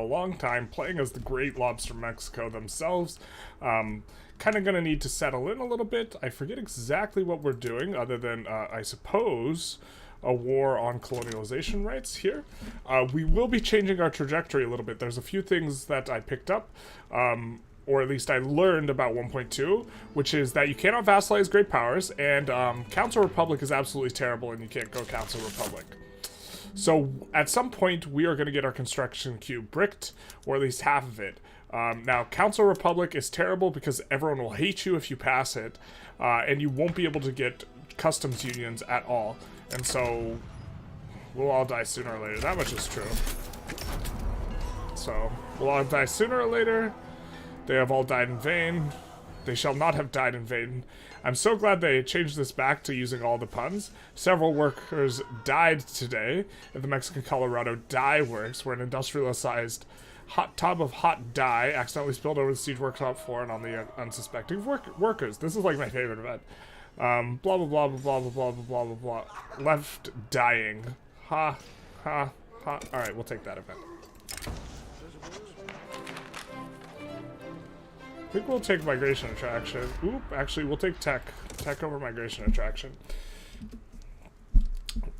a long time, playing as the Great Lobster Mexico themselves. Kind of going to need to settle in a little bit. I forget exactly what we're doing, other than, I suppose, a war on colonialization rights here. We will be changing our trajectory a little bit. There's a few things that I picked up, or at least I learned about 1.2, which is that you cannot vassalize great powers, and Council Republic is absolutely terrible, and you can't go Council Republic. So at some point, we are going to get our construction queue bricked, or at least half of it. Now, Council Republic is terrible because everyone will hate you if you pass it, and you won't be able to get customs unions at all. And so, we'll all die sooner or later. That much is true. So, we'll all die sooner or later. They have all died in vain. They shall not have died in vain. I'm so glad they changed this back to using all the puns. Several workers died today at the Mexican Colorado dye works, where an industrialized hot tub of hot dye accidentally spilled over the siege workshop floor and on the unsuspecting workers. This is like my favorite event. Blah blah blah blah blah blah blah blah blah blah. Left dying. Ha ha ha. Alright, we'll take that event. I think we'll take migration attraction. Oop, actually we'll take tech over migration attraction.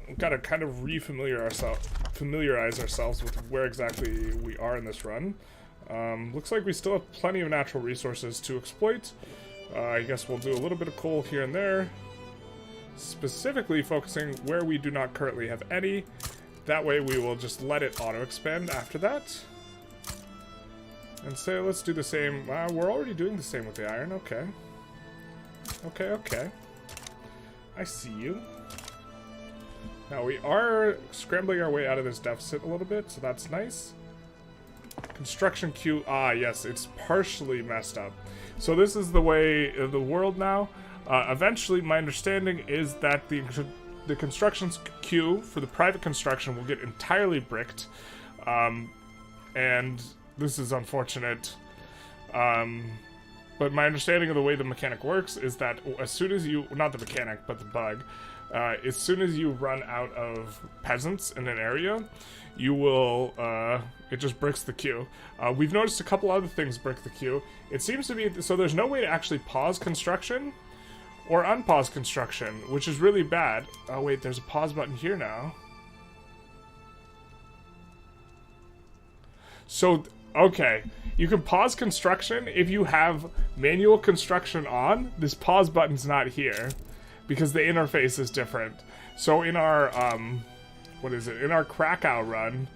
We've got to kind of familiarize ourselves with where exactly we are in this run. Looks like we still have plenty of natural resources to exploit. I guess we'll do a little bit of coal here and there, specifically focusing where we do not currently have any. That way we will just let it auto-expand after that. And say, let's do the same. We're already doing the same with the iron. Okay. Okay. I see you. Now we are scrambling our way out of this deficit a little bit, so that's nice. Construction queue. Ah, yes, it's partially messed up. So this is the way of the world now. Eventually, my understanding is that the construction queue for the private construction will get entirely bricked. And this is unfortunate. But my understanding of the way the mechanic works is that as soon as you, not the mechanic, but the bug, as soon as you run out of peasants in an area, you will, it just bricks the queue. We've noticed a couple other things brick the queue. It seems to be, so there's no way to actually pause construction or unpause construction, which is really bad. Oh wait, there's a pause button here now. So, okay, you can pause construction if you have manual construction on. This pause button's not here because the interface is different. So in our, in our Krakow run,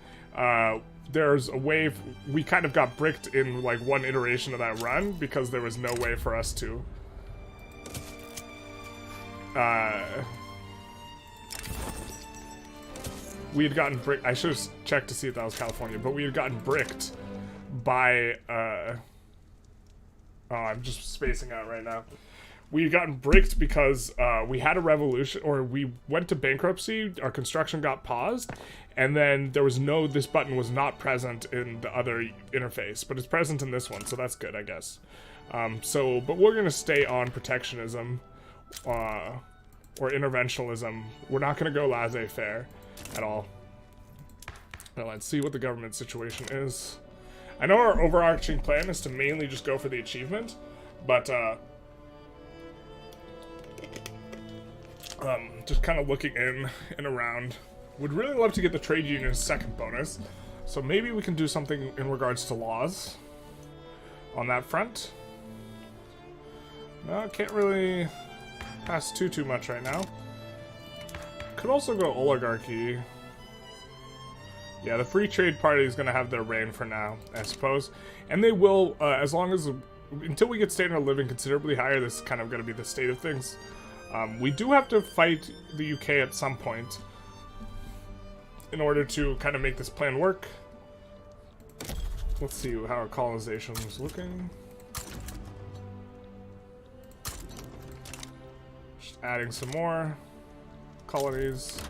there's a way, we kind of got bricked in like one iteration of that run because there was no way for us to, we had gotten bricked. I should have checked to see if that was California, but we had gotten bricked by, oh, I'm just spacing out right now. We had gotten bricked because we had a revolution, or we went to bankruptcy, our construction got paused, and then there was no, this button was not present in the other interface, but it's present in this one, so that's good, I guess. But we're gonna stay on protectionism, or interventionalism. We're not gonna go laissez-faire at all. Now let's see what the government situation is. I know our overarching plan is to mainly just go for the achievement, but just kind of looking in and around. Would really love to get the trade union's second bonus, so maybe we can do something in regards to laws on that front. No, can't really pass too much right now. Could also go oligarchy. Yeah, the Free Trade Party is going to have their reign for now, I suppose. And they will, as long as, until we get standard of living considerably higher, this is kind of going to be the state of things. We do have to fight the UK at some point in order to kind of make this plan work. Let's see how our colonization is looking. Just adding some more colonies.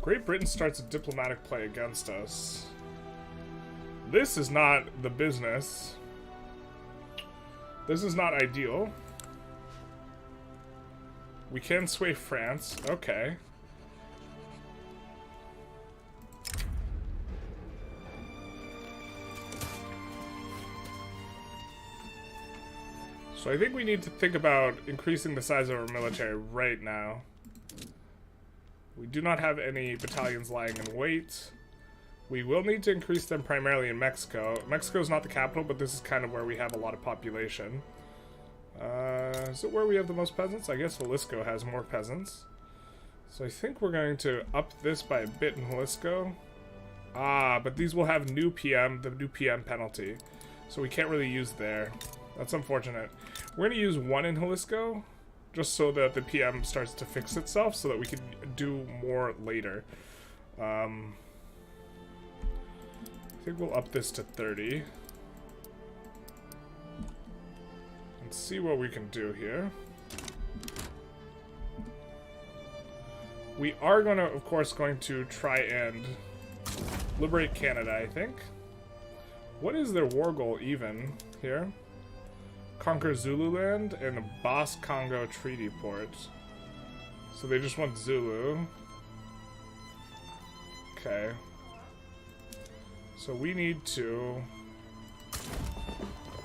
Great Britain starts a diplomatic play against us. This is not the business. This is not ideal. We can sway France. Okay. So I think we need to think about increasing the size of our military right now. We do not have any battalions lying in wait. We will need to increase them primarily in Mexico. Mexico is not the capital, but this is kind of where we have a lot of population. Is it where we have the most peasants? I guess Jalisco has more peasants. So I think we're going to up this by a bit in Jalisco. Ah, but these will have new PM, the new PM penalty. So we can't really use there. That's unfortunate. We're going to use one in Jalisco, just so that the PM starts to fix itself, so that we can do more later. I think we'll up this to 30. And see what we can do here. We are going to, of course, going to try and liberate Canada, I think. What is their war goal even here? Conquer Zululand and the Bas Congo Treaty Port. So they just want Zulu. Okay. So we need to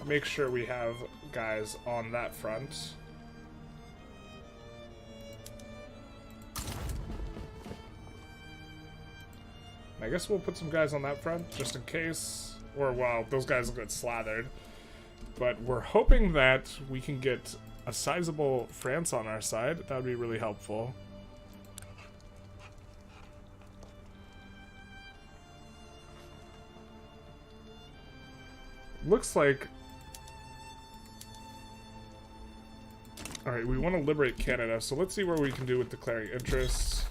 make sure we have guys on that front. I guess we'll put some guys on that front, just in case. Or, well, those guys will get slathered. But we're hoping that we can get a sizable France on our side. That would be really helpful. Looks like... Alright, we want to liberate Canada, so let's see what we can do with declaring interests.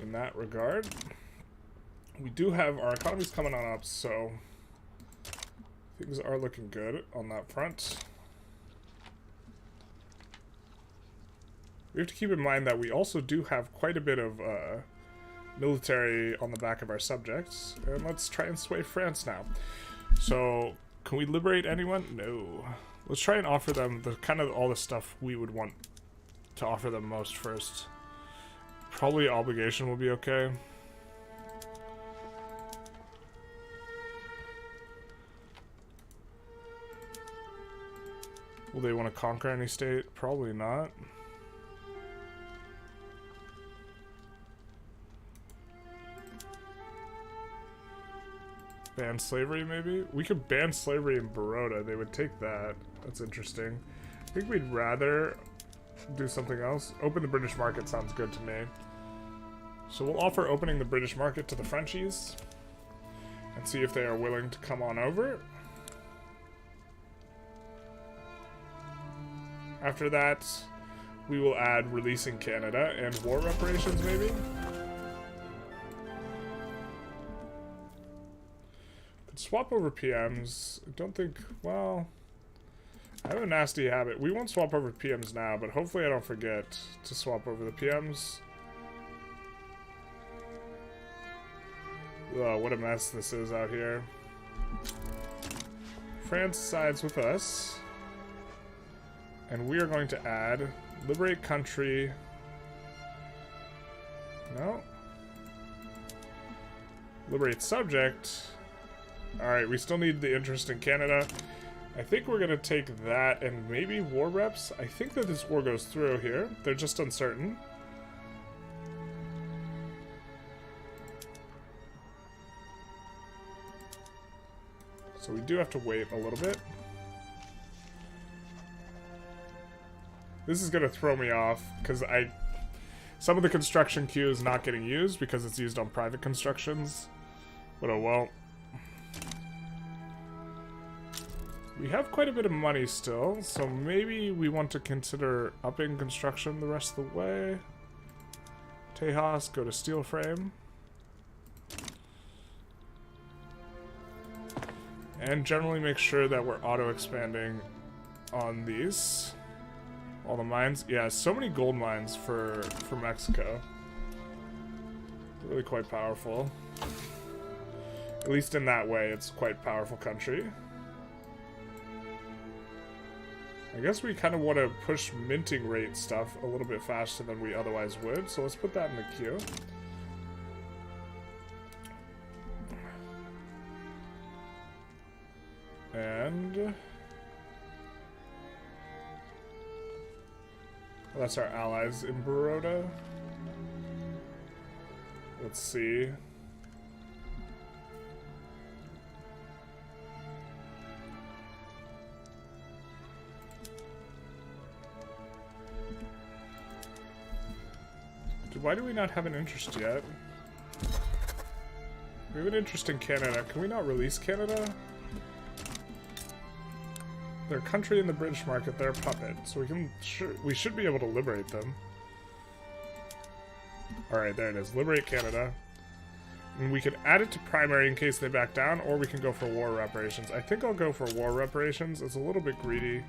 In that regard, we do have our economy's coming on up, so things are looking good on that front. We have to keep in mind that we also do have quite a bit of military on the back of our subjects, and let's try and sway France now. So, can we liberate anyone? No. Let's try and offer them the kind of all the stuff we would want to offer them most first. Probably obligation will be okay. Will they want to conquer any state? Probably not. Ban slavery, maybe? We could ban slavery in Baroda. They would take that. That's interesting. I think we'd rather do something else. Open the British market sounds good to me. So we'll offer opening the British market to the Frenchies and see if they are willing to come on over. After that, we will add releasing Canada and war reparations, maybe? Could swap over PMs. I don't think, well, I have a nasty habit. We won't swap over PMs now, but hopefully I don't forget to swap over the PMs. Oh, what a mess this is out here. France sides with us. And we are going to add liberate country. No. Liberate subject. Alright, we still need the interest in Canada. I think we're going to take that and maybe war reps. I think that this war goes through here. They're just uncertain. So we do have to wait a little bit. This is going to throw me off because some of the construction queue is not getting used because it's used on private constructions. But oh well. We have quite a bit of money still, so maybe we want to consider upping construction the rest of the way. Tejas, go to steel frame. And generally make sure that we're auto-expanding on these. All the mines. Yeah, so many gold mines for Mexico. Really quite powerful. At least in that way, it's quite a powerful country. I guess we kind of want to push minting rate stuff a little bit faster than we otherwise would, so let's put that in the queue. And that's our allies in Baroda. Let's see. Why do we not have an interest yet? We have an interest in Canada. Can we not release Canada? They're a country in the British market. They're a puppet, so we should be able to liberate them. All right, there it is. Liberate Canada. And we could add it to primary in case they back down, or we can go for war reparations. I think I'll go for war reparations. It's a little bit greedy,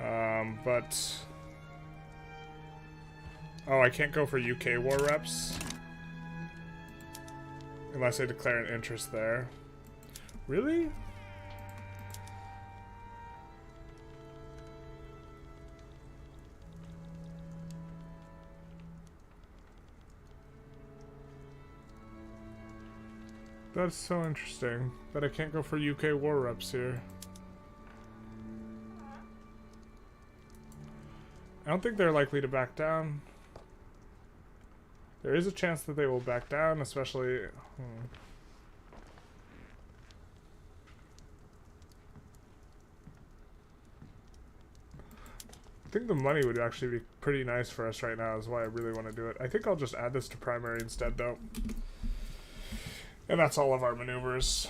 but. Oh, I can't go for UK war reps. Unless I declare an interest there. Really? That's so interesting. But I can't go for UK war reps here. I don't think they're likely to back down. There is a chance that they will back down, especially... I think the money would actually be pretty nice for us right now, is why I really want to do it. I think I'll just add this to primary instead, though. And that's all of our maneuvers.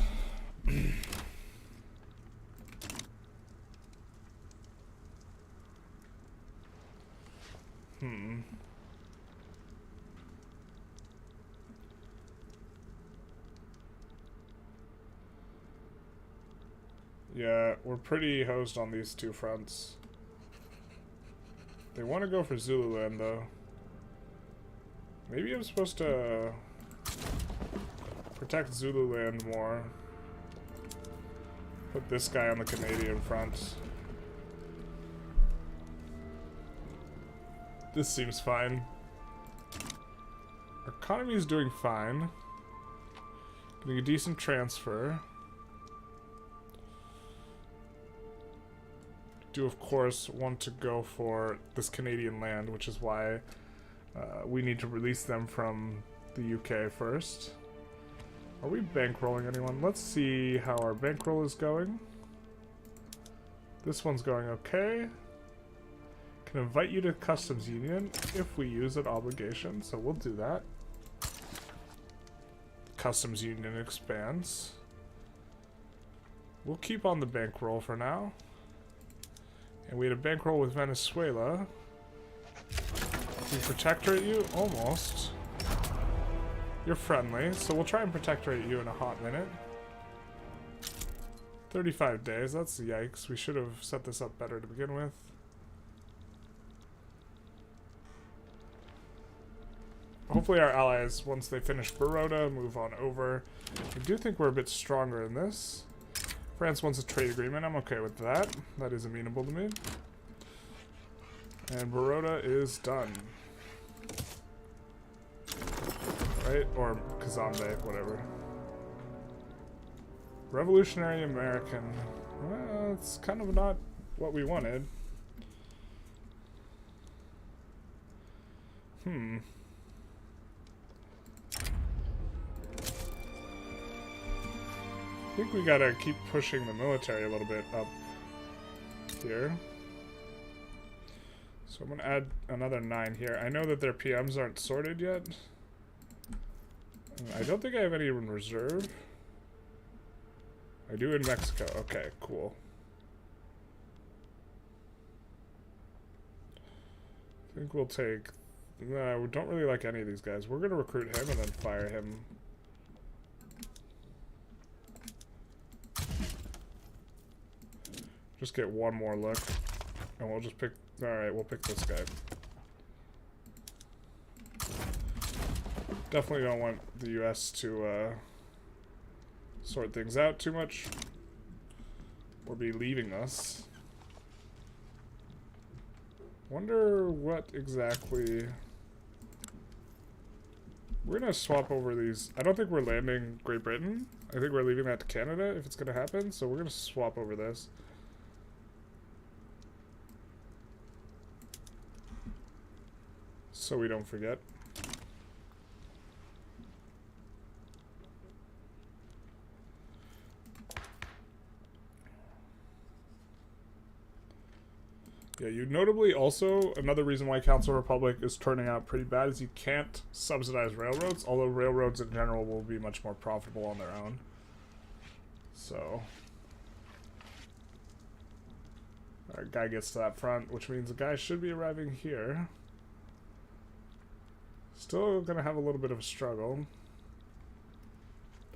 Yeah, we're pretty hosed on these two fronts. They want to go for Zululand, though. Maybe I'm supposed to protect Zululand more. Put this guy on the Canadian front. This seems fine. Our economy is doing fine. Getting a decent transfer. Do of course want to go for this Canadian land, which is why we need to release them from the UK first. Are we bankrolling anyone? Let's see how our bankroll is going. This one's going okay. Can invite you to customs union if we use an obligation, so we'll do that. Customs union expands. We'll keep on the bankroll for now. And we had a bankroll with Venezuela. We protectorate you? Almost. You're friendly, so we'll try and protectorate you in a hot minute. 35 days, that's yikes. We should have set this up better to begin with. Hopefully our allies, once they finish Baroda, move on over. I do think we're a bit stronger in this. France wants a trade agreement. I'm okay with that. That is amenable to me. And Baroda is done. Right? Or Kazambe, whatever. Revolutionary American. Well, it's kind of not what we wanted. I think we gotta keep pushing the military a little bit up here. So I'm gonna add another 9 here. I know that their PMs aren't sorted yet. I don't think I have any in reserve. I do in Mexico. Okay, cool. I think we'll take... No, we don't really like any of these guys. We're gonna recruit him and then fire him. Just get one more look, and we'll just pick... Alright, we'll pick this guy. Definitely don't want the US to sort things out too much, or be leaving us. Wonder what exactly We're gonna swap over these. I don't think we're landing Great Britain. I think we're leaving that to Canada if it's gonna happen. So we're gonna swap over this. So we don't forget. Yeah, you notably also, another reason why Council Republic is turning out pretty bad is you can't subsidize railroads, although railroads in general will be much more profitable on their own. So, our guy gets to that front, which means the guy should be arriving here. Still gonna have a little bit of a struggle.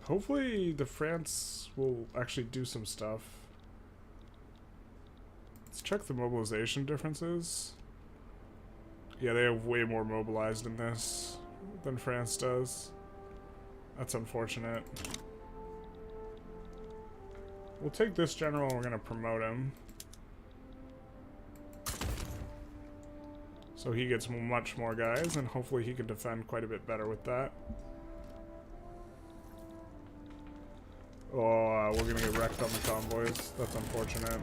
Hopefully the France will actually do some stuff. Let's check the mobilization differences. Yeah, they have way more mobilized in this than France does. That's unfortunate. We'll take this general and we're gonna promote him. So he gets much more guys, and hopefully he can defend quite a bit better with that. Oh, we're gonna get wrecked on the convoys. That's unfortunate.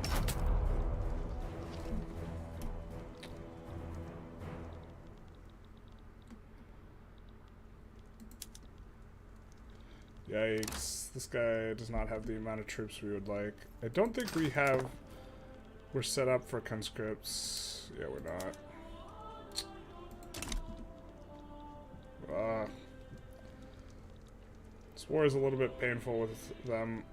Yikes. This guy does not have the amount of troops we would like. I don't think we're set up for conscripts. Yeah, we're not. This war is a little bit painful with them.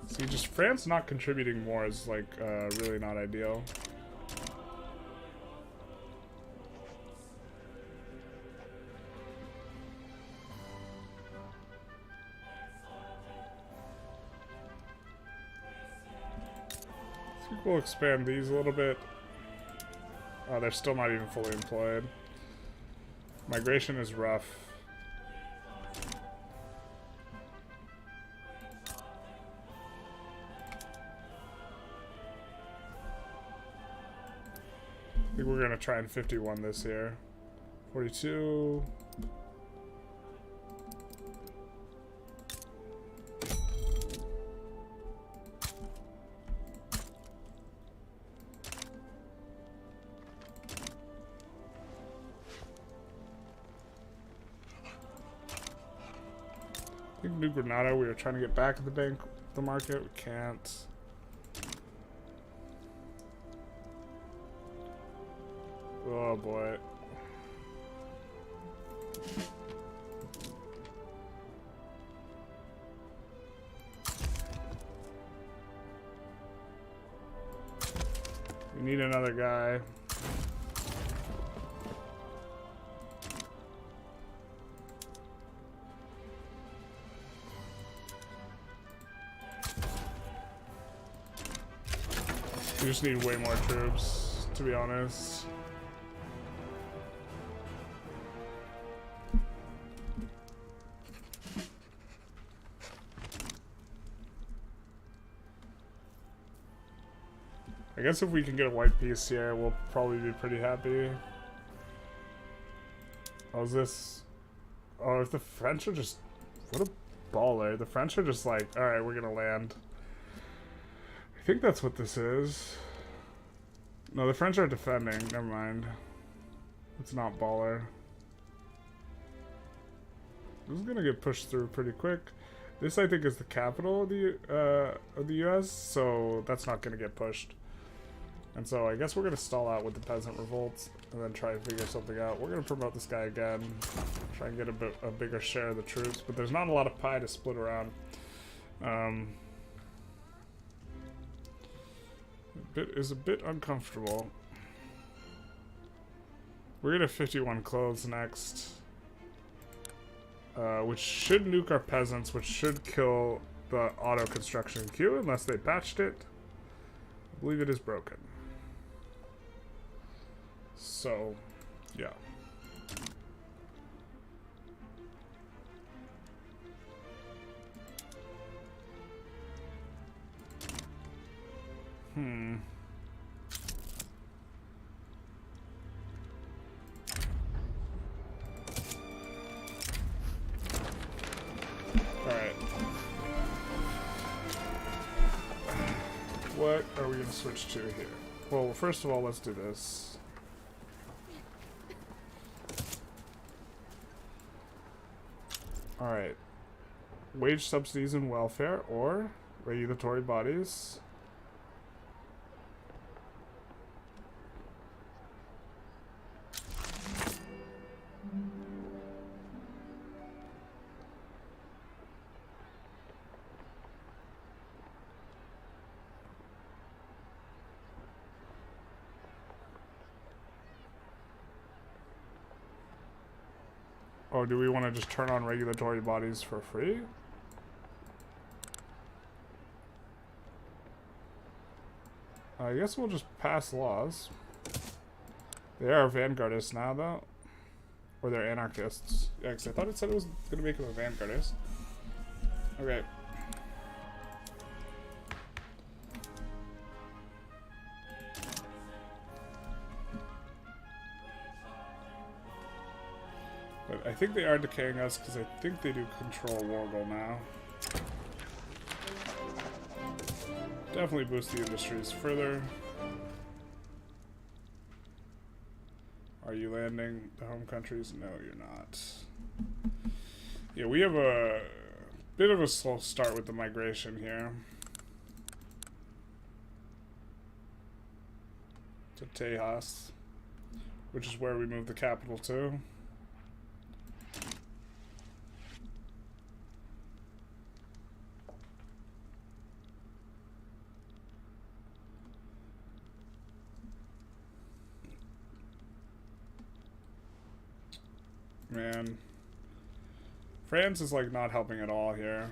See, just France not contributing more is like really not ideal. We'll expand these a little bit. Oh, they're still not even fully employed. Migration is rough. I think we're gonna try and 51 this year. 42. I think New Granada, we were trying to get back at the market. We can't. Oh boy. We need another guy. We just need way more troops, to be honest. I guess if we can get a white piece here, we'll probably be pretty happy. Oh, is this... Oh, if the French are just... What a baller. The French are just like, alright, we're gonna land. I think that's what this is. No, the French are defending. Never mind. It's not baller. This is gonna get pushed through pretty quick. This, I think, is the capital of the U.S., so that's not gonna get pushed. And so I guess we're gonna stall out with the peasant revolts and then try and figure something out. We're gonna promote this guy again, try and get a bigger share of the troops, but there's not a lot of pie to split around. Is a bit uncomfortable. We're gonna 51 clothes next, which should nuke our peasants, which should kill the auto construction queue unless they patched it. I believe it is broken. So, yeah. What are we going to switch to here? Well, first of all, let's do this. Alright. Wage subsidies and welfare, or regulatory bodies. Oh, do we want to just turn on regulatory bodies for free? I guess we'll just pass laws. They are vanguardists now, though. Or they're anarchists. Yeah, because I thought it said it was going to make them a vanguardist. Okay. But I think they are decaying us because I think they do control Wargle now. Definitely boost the industries further. Are you landing the home countries? No, you're not. Yeah, we have a bit of a slow start with the migration here. To Tejas, which is where we move the capital to. Man, France is like not helping at all here.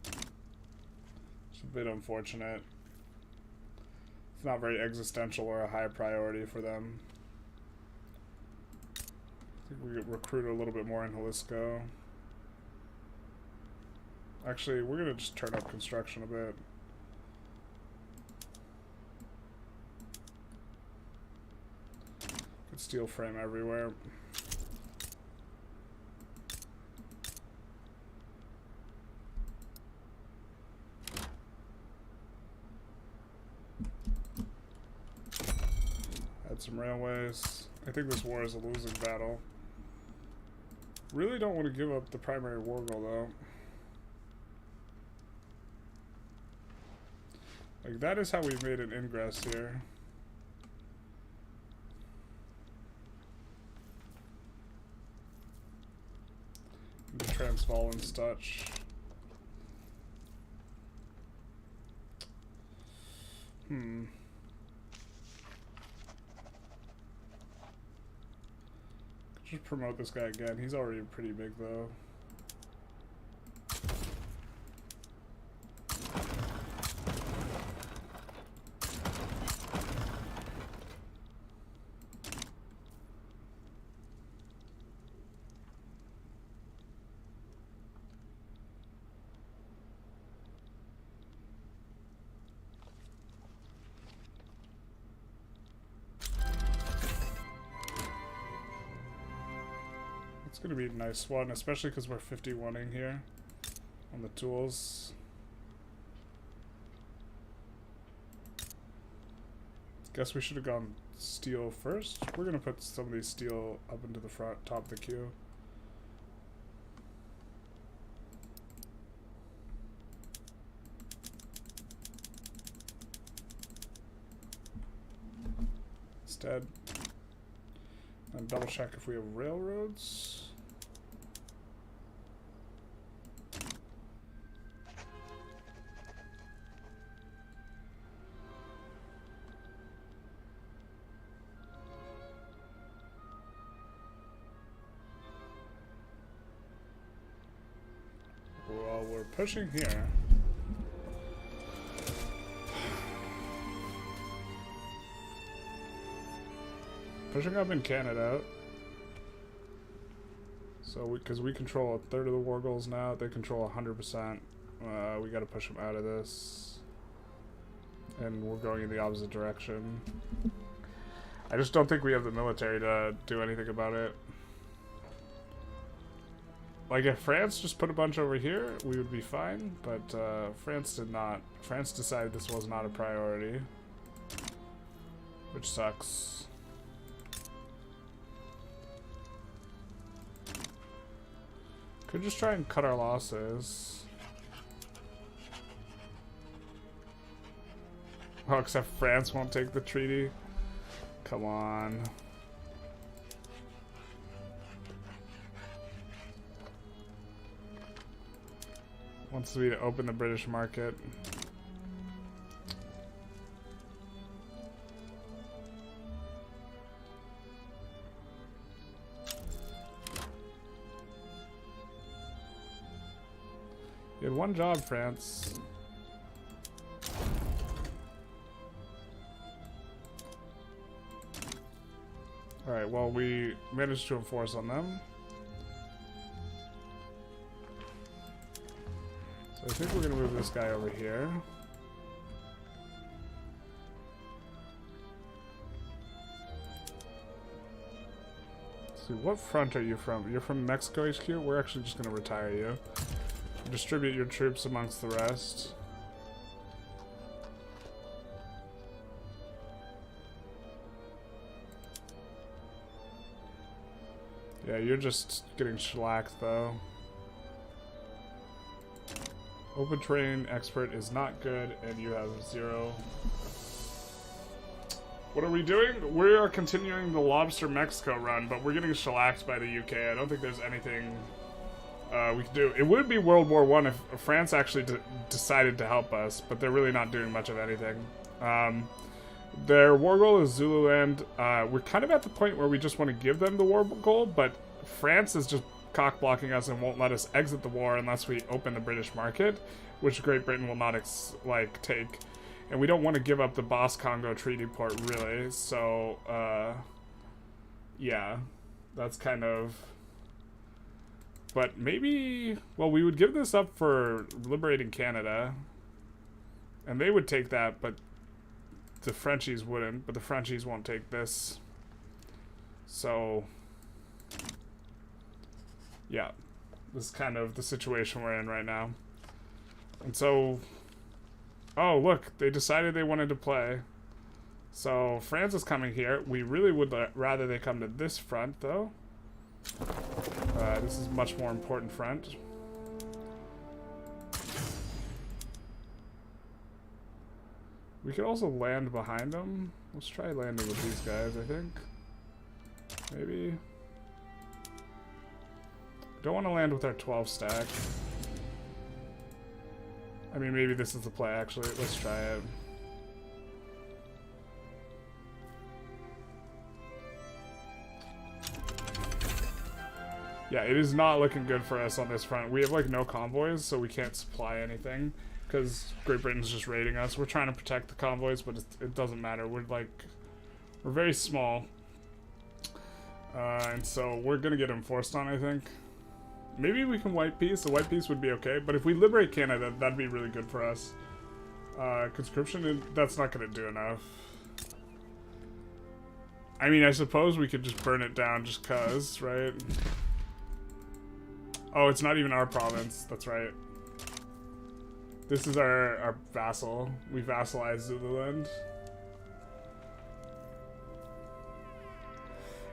It's a bit unfortunate. It's not very existential or a high priority for them. I think we could recruit a little bit more in Jalisco. Actually, we're gonna just turn up construction a bit. Steel frame everywhere. Add some railways. I think this war is a losing battle. Really don't want to give up the primary war goal though. Like that is how we made an ingress here. Transvaal and such. Just promote this guy again. He's already pretty big though. It's gonna be a nice one, especially because we're 51ing here on the tools. Guess we should have gone steel first. We're gonna put some of these steel up into the front, top of the queue. Instead, and double check if we have railroads. Well, we're pushing here. Pushing up in Canada. So, because we control a third of the war goals now, they control 100%. We gotta push them out of this. And we're going in the opposite direction. I just don't think we have the military to do anything about it. Like, if France just put a bunch over here, we would be fine, but France did not. France decided this was not a priority, which sucks. Could just try and cut our losses. Oh, except France won't take the treaty. Come on. Wants me to open the British market. You had one job, France. Alright, well, we managed to enforce on them. So I think we're gonna move this guy over here. Let's see, what front are you from? You're from Mexico HQ? We're actually just gonna retire you. Distribute your troops amongst the rest. Yeah, you're just getting shellacked though. Open terrain expert is not good, and you have 0. What are we doing? We are continuing the Lobster Mexico run, but we're getting shellacked by the UK. I don't think there's anything we can do. It would be World War I if France actually decided to help us, but they're really not doing much of anything. Their war goal is Zululand. We're kind of at the point where we just want to give them the war goal, but France is just cock-blocking us and won't let us exit the war unless we open the British market, which Great Britain will not take. And we don't want to give up the Boss Congo Treaty Port, really. So, yeah, that's kind of... But maybe... Well, we would give this up for liberating Canada, and they would take that, but the Frenchies wouldn't. But the Frenchies won't take this. So... yeah, this is kind of the situation we're in right now. And so, oh look, they decided they wanted to play. So France is coming here. We really would rather they come to this front though. This is a much more important front. We could also land behind them. Let's try landing with these guys, I think. Maybe. Don't want to land with our 12 stack. I mean, maybe this is the play, actually. Let's try it. Yeah, it is not looking good for us on this front. We have, like, no convoys, so we can't supply anything. Because Great Britain's just raiding us. We're trying to protect the convoys, but it doesn't matter. We're very small. And so we're going to get enforced on, I think. Maybe we can white peace. The white peace would be okay. But if we liberate Canada, that'd be really good for us. Conscription, that's not going to do enough. I mean, I suppose we could just burn it down just cause, right? Oh, it's not even our province. That's right. This is our vassal. We vassalize Zululand.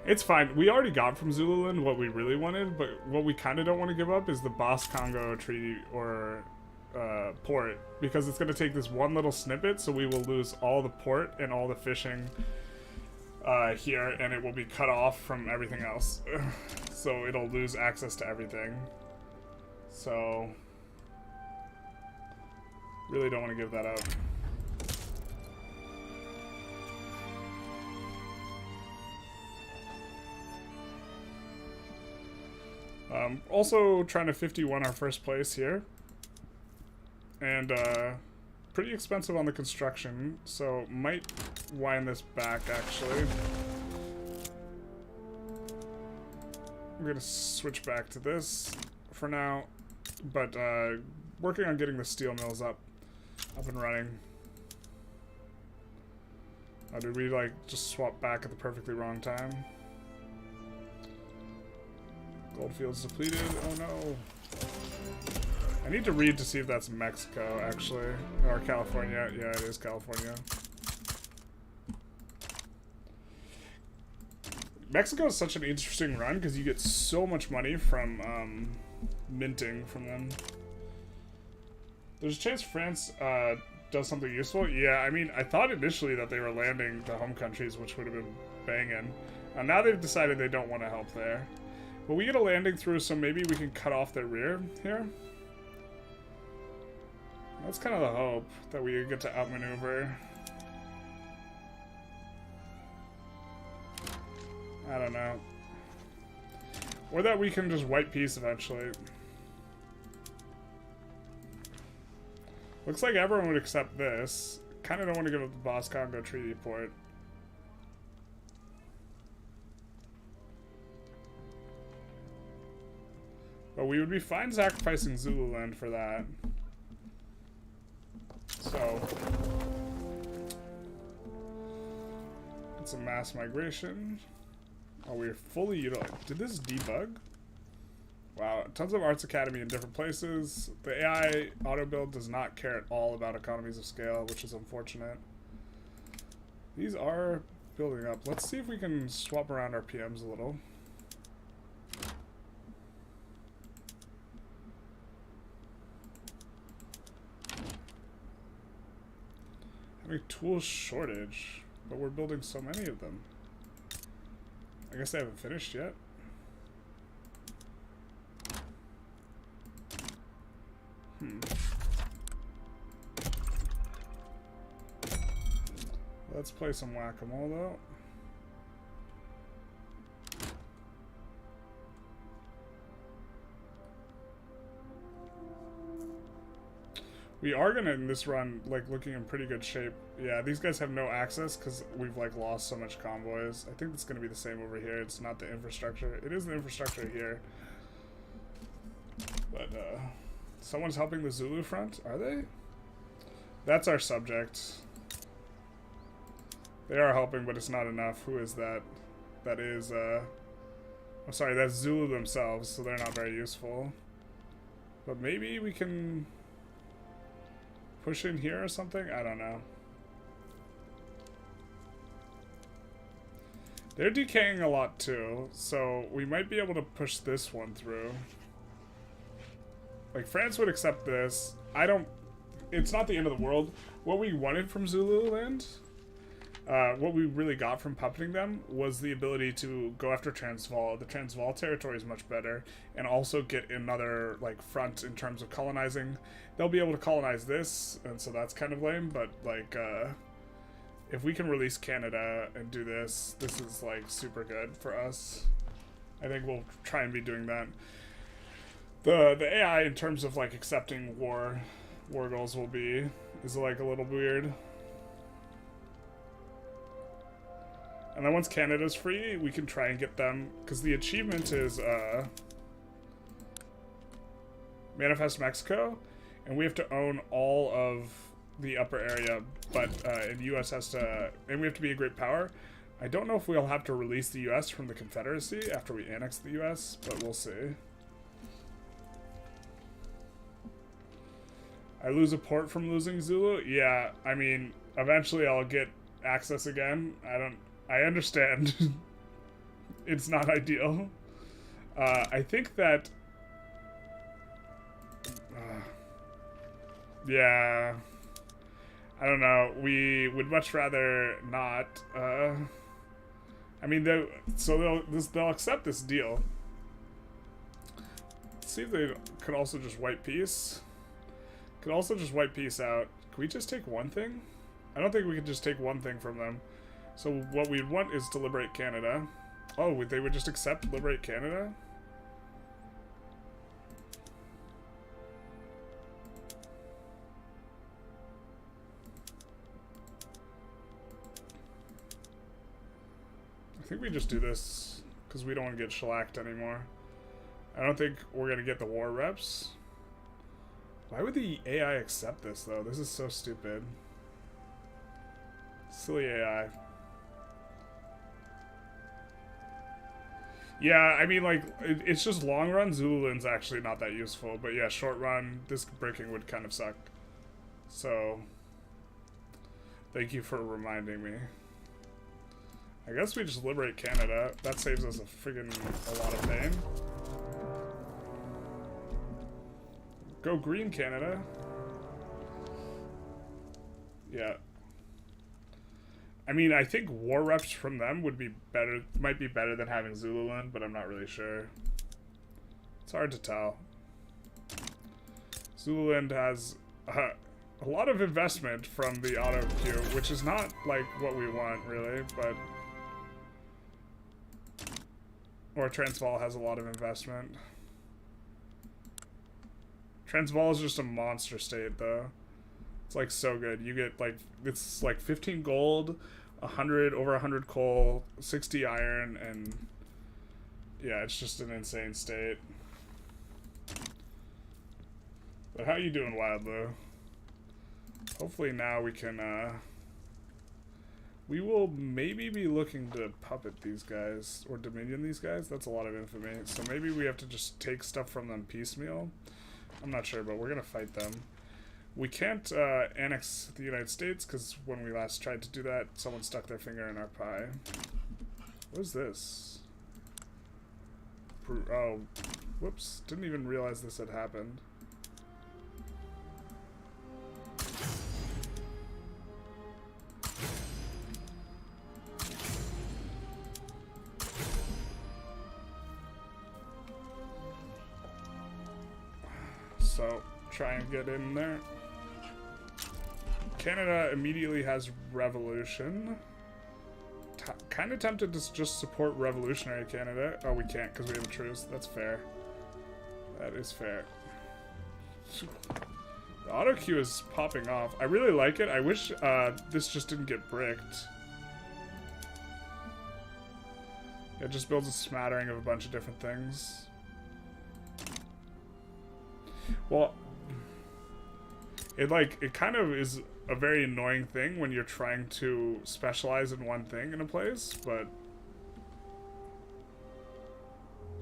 It's fine. We already got from Zululand what we really wanted, but what we kind of don't want to give up is the Boss Congo Treaty or port, because it's going to take this one little snippet, so we will lose all the port and all the fishing here, and it will be cut off from everything else. So it'll lose access to everything. So really don't want to give that up. Also trying to 51 our first place here. And pretty expensive on the construction, so might wind this back actually. I'm gonna switch back to this for now, but working on getting the steel mills up and running. Oh, did we like just swap back at the perfectly wrong time? Goldfields depleted. Oh no. I need to read to see if that's Mexico, actually. Or California. Yeah, it is California. Mexico is such an interesting run because you get so much money from minting from them. There's a chance France does something useful. Yeah, I mean, I thought initially that they were landing the home countries, which would have been banging. Now they've decided they don't want to help there. But we get a landing through, so maybe we can cut off their rear here. That's kind of the hope, that we get to outmaneuver. I don't know. Or that we can just white peace eventually. Looks like everyone would accept this. Kind of don't want to give up the Boss Congo Treaty Port. But we would be fine sacrificing Zululand for that. So, it's a mass migration. Oh, we're fully utilized. Did this debug? Wow, tons of Arts Academy in different places. The AI auto build does not care at all about economies of scale, which is unfortunate. These are building up. Let's see if we can swap around our PMs a little. Having tool shortage, but we're building so many of them. I guess they haven't finished yet. Let's play some whack-a-mole though. We are gonna, in this run, like, looking in pretty good shape. Yeah, these guys have no access because we've, like, lost so much convoys. I think it's gonna be the same over here. It's not the infrastructure. It is the infrastructure here. But, someone's helping the Zulu front? Are they? That's our subject. They are helping, but it's not enough. Who is that? That is, I'm sorry, that's Zulu themselves, so they're not very useful. But maybe we can push in here or something? I don't know. They're decaying a lot too, so we might be able to push this one through. Like, France would accept this. I don't... It's not the end of the world. What we wanted from Zululand, what we really got from puppeting them, was the ability to go after Transvaal. The Transvaal territory is much better, and also get another, like, front in terms of colonizing. They'll be able to colonize this, and so that's kind of lame, but, like, if we can release Canada and do this, this is, like, super good for us. I think we'll try and be doing that. The AI, in terms of, like, accepting war goals is, like, a little weird. And then once Canada's free, we can try and get them, because the achievement is, Manifest Mexico, and we have to own all of the upper area, but, and the US has to, and we have to be a great power. I don't know if we'll have to release the US from the Confederacy after we annex the US, but we'll see. I lose a port from losing Zulu? Yeah, I mean, eventually I'll get access again. I understand. It's not ideal. I think that... yeah. I don't know. We would much rather not. I mean, they'll accept this deal. Let's see if they could also just white peace. Could also just white peace out. Can we just take one thing? I don't think we can just take one thing from them. So what we'd want is to liberate Canada. Oh, they would just accept liberate Canada? I think we just do this because we don't want to get shellacked anymore. I don't think we're going to get the war reps. Why would the AI accept this, though? This is so stupid. Silly AI. Yeah, I mean, like, it's just long run, Zululand's actually not that useful. But yeah, short run, this breaking would kind of suck. So, thank you for reminding me. I guess we just liberate Canada. That saves us a lot of pain. Go green, Canada. Yeah. I mean, I think war reps from them would be better, might be better than having Zululand, but I'm not really sure. It's hard to tell. Zululand has a lot of investment from the auto queue, which is not like what we want really, but or Transvaal has a lot of investment. Transvaal is just a monster state though. It's like so good. You get like, it's like 15 gold, 100, over 100 coal, 60 iron, and yeah, it's just an insane state. But how you doing, Wildlow? Hopefully now we can, we will maybe be looking to puppet these guys, or dominion these guys. That's a lot of infamy. So maybe we have to just take stuff from them piecemeal. I'm not sure, but we're gonna fight them. We can't annex the United States because when we last tried to do that, someone stuck their finger in our pie. What is this? Oh, whoops. Didn't even realize this had happened. So, try and get in there. Canada immediately has revolution. Kind of tempted to just support revolutionary Canada. Oh, we can't because we have a truce. That's fair. That is fair. The auto queue is popping off. I really like it. I wish this just didn't get bricked. It just builds a smattering of a bunch of different things. Well, it kind of is a very annoying thing when you're trying to specialize in one thing in a place, but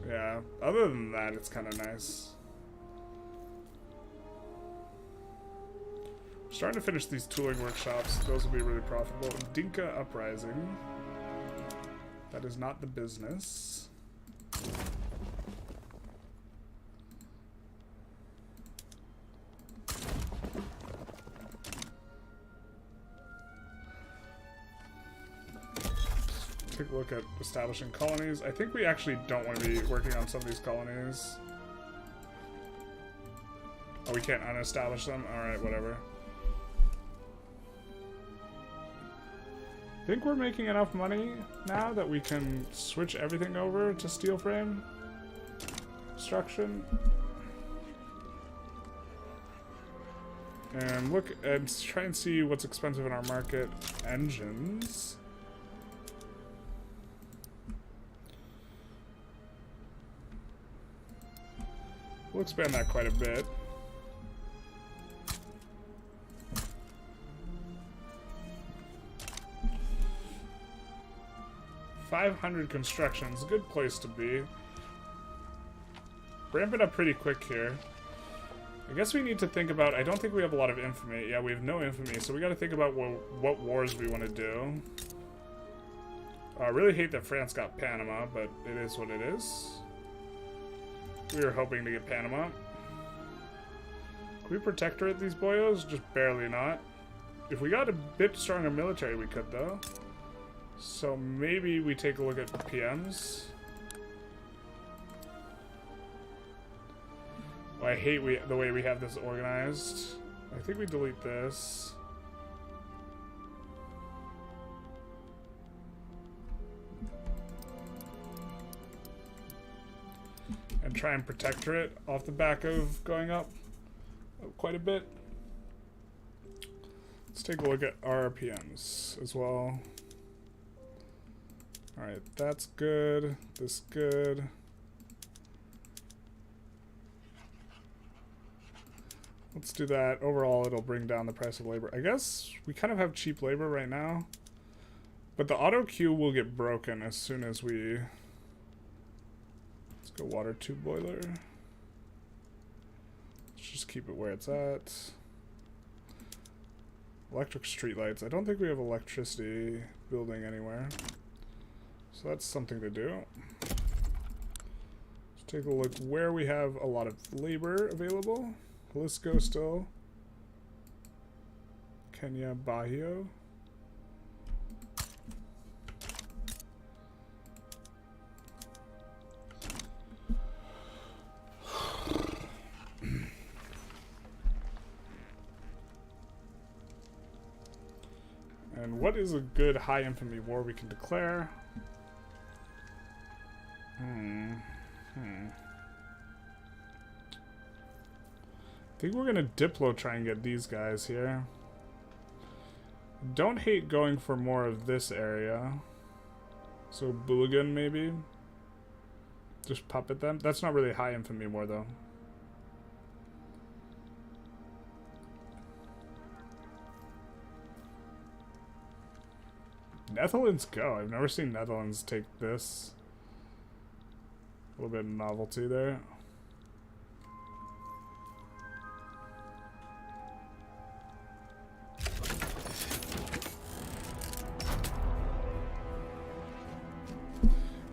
yeah, other than that, it's kind of nice. We're starting to finish these tooling workshops. Those will be really profitable. Dinka Uprising. That is not the business. Take a look at establishing colonies. I think we actually don't want to be working on some of these colonies. Oh, we can't unestablish them? Alright, whatever. I think we're making enough money now that we can switch everything over to steel frame construction. And look and try and see what's expensive in our market. Engines. We'll expand that quite a bit. $500 construction is a good place to be. Ramp it up pretty quick here. I guess we need to think about, I don't think we have a lot of infamy. Yeah, we have no infamy, so we gotta think about what wars we want to do. I really hate that France got Panama, but it is what it is. We were hoping to get Panama. Can we protectorate these boyos? Just barely not. If we got a bit stronger military, we could, though. So maybe we take a look at PMs. Oh, I hate the way we have this organized. I think we delete this. And try and protectorate off the back of going up quite a bit. Let's take a look at RPMs as well. Alright, that's good. This good. Let's do that. Overall, it'll bring down the price of labor. I guess we kind of have cheap labor right now. But the auto queue will get broken as soon as we go water tube boiler. Let's just keep it where it's at. Electric streetlights. I don't think we have electricity building anywhere. So that's something to do. Let's take a look where we have a lot of labor available. Jalisco still. Kenya, Bajío. And what is a good high infamy war we can declare? I think we're gonna Diplo try and get these guys here. Don't hate going for more of this area. So Booligan maybe? Just puppet them? That's not really high infamy war though. Netherlands go. I've never seen Netherlands take this. A little bit of novelty there.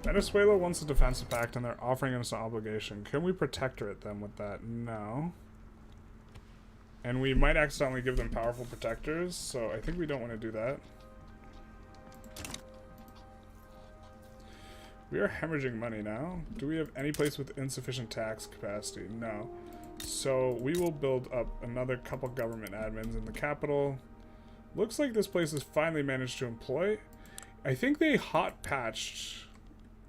Venezuela wants a defensive pact and they're offering us an obligation. Can we protectorate them with that? No. And we might accidentally give them powerful protectors, so I think we don't want to do that. We are hemorrhaging money now. Do we have any place with insufficient tax capacity? No. So we will build up another couple government admins in the capital. Looks like this place has finally managed to employ. I think they hot patched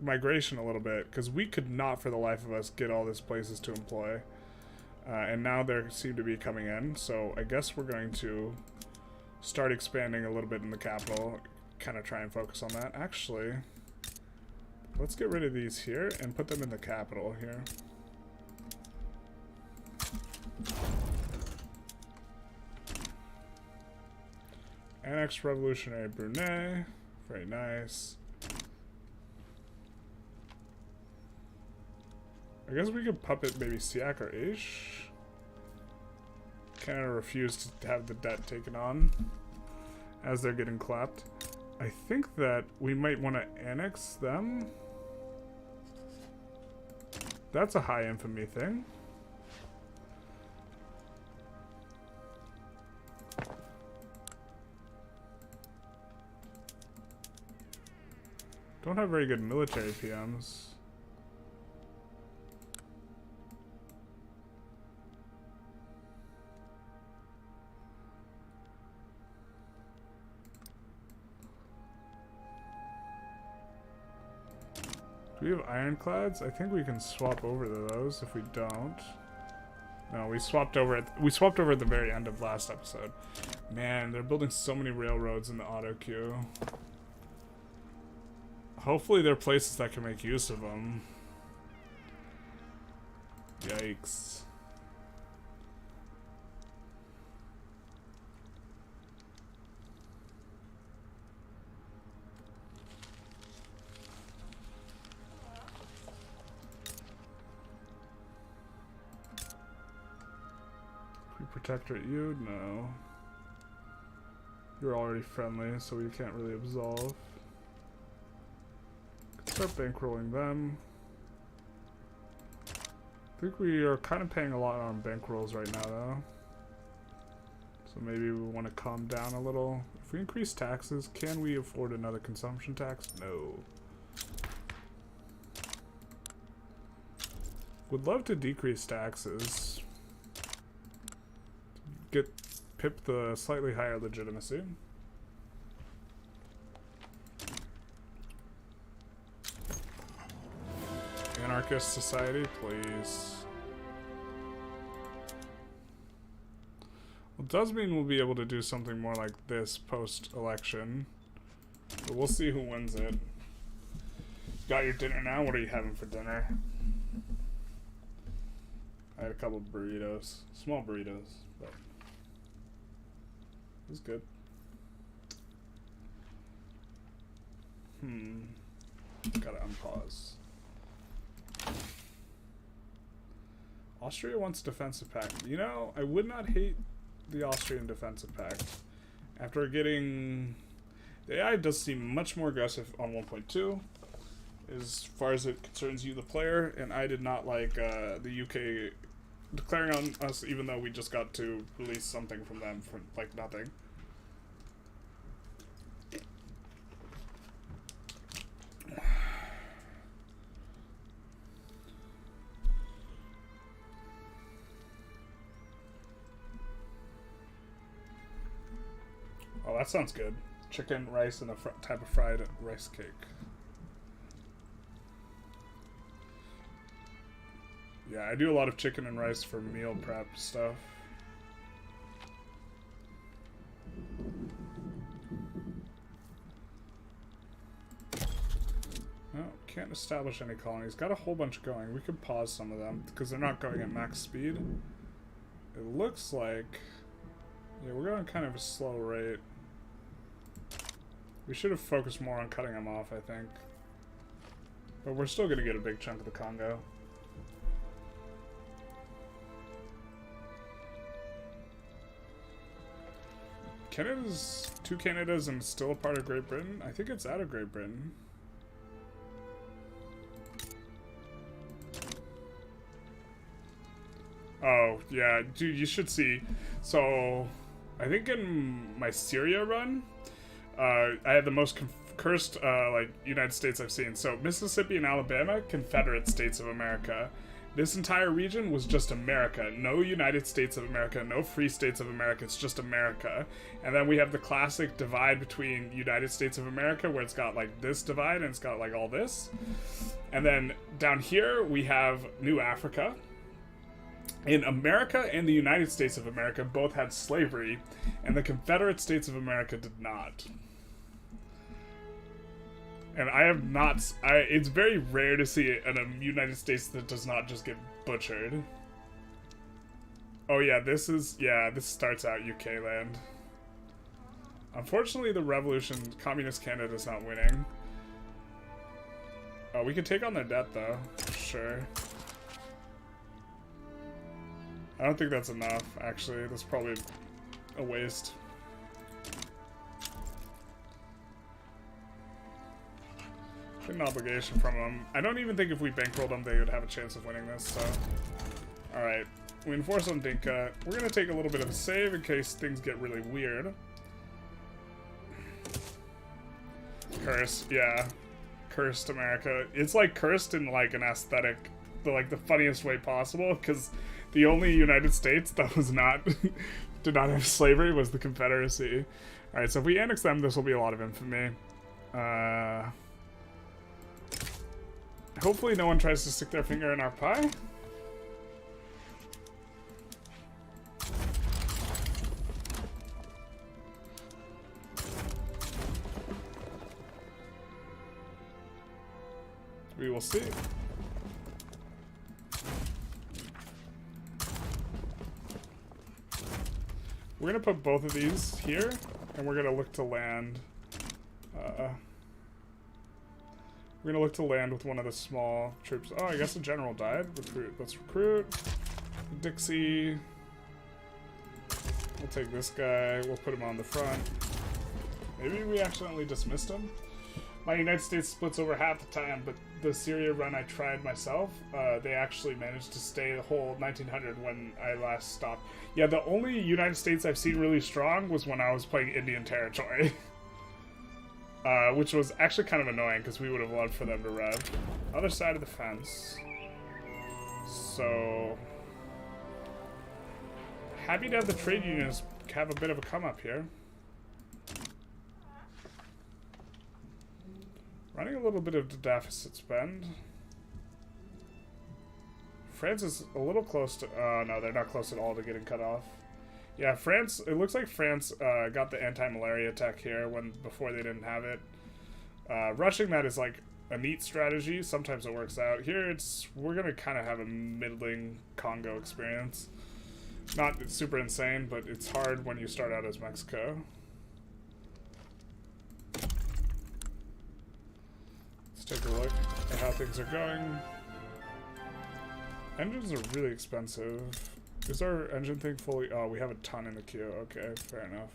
migration a little bit because we could not for the life of us get all these places to employ. And now they seem to be coming in. So I guess we're going to start expanding a little bit in the capital. Kind of try and focus on that. Actually... let's get rid of these here and put them in the capital here. Annex Revolutionary Brunei. Very nice. I guess we could puppet maybe Siak or Aish. Canada refused to have the debt taken on as they're getting clapped. I think that we might want to annex them. That's a high infamy thing. Don't have very good military PMs. Do we have ironclads? I think we can swap over to those if we don't. No, we swapped over at the very end of last episode. Man, they're building so many railroads in the auto queue. Hopefully there are places that can make use of them. Yikes. Protectorate you? No. You're already friendly, so we can't really absolve. Start bankrolling them. I think we are kind of paying a lot on bankrolls right now, though. So maybe we want to calm down a little. If we increase taxes, can we afford another consumption tax? No. Would love to decrease taxes. Get pip the slightly higher legitimacy. Anarchist society, please. Well, it does mean we'll be able to do something more like this post-election. But we'll see who wins it. Got your dinner now? What are you having for dinner? I had a couple of burritos. Small burritos, but... it was good. Gotta unpause. Austria wants defensive pact. You know, I would not hate the Austrian defensive pact. After getting... The AI does seem much more aggressive on 1.2 as far as it concerns you, the player, and I did not like the UK declaring on us, even though we just got to release something from them for, like, nothing. Oh, that sounds good. Chicken, rice, and a type of fried rice cake. Yeah, I do a lot of chicken and rice for meal prep stuff. No, can't establish any colonies. Got a whole bunch going. We could pause some of them because they're not going at max speed. It looks like... Yeah, we're going kind of a slow rate. We should have focused more on cutting them off, I think. But we're still going to get a big chunk of the Congo. Canada's... 2 Canadas and still a part of Great Britain? I think it's out of Great Britain. Oh, yeah. Dude, you should see. So, I think in my Syria run... I had the most cursed, like, United States I've seen. So, Mississippi and Alabama, Confederate States of America. This entire region was just America. No United States of America, no Free States of America, it's just America. And then we have the classic divide between United States of America, where it's got, like, this divide, and it's got, like, all this. And then down here, we have New Africa. In America and the United States of America both had slavery, and the Confederate States of America did not. And I have not... it's very rare to see a United States that does not just get butchered. Oh yeah, this is... Yeah, this starts out UK land. Unfortunately, the revolution... Communist Canada's not winning. Oh, we could take on their debt, though. Sure. I don't think that's enough, actually. That's probably a waste. Get an obligation from them. I don't even think if we bankrolled them, they would have a chance of winning this, so... Alright. We enforce on Dinka. We're gonna take a little bit of a save in case things get really weird. Cursed, yeah. Cursed America. It's like cursed in like an aesthetic, the funniest way possible, because the only United States that was not, did not have slavery was the Confederacy. Alright, so if we annex them, this will be a lot of infamy. Hopefully no one tries to stick their finger in our pie. We will see. We're gonna put both of these here, and we're gonna look to land. We're gonna look to land with one of the small troops. Oh, I guess the general died. Recruit. Let's recruit. Dixie. We'll take this guy. We'll put him on the front. Maybe we accidentally dismissed him. My United States splits over half the time, but the Syria run I tried myself, they actually managed to stay the whole 1900 when I last stopped. Yeah, the only United States I've seen really strong was when I was playing Indian Territory. Which was actually kind of annoying, because we would have loved for them to rev. Other side of the fence. So... happy to have the trade unions have a bit of a come up here. Running a little bit of the deficit spend. France is a little close to... no, they're not close at all to getting cut off. Yeah, France... It looks like France got the anti-malaria tech here before they didn't have it. Rushing that is like a neat strategy. Sometimes it works out. Here, we're going to kind of have a middling Congo experience. Not super insane, but it's hard when you start out as Mexico. Let's take a look at how things are going. Engines are really expensive. Is our engine thing fully... Oh, we have a ton in the queue. Okay, fair enough.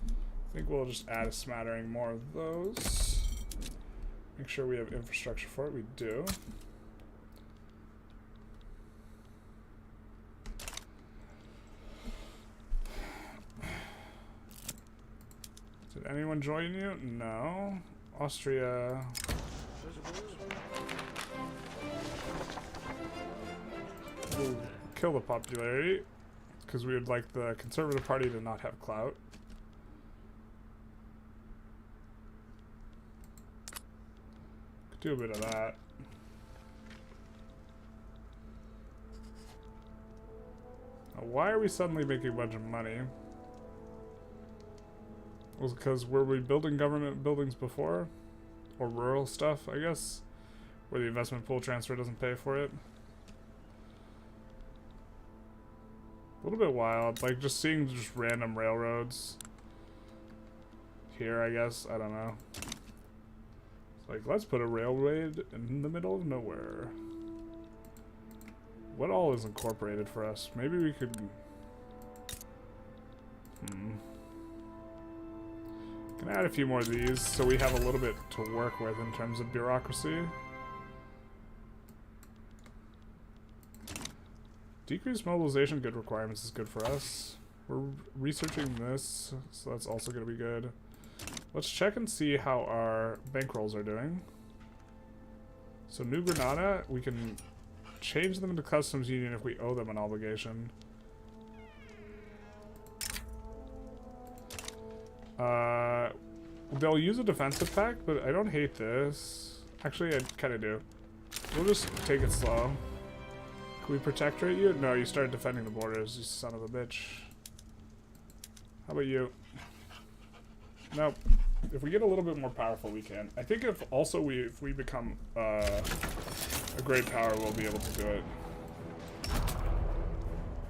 I think we'll just add a smattering more of those. Make sure we have infrastructure for it. We do. Did anyone join you? No. Austria. We'll kill the popularity because we would like the Conservative Party to not have clout. Could do a bit of that. Now, why are we suddenly making a bunch of money? Was it because were we building government buildings before? Or rural stuff, I guess? Where the investment pool transfer doesn't pay for it? A little bit wild, like just seeing just random railroads here, I guess. I don't know. It's like, let's put a railroad in the middle of nowhere. What all is incorporated for us? Maybe we could... Can add a few more of these so we have a little bit to work with in terms of bureaucracy. Decreased mobilization good requirements is good for us. We're researching this, so that's also going to be good. Let's check and see how our bankrolls are doing. So New Granada, we can change them into customs union if we owe them an obligation. They'll use a defensive pact, but I don't hate this. Actually, I kind of do. We'll just take it slow. Can we protectorate you? No, you started defending the borders, you son of a bitch. How about you? Nope. If we get a little bit more powerful, we can. I think if we become a great power, we'll be able to do it.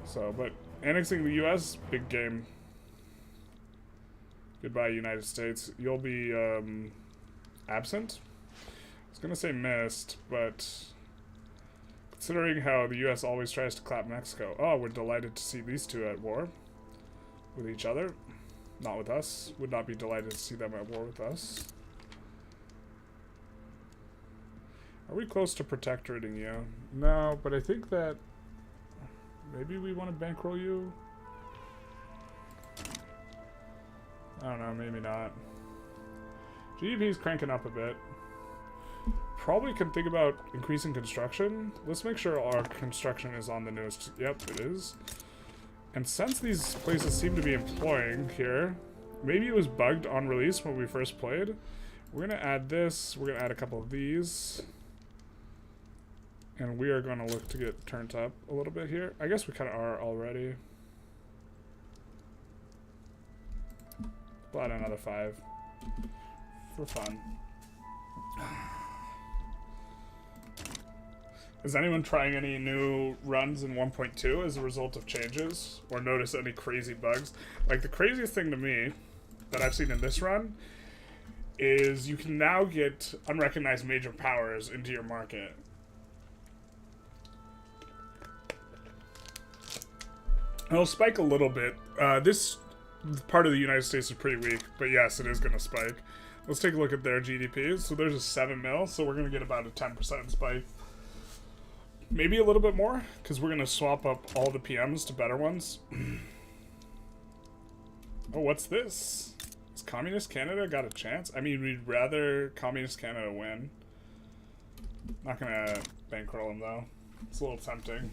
So, but annexing the U.S., big game. Goodbye, United States. You'll be absent. I was gonna say missed, but considering how the U.S. always tries to clap Mexico. Oh, we're delighted to see these two at war with each other. Not with us. Would not be delighted to see them at war with us. Are we close to protectorating you? No, but I think that maybe we want to bankroll you. I don't know, maybe not. GDP is cranking up a bit. Probably can think about increasing construction. Let's make sure our construction is on the newest. Yep, it is. And since these places seem to be employing here, maybe it was bugged on release when we first played. We're going to add this. We're going to add a couple of these. And we are going to look to get turned up a little bit here. I guess we kind of are already. We'll add another 5 for fun. Is anyone trying any new runs in 1.2 as a result of changes? Or notice any crazy bugs? Like, the craziest thing to me that I've seen in this run is you can now get unrecognized major powers into your market. It'll spike a little bit. This part of the United States is pretty weak, but yes, it is going to spike. Let's take a look at their GDP. So there's a 7 mil, so we're going to get about a 10% spike. Maybe a little bit more, because we're going to swap up all the PMs to better ones. Oh, what's this? Has Communist Canada got a chance? I mean, we'd rather Communist Canada win. Not going to bankroll them, though. It's a little tempting.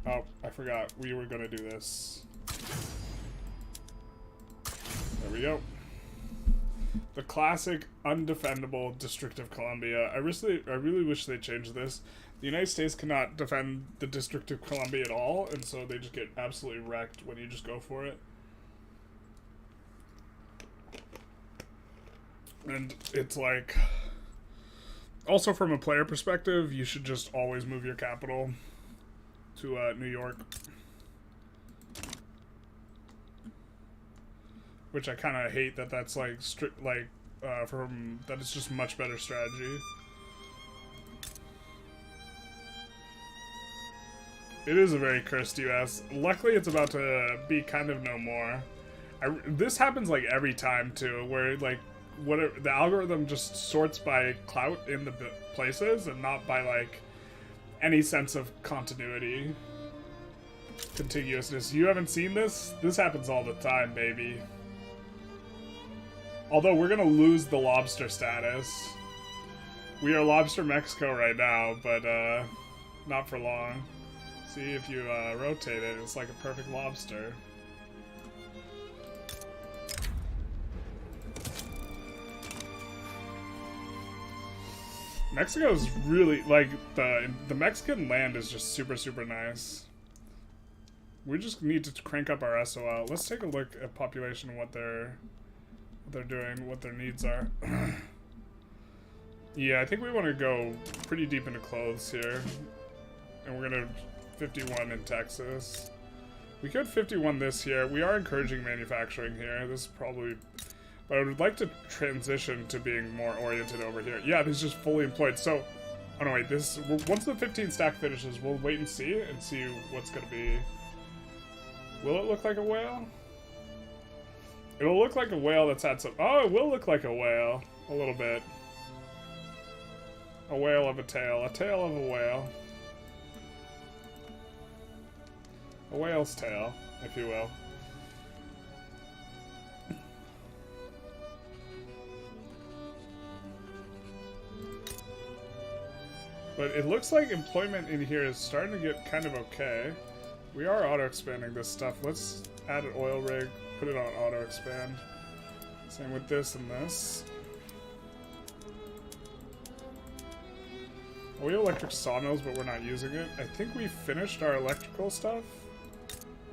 Oh, I forgot. We were going to do this. There we go. The classic undefendable District of Columbia. I really wish they changed this. The United States cannot defend the District of Columbia at all, and so they just get absolutely wrecked when you just go for it. And it's like... Also from a player perspective, you should just always move your capital to New York. Which I kind of hate that that's like strict, like, that it's just much better strategy. It is a very cursed US. Luckily, it's about to be kind of no more. This happens like every time too, where like the algorithm just sorts by clout in the places and not by like any sense of continuity, contiguousness. You haven't seen this? This happens all the time, baby. Although we're gonna lose the lobster status. We are lobster Mexico right now, but not for long. See, if you rotate it, it's like a perfect lobster. Mexico's really, like, the Mexican land is just super, super nice. We just need to crank up our SOL. Let's take a look at population and what they're doing, what their needs are. Yeah, I think we want to go pretty deep into clothes here. And we're gonna 51 in Texas. We could 51 this here. We are encouraging manufacturing here. This is probably... But I would like to transition to being more oriented over here. Yeah, this is just fully employed. So, oh no, wait, this, once the 15 stack finishes, we'll wait and see what's gonna be. Will it look like a whale? It'll look like a whale that's had some, oh, it will look like a whale. A little bit. A whale of a tail of a whale. A whale's tail, if you will. But it looks like employment in here is starting to get kind of okay. We are auto-expanding this stuff. Let's add an oil rig, put it on auto-expand. Same with this and this. We have electric sawmills, but we're not using it. I think we finished our electrical stuff.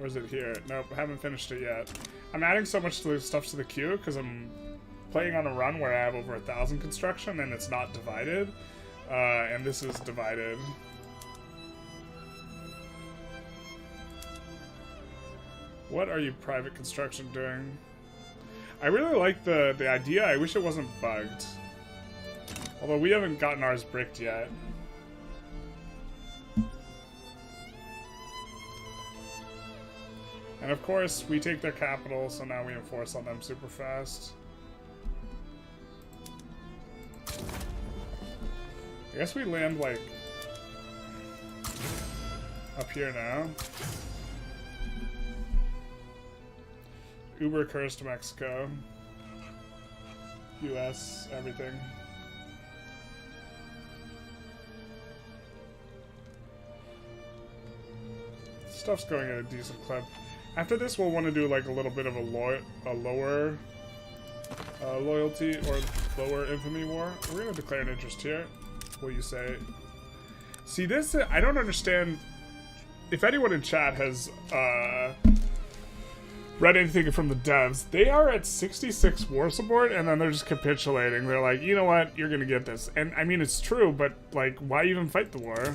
Or is it here? Nope, haven't finished it yet. I'm adding so much stuff to the queue because I'm playing on a run where I have over 1,000 construction and it's not divided. And this is divided. What are you private construction doing? I really like the idea. I wish it wasn't bugged. Although we haven't gotten ours bricked yet. And of course, we take their capital, so now we enforce on them super fast. I guess we land, like, up here now. Uber cursed Mexico. US, everything. Stuff's going at a decent clip. After this, we'll want to do, like, a little bit of a lower loyalty or lower infamy war. We're going to declare an interest here. Will you say? See, this, I don't understand. If anyone in chat has read anything from the devs, they are at 66 war support and then they're just capitulating. They're like, you know what, you're gonna get this. And I mean, it's true, but like, why even fight the war?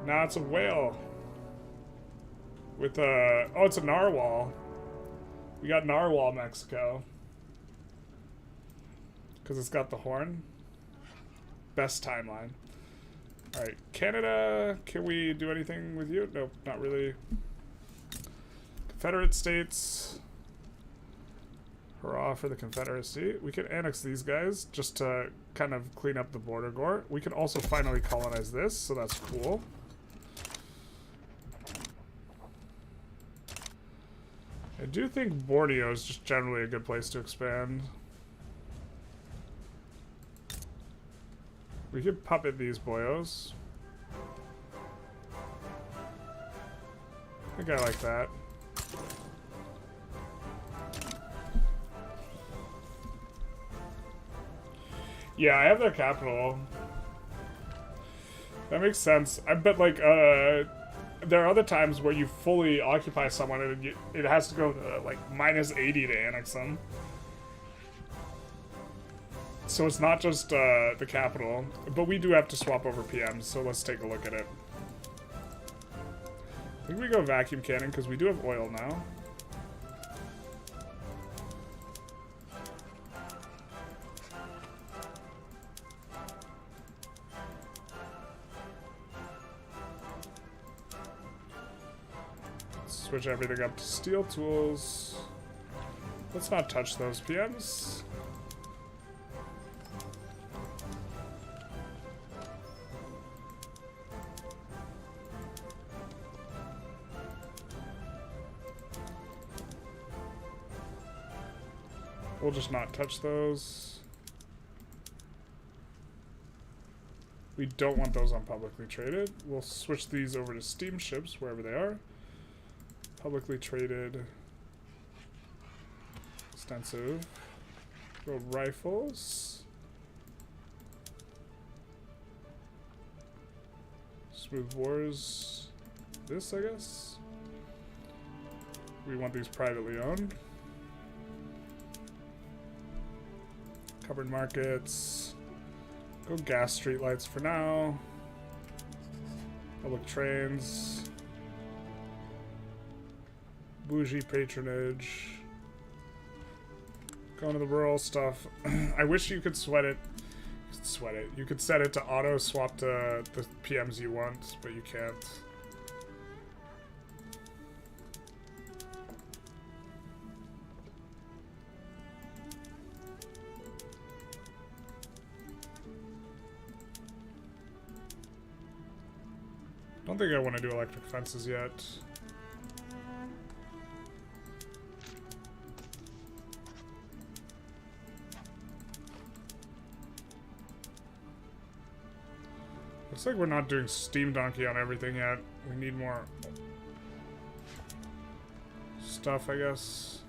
Now it's a whale. With a, oh, it's a narwhal. We got Narwhal, Mexico. Because it's got the horn. Best timeline. Alright, Canada, can we do anything with you? Nope, not really. Confederate States. Hurrah for the Confederacy. We could annex these guys just to kind of clean up the border gore. We can also finally colonize this, so that's cool. I do think Borneo is just generally a good place to expand. We could puppet these boyos. I think I like that. Yeah, I have their capital. That makes sense. I bet, like, there are other times where you fully occupy someone and it has to go to, like, -80 to annex them. So it's not just the capital, but we do have to swap over PMs, so let's take a look at it. I think we go vacuum cannon because we do have oil now. Switch everything up to steel tools. Let's not touch those PMs. We'll just not touch those. We don't want those on publicly traded. We'll switch these over to steamships wherever they are. Publicly traded. Extensive. Go rifles. Smooth wars. This, I guess. We want these privately owned. Covered markets. Go gas streetlights for now. Public trains. Bougie patronage. Going to the rural stuff. I wish you could sweat it. You could set it to auto swap to the PMs you want, but you can't. I don't think I want to do electric fences yet. Looks like we're not doing Steam Donkey on everything yet. We need more stuff, I guess.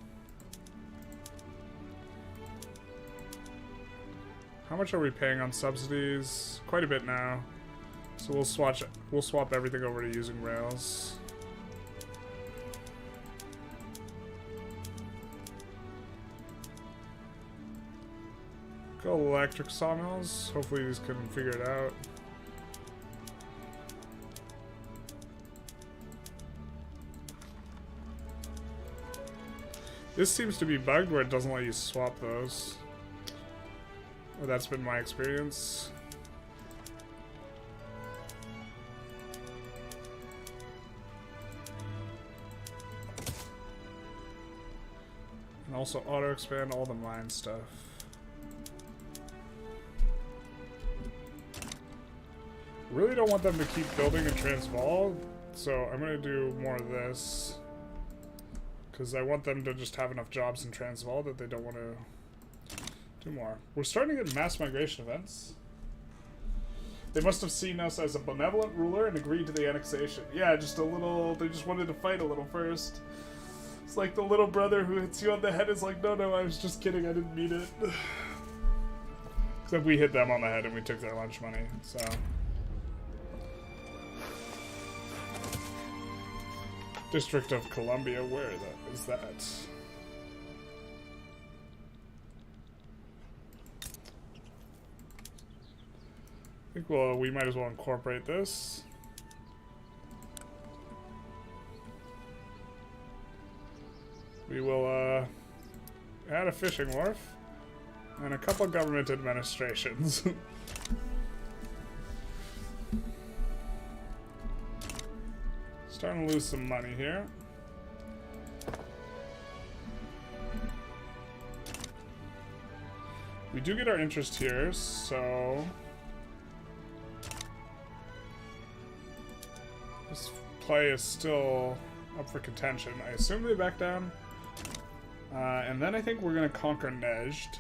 How much are we paying on subsidies? Quite a bit now. So we'll swap everything over to using rails. Go electric sawmills. Hopefully these can figure it out. This seems to be bugged where it doesn't let you swap those. Or that's been my experience. And also auto expand all the mine stuff. Really don't want them to keep building in Transvaal, so I'm gonna do more of this. Because I want them to just have enough jobs in Transvaal that they don't want to do more. We're starting to get mass migration events. They must have seen us as a benevolent ruler and agreed to the annexation. Yeah, just a little, they just wanted to fight a little first. It's like the little brother who hits you on the head is like, no, I was just kidding, I didn't mean it. Except we hit them on the head and we took their lunch money, so. District of Columbia, where is that? I think we might as well incorporate this. We will add a fishing wharf and a couple government administrations. Starting to lose some money here. We do get our interest here, so this play is still up for contention. I assume they back down. And then I think we're going to conquer Nejd.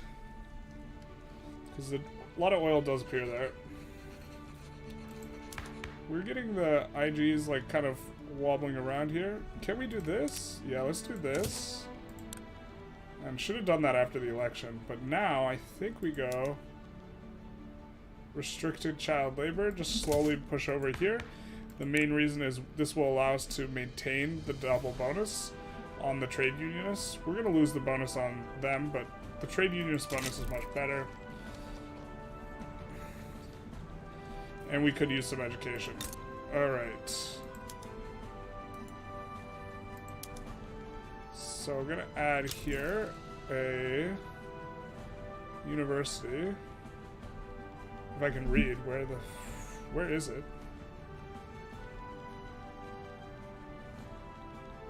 Because a lot of oil does appear there. We're getting the IGs like kind of wobbling around here. Can we do this? Yeah, let's do this. And should have done that after the election. But now I think we go restricted child labor. Just slowly push over here. The main reason is this will allow us to maintain the double bonus on the trade unionists. We're going to lose the bonus on them, but the trade unionist bonus is much better. And we could use some education. Alright. So we're going to add here a university. If I can read, where is it?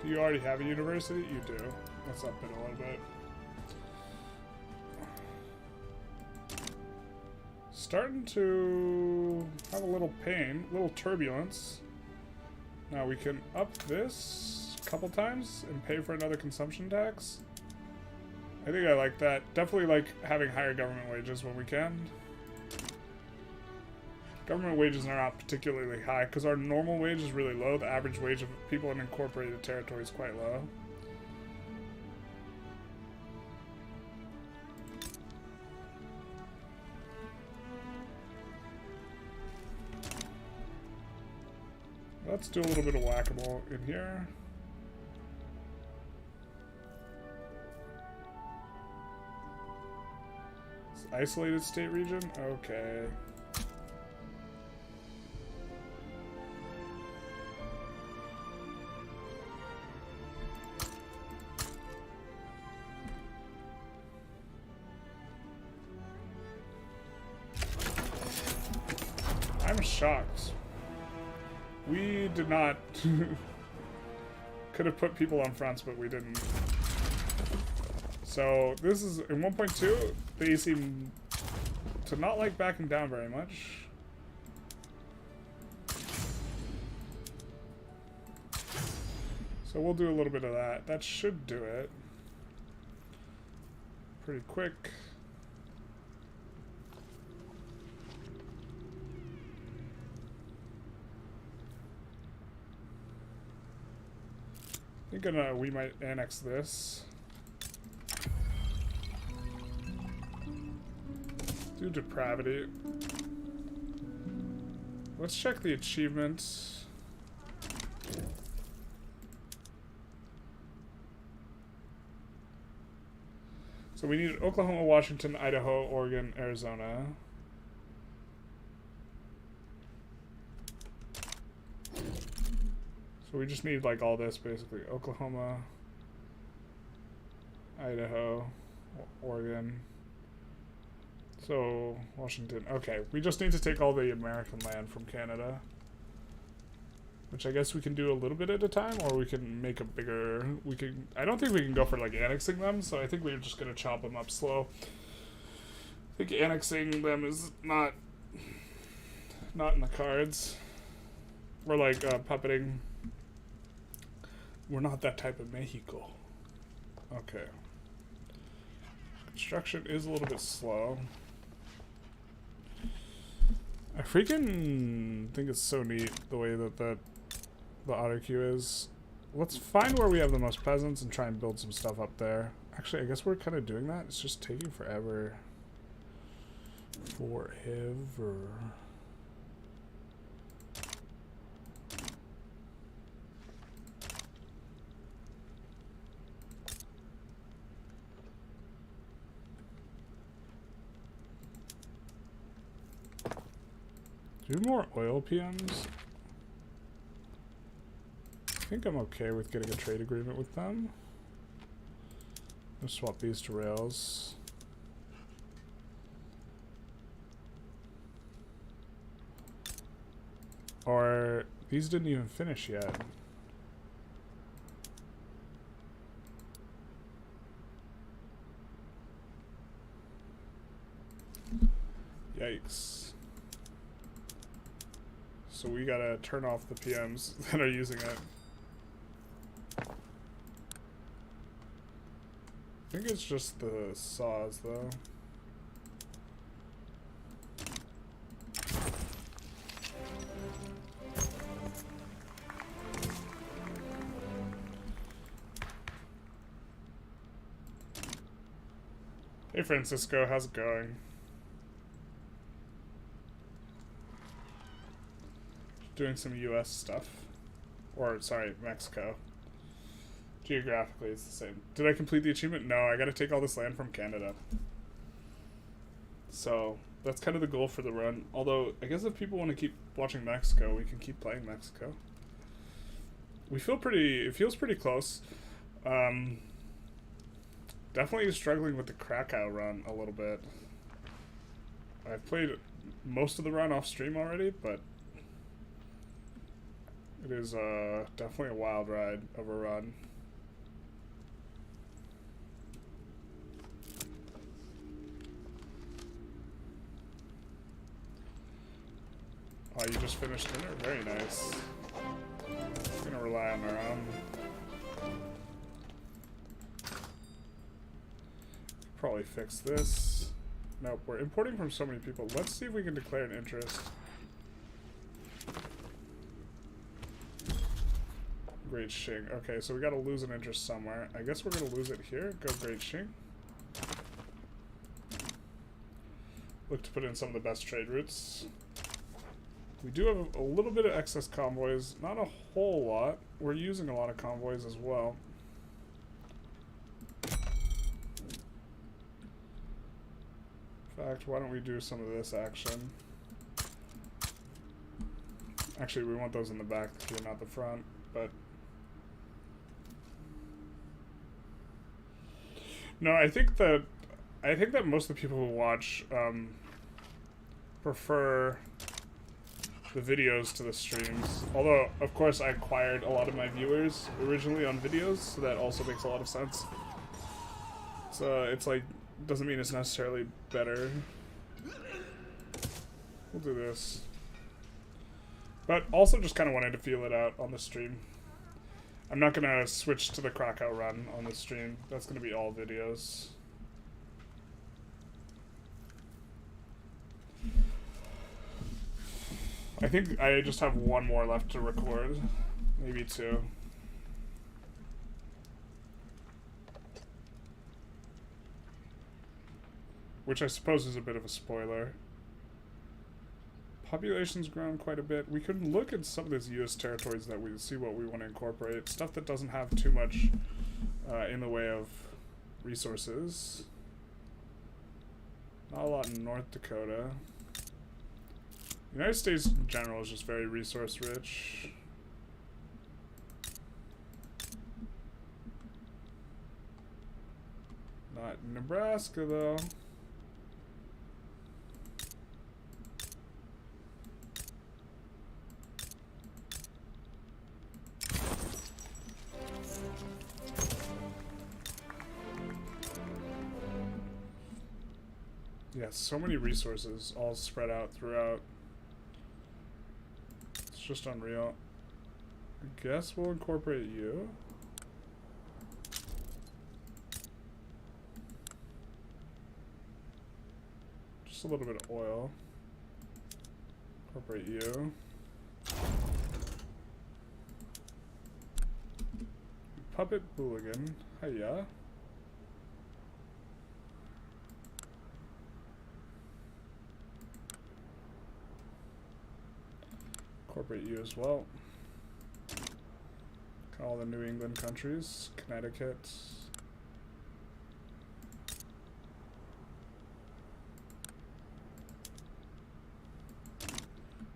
You already have a university? You do. Let's up it a little bit. Starting to have a little pain, a little turbulence. Now we can up this a couple times and pay for another consumption tax. I think I like that. Definitely like having higher government wages when we can. Government wages are not particularly high because our normal wage is really low. The average wage of people in incorporated territory is quite low. Let's do a little bit of whack-a-mole in here. Isolated state region? Okay. I'm shocked. We did not... Could have put people on fronts, but we didn't. So, this is... In 1.2, they seem to not like backing down very much. So we'll do a little bit of that. That should do it. Pretty quick. I think we might annex this. Do depravity. Let's check the achievements. So we need Oklahoma, Washington, Idaho, Oregon, Arizona. So we just need like all this basically. Oklahoma, Idaho, Oregon. So Washington. Okay, we just need to take all the American land from Canada. Which I guess we can do a little bit at a time, or we can make a bigger... I don't think we can go for like annexing them, so I think we're just going to chop them up slow. I think annexing them is not in the cards. We're like puppeting. We're not that type of Mexico. Okay. Construction is a little bit slow. I freaking think it's so neat the way that the auto queue is. Let's find where we have the most peasants and try and build some stuff up there. Actually, I guess we're kind of doing that. It's just taking forever. Do more oil PMs? I think I'm okay with getting a trade agreement with them. Let's swap these to rails. Or these didn't even finish yet. Yikes. So we gotta turn off the PMs that are using it. I think it's just the saws though. Hey Francisco, how's it going? Doing some US stuff. Or, sorry, Mexico. Geographically, it's the same. Did I complete the achievement? No, I gotta take all this land from Canada. So, that's kind of the goal for the run. Although, I guess if people want to keep watching Mexico, we can keep playing Mexico. We feel pretty... It feels pretty close. Definitely struggling with the Krakow run a little bit. I've played most of the run off stream already, but... It is definitely a wild ride of a run. Oh, you just finished dinner? Very nice. We're gonna rely on our own. Probably fix this. Nope, we're importing from so many people. Let's see if we can declare an interest. Great Xing. Okay, so we gotta lose an interest somewhere. I guess we're gonna lose it here. Go Great Xing. Look to put in some of the best trade routes. We do have a little bit of excess convoys. Not a whole lot. We're using a lot of convoys as well. In fact, why don't we do some of this action? Actually, we want those in the back here, not the front, but... No, I think that most of the people who watch prefer the videos to the streams. Although, of course, I acquired a lot of my viewers originally on videos, so that also makes a lot of sense. So it's like, doesn't mean it's necessarily better. We'll do this. But also just kind of wanted to feel it out on the stream. I'm not going to switch to the Krakow run on the stream. That's going to be all videos. I think I just have one more left to record. Maybe two. Which I suppose is a bit of a spoiler. Population's grown quite a bit. We could look at some of these US territories that we see what we want to incorporate. Stuff that doesn't have too much in the way of resources. Not a lot in North Dakota. The United States in general is just very resource rich. Not in Nebraska though. Yeah, so many resources all spread out throughout. It's just unreal. I guess we'll incorporate you. Just a little bit of oil. Incorporate you. Puppet Hooligan. Hiya. Incorporate you as well. All the New England countries. Connecticut.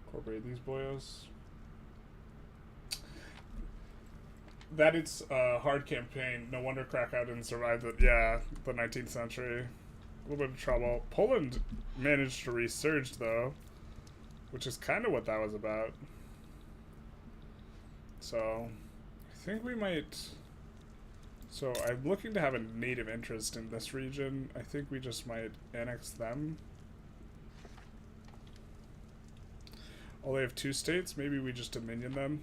Incorporate these boyos. That it's a hard campaign. No wonder Krakow didn't survive the 19th century. A little bit of trouble. Poland managed to resurge though, which is kind of what that was about. So, I think we might... So, I'm looking to have a native interest in this region. I think we just might annex them. Oh, they have two states? Maybe we just dominion them.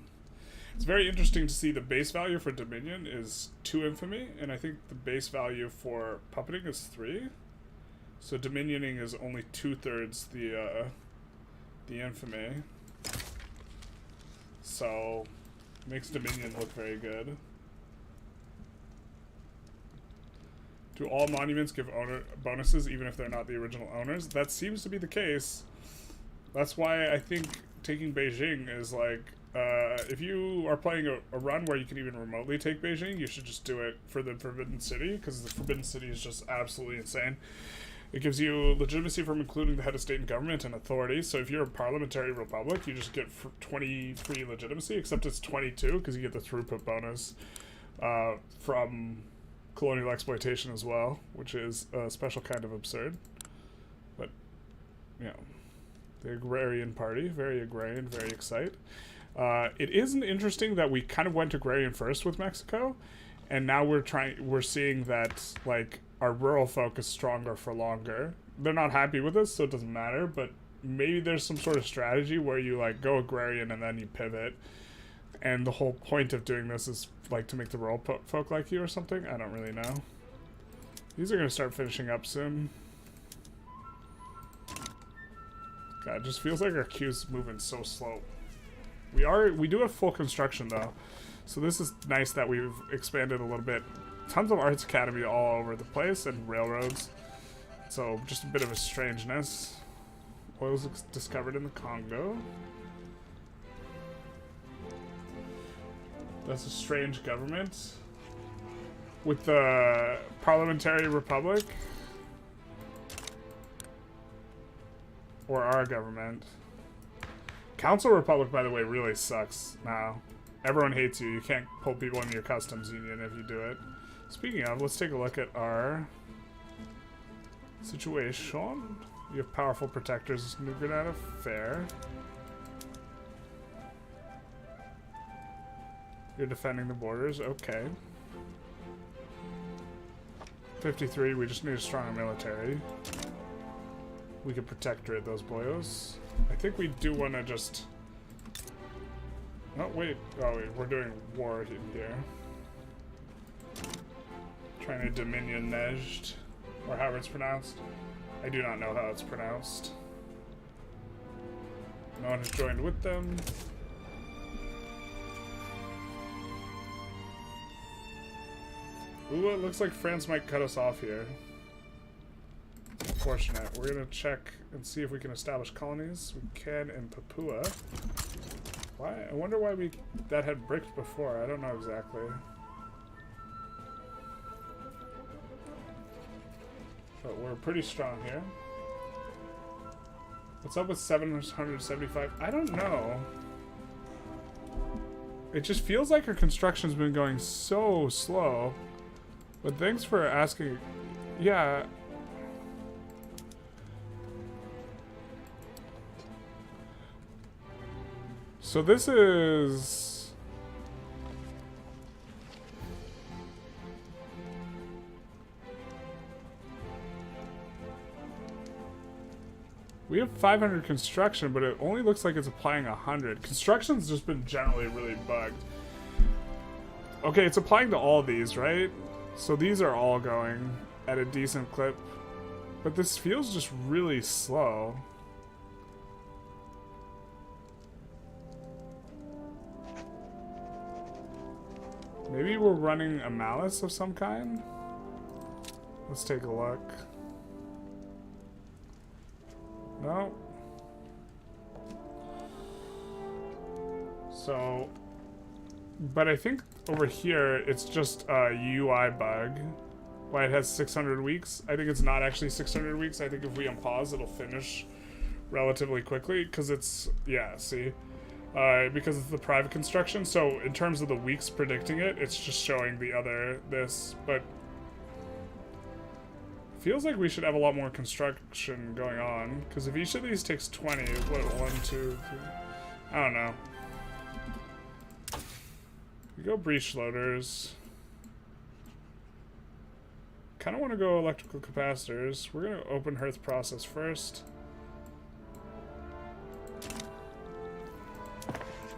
It's very interesting to see the base value for dominion is 2 infamy, and I think the base value for puppeting is 3. So dominioning is only 2/3 the infamy. So makes Dominion look very good. Do all monuments give owner bonuses even if they're not the original owners? That seems to be the case. That's why I think taking Beijing is like, if you are playing a run where you can even remotely take Beijing, you should just do it for the Forbidden City, because the Forbidden City is just absolutely insane. It gives you legitimacy from including the head of state and government and authority. So if you're a parliamentary republic, you just get 20 free legitimacy, except it's 22 because you get the throughput bonus from colonial exploitation as well, which is a special kind of absurd. But, you know, the agrarian party, very agrarian, very excite. It isn't interesting that we kind of went agrarian first with Mexico, and now we're seeing that like our rural folk is stronger for longer. They're not happy with us, so it doesn't matter, but maybe there's some sort of strategy where you like go agrarian and then you pivot. And the whole point of doing this is like to make the rural folk like you or something. I don't really know. These are going to start finishing up soon. God, it just feels like our queue's moving so slow. We do have full construction though. So this is nice that we've expanded a little bit. Tons of arts academy all over the place and railroads. So just a bit of a strangeness. Oil's discovered in the Congo. That's a strange government. With the Parliamentary Republic. Or our government. Council Republic, by the way, really sucks now. Everyone hates you. You can't pull people into your customs union if you do it. Speaking of, let's take a look at our situation. You have powerful protectors. New Granada, fair. You're defending the borders, okay. 53, we just need a stronger military. We can protectorate those boyos. I think we do want to just... Oh, wait. Oh, wait. We're doing war in here. Trying to dominion Nejd. Or however it's pronounced. I do not know how it's pronounced. No one has joined with them. Ooh, it looks like France might cut us off here. Unfortunate. We're gonna check and see if we can establish colonies. We can in Papua. Why? I wonder why that had bricked before. I don't know exactly. But we're pretty strong here. What's up with 775? I don't know. It just feels like our construction's been going so slow. But thanks for asking. Yeah. So this is... We have 500 construction, but it only looks like it's applying 100. Construction's just been generally really bugged. Okay, it's applying to all these, right? So these are all going at a decent clip. But this feels just really slow. Maybe we're running a malice of some kind? Let's take a look. No. So, but I think over here it's just a UI bug. Why it has 600 weeks. I think it's not actually 600 weeks. I think if we unpause, it'll finish relatively quickly because it's, yeah, see? Because it's the private construction. So in terms of the weeks predicting it, it's just showing the other, this, but feels like we should have a lot more construction going on, because if each of these takes 20, what, 1, 2, 3, I don't know. We go breech loaders. Kind of want to go electrical capacitors. We're going to open hearth process first.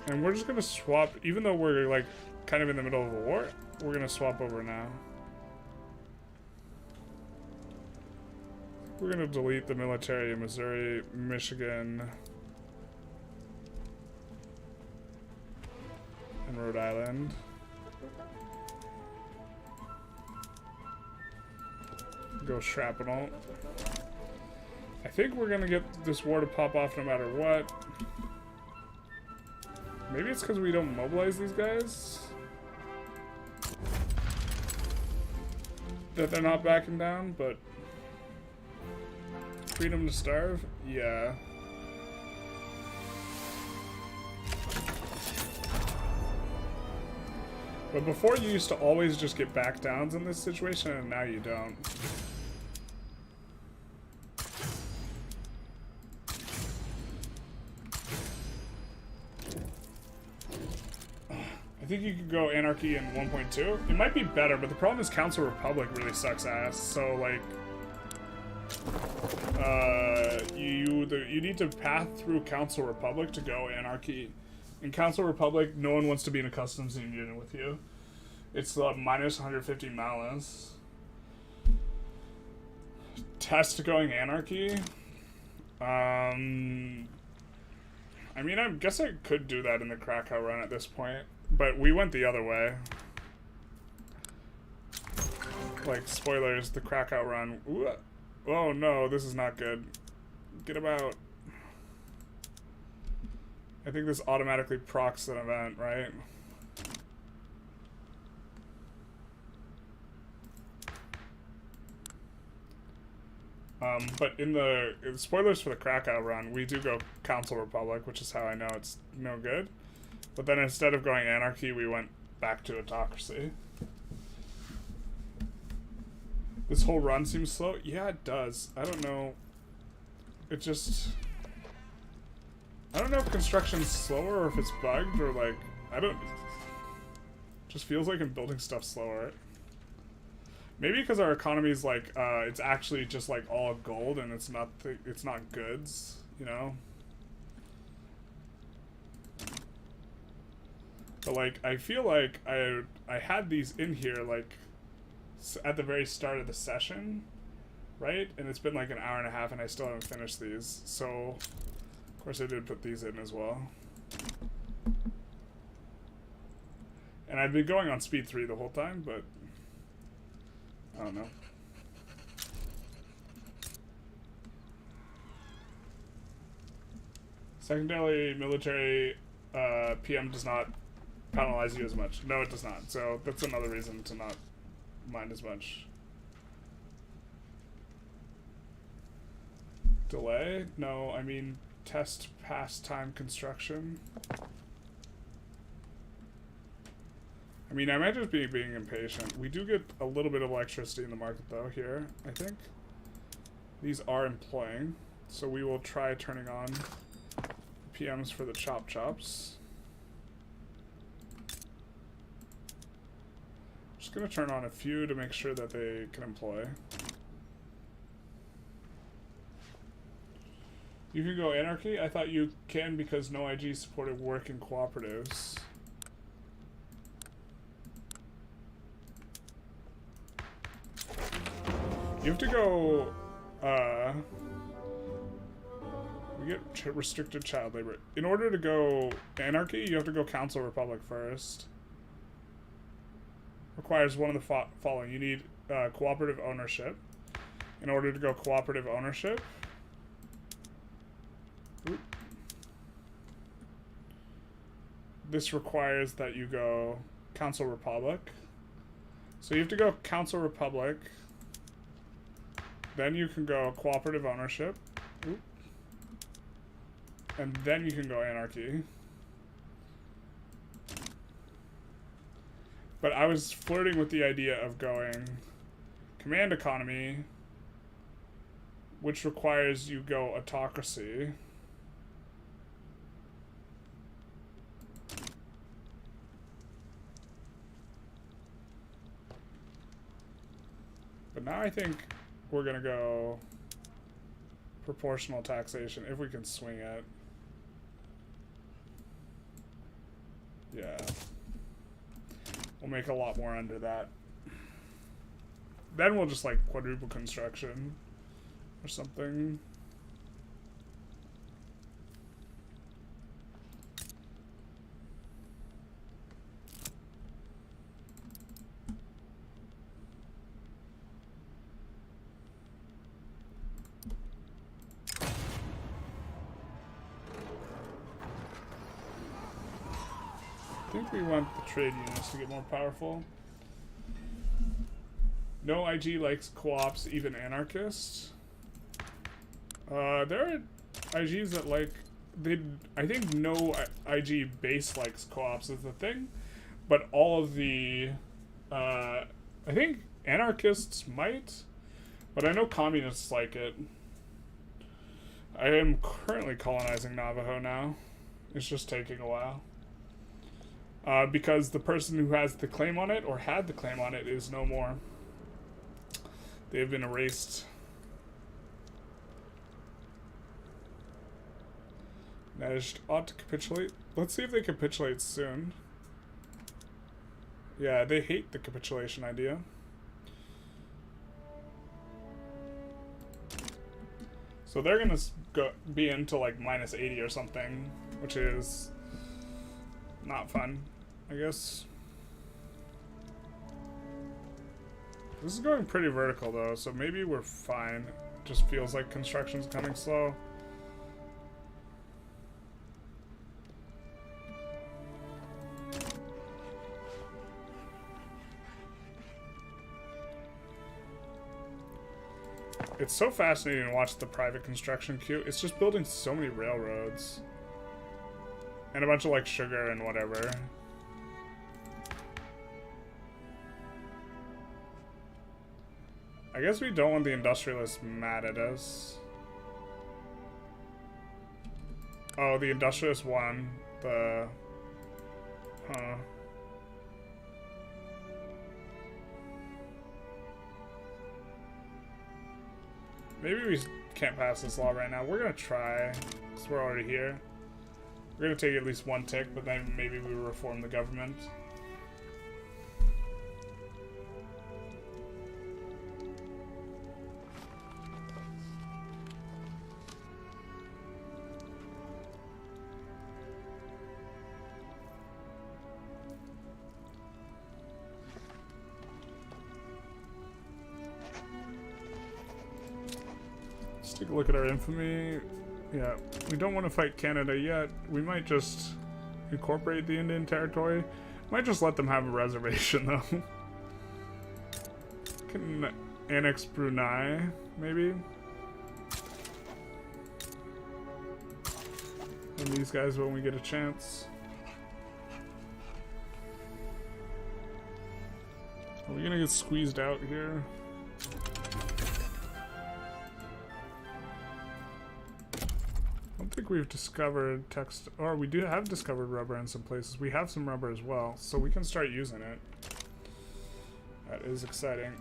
And we're just going to swap, even though we're like kind of in the middle of a war, we're going to swap over now. We're going to delete the military in Missouri, Michigan, and Rhode Island. Go shrapnel. I think we're going to get this war to pop off no matter what. Maybe it's because we don't mobilize these guys that they're not backing down, but freedom to starve? Yeah. But before you used to always just get back downs in this situation, and now you don't. think you could go anarchy in 1.2? It might be better, but the problem is Council Republic really sucks ass. So like, you need to path through Council Republic to go anarchy. In Council Republic, no one wants to be in a customs union with you. It's minus 150 malice. Test going anarchy. I mean, I guess I could do that in the Krakow run at this point, but we went the other way. Like, spoilers, the Krakow run. Ooh, oh no, this is not good. Get him out. I think this automatically procs an event, right? But in the spoilers for the Krakow run, we do go Council Republic, which is how I know it's no good. But then instead of going anarchy, we went back to autocracy. This whole run seems slow. Yeah, it does. I don't know. It just... I don't know if construction's slower or if it's bugged or like... I don't... Just feels like I'm building stuff slower. Maybe because our economy is like, it's actually just like all gold and it's not goods, you know? But like, I feel like I had these in here like at the very start of the session, right? And it's been like an hour and a half and I still haven't finished these. So, of course I did put these in as well. And I've been going on speed 3 the whole time, but... I don't know. Secondary military PM does not penalize you as much. No, it does not. So that's another reason to not mind as much. Delay? No, I mean test pass time construction. I mean, I might just be being impatient. We do get a little bit of electricity in the market, though, here, I think. These are employing, so we will try turning on PMs for the chops. Just gonna turn on a few to make sure that they can employ. You can go anarchy? I thought you can because no IG supported work in cooperatives. You have to go, we get restricted child labor. In order to go anarchy, you have to go Council Republic first. Requires one of the following. You need cooperative ownership. In order to go cooperative ownership, this requires that you go Council Republic. So you have to go Council Republic. Then you can go cooperative ownership. Oop. And then you can go anarchy. But I was flirting with the idea of going command economy, which requires you go autocracy. But now I think we're gonna go proportional taxation if we can swing it. Yeah. We'll make a lot more under that. Then we'll just like quadruple construction or something. I think we want the trade unions to get more powerful. No IG likes co-ops, even anarchists. There are IGs that like... I think no IG base likes co-ops is the thing. But all of the... I think anarchists might. But I know communists like it. I am currently colonizing Navajo now. It's just taking a while. Because the person who has the claim on it, or had the claim on it, is no more. They have been erased. Nejd ought to capitulate. Let's see if they capitulate soon. Yeah, they hate the capitulation idea. So they're gonna be into like minus 80 or something, which is not fun, I guess. This is going pretty vertical though, so maybe we're fine. Just feels like construction's coming slow. It's so fascinating to watch the private construction queue. It's just building so many railroads. And a bunch of like sugar and whatever. I guess we don't want the industrialists mad at us. Oh, the industrialists won. Huh. Maybe we can't pass this law right now. We're gonna try, because we're already here. We're gonna take at least one tick, but then maybe we reform the government. Take a look at our infamy. Yeah, we don't want to fight Canada yet. We might just incorporate the Indian territory. Might just let them have a reservation though. Can annex Brunei, maybe. And these guys when we get a chance. Are we gonna get squeezed out here? I don't think we've discovered text, or we do have discovered rubber in some places. We have some rubber as well, so we can start using it. That is exciting.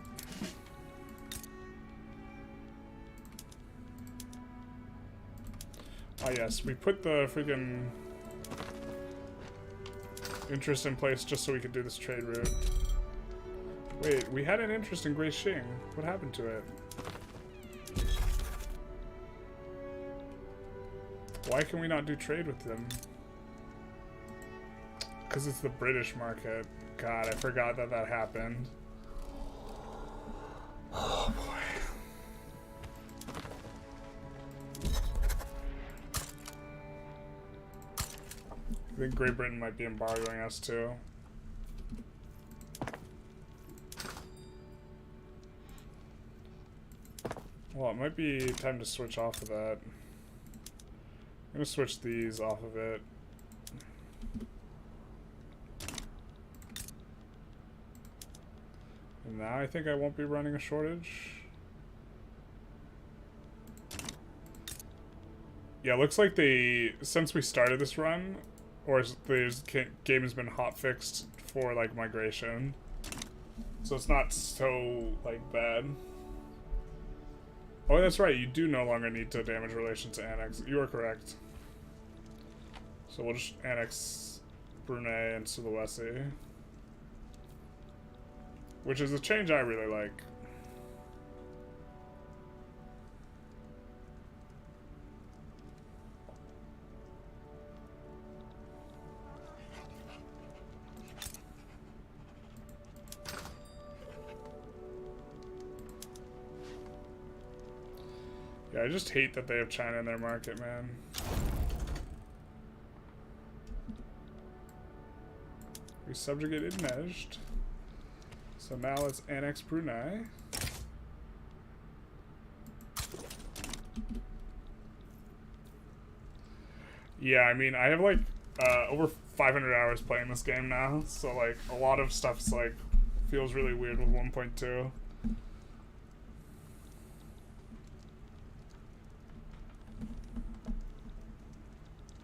Ah yes, we put the freaking interest in place just so we could do this trade route. Wait, we had an interest in Gray Xing. What happened to it? Why can we not do trade with them? Because it's the British market. God, I forgot that that happened. Oh boy. I think Great Britain might be embargoing us too. Well, it might be time to switch off of that. I'm gonna switch these off of it. And now I think I won't be running a shortage. Yeah, looks like they, since we started this run, or the game has been hotfixed for like migration. So it's not so like bad. Oh, that's right, you do no longer need to damage relations to annex. You are correct. So we'll just annex Brunei and Sulawesi. Which is a change I really like. Yeah, I just hate that they have China in their market, man. We subjugated Nejd. So now let's annex Brunei. Yeah, I mean, I have like over 500 hours playing this game now, so like a lot of stuff's like feels really weird with 1.2.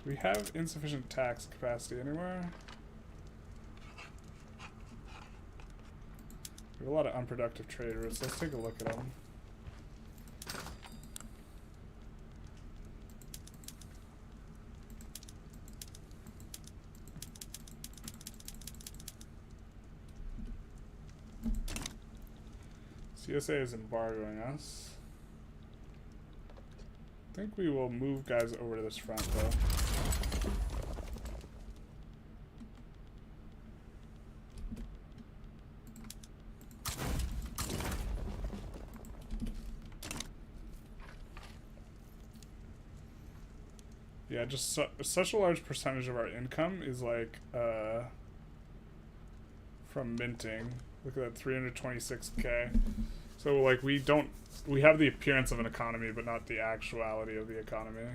We have insufficient tax capacity anywhere. We have a lot of unproductive trade routes. Let's take a look at them. CSA is embargoing us. I think we will move guys over to this front though. Yeah, just such a large percentage of our income is like from minting. Look at that, 326k. So like we have the appearance of an economy, but not the actuality of the economy.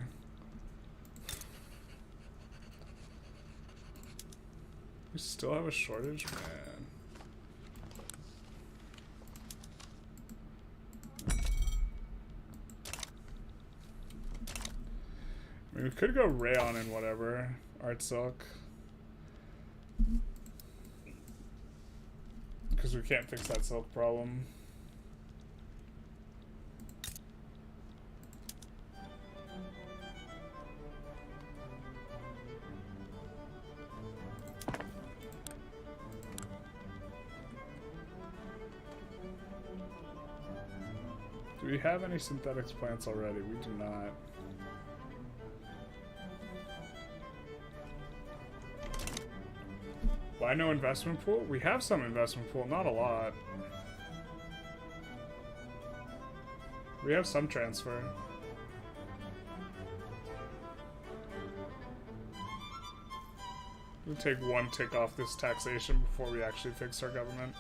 We still have a shortage, man. I mean, we could go rayon and whatever, art silk. Because we can't fix that silk problem. Do we have any synthetics plants already? We do not. Why no investment pool? We have some investment pool, not a lot. We have some transfer. We'll take one tick off this taxation before we actually fix our government.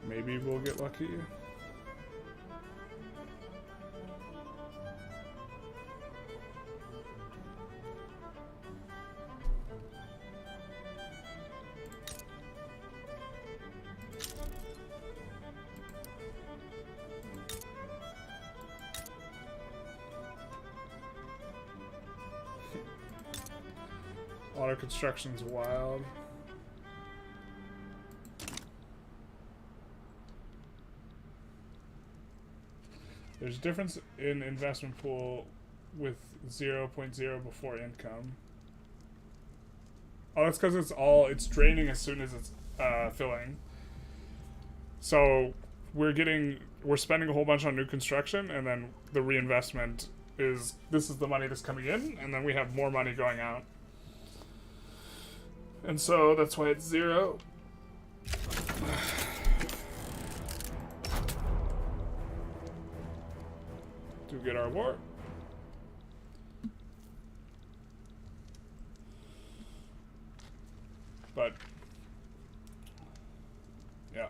Maybe we'll get lucky. Auto construction's wild. There's a difference in investment pool with 0.0 before income. Oh, that's because it's draining as soon as it's filling. So we're spending a whole bunch on new construction, and then the reinvestment this is the money that's coming in, and then we have more money going out. And so that's why it's 0. To get our war. But yeah.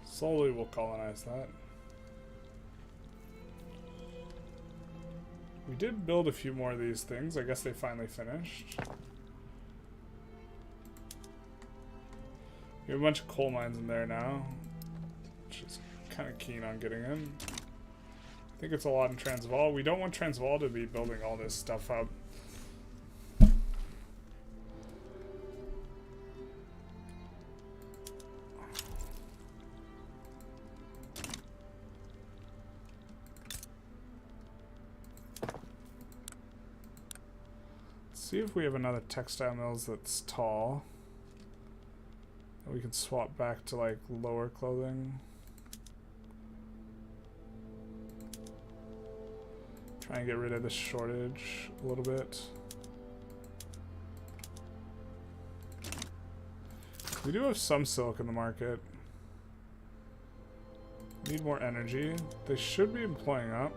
Slowly we'll colonize that. We did build a few more of these things. I guess they finally finished. We have a bunch of coal mines in there now, which is kind of keen on getting in. I think it's a lot in Transvaal. We don't want Transvaal to be building all this stuff up. Let's see if we have another textile mills that's tall. We can swap back to like lower clothing. Try and get rid of this shortage a little bit. We do have some silk in the market. Need more energy. They should be employing up.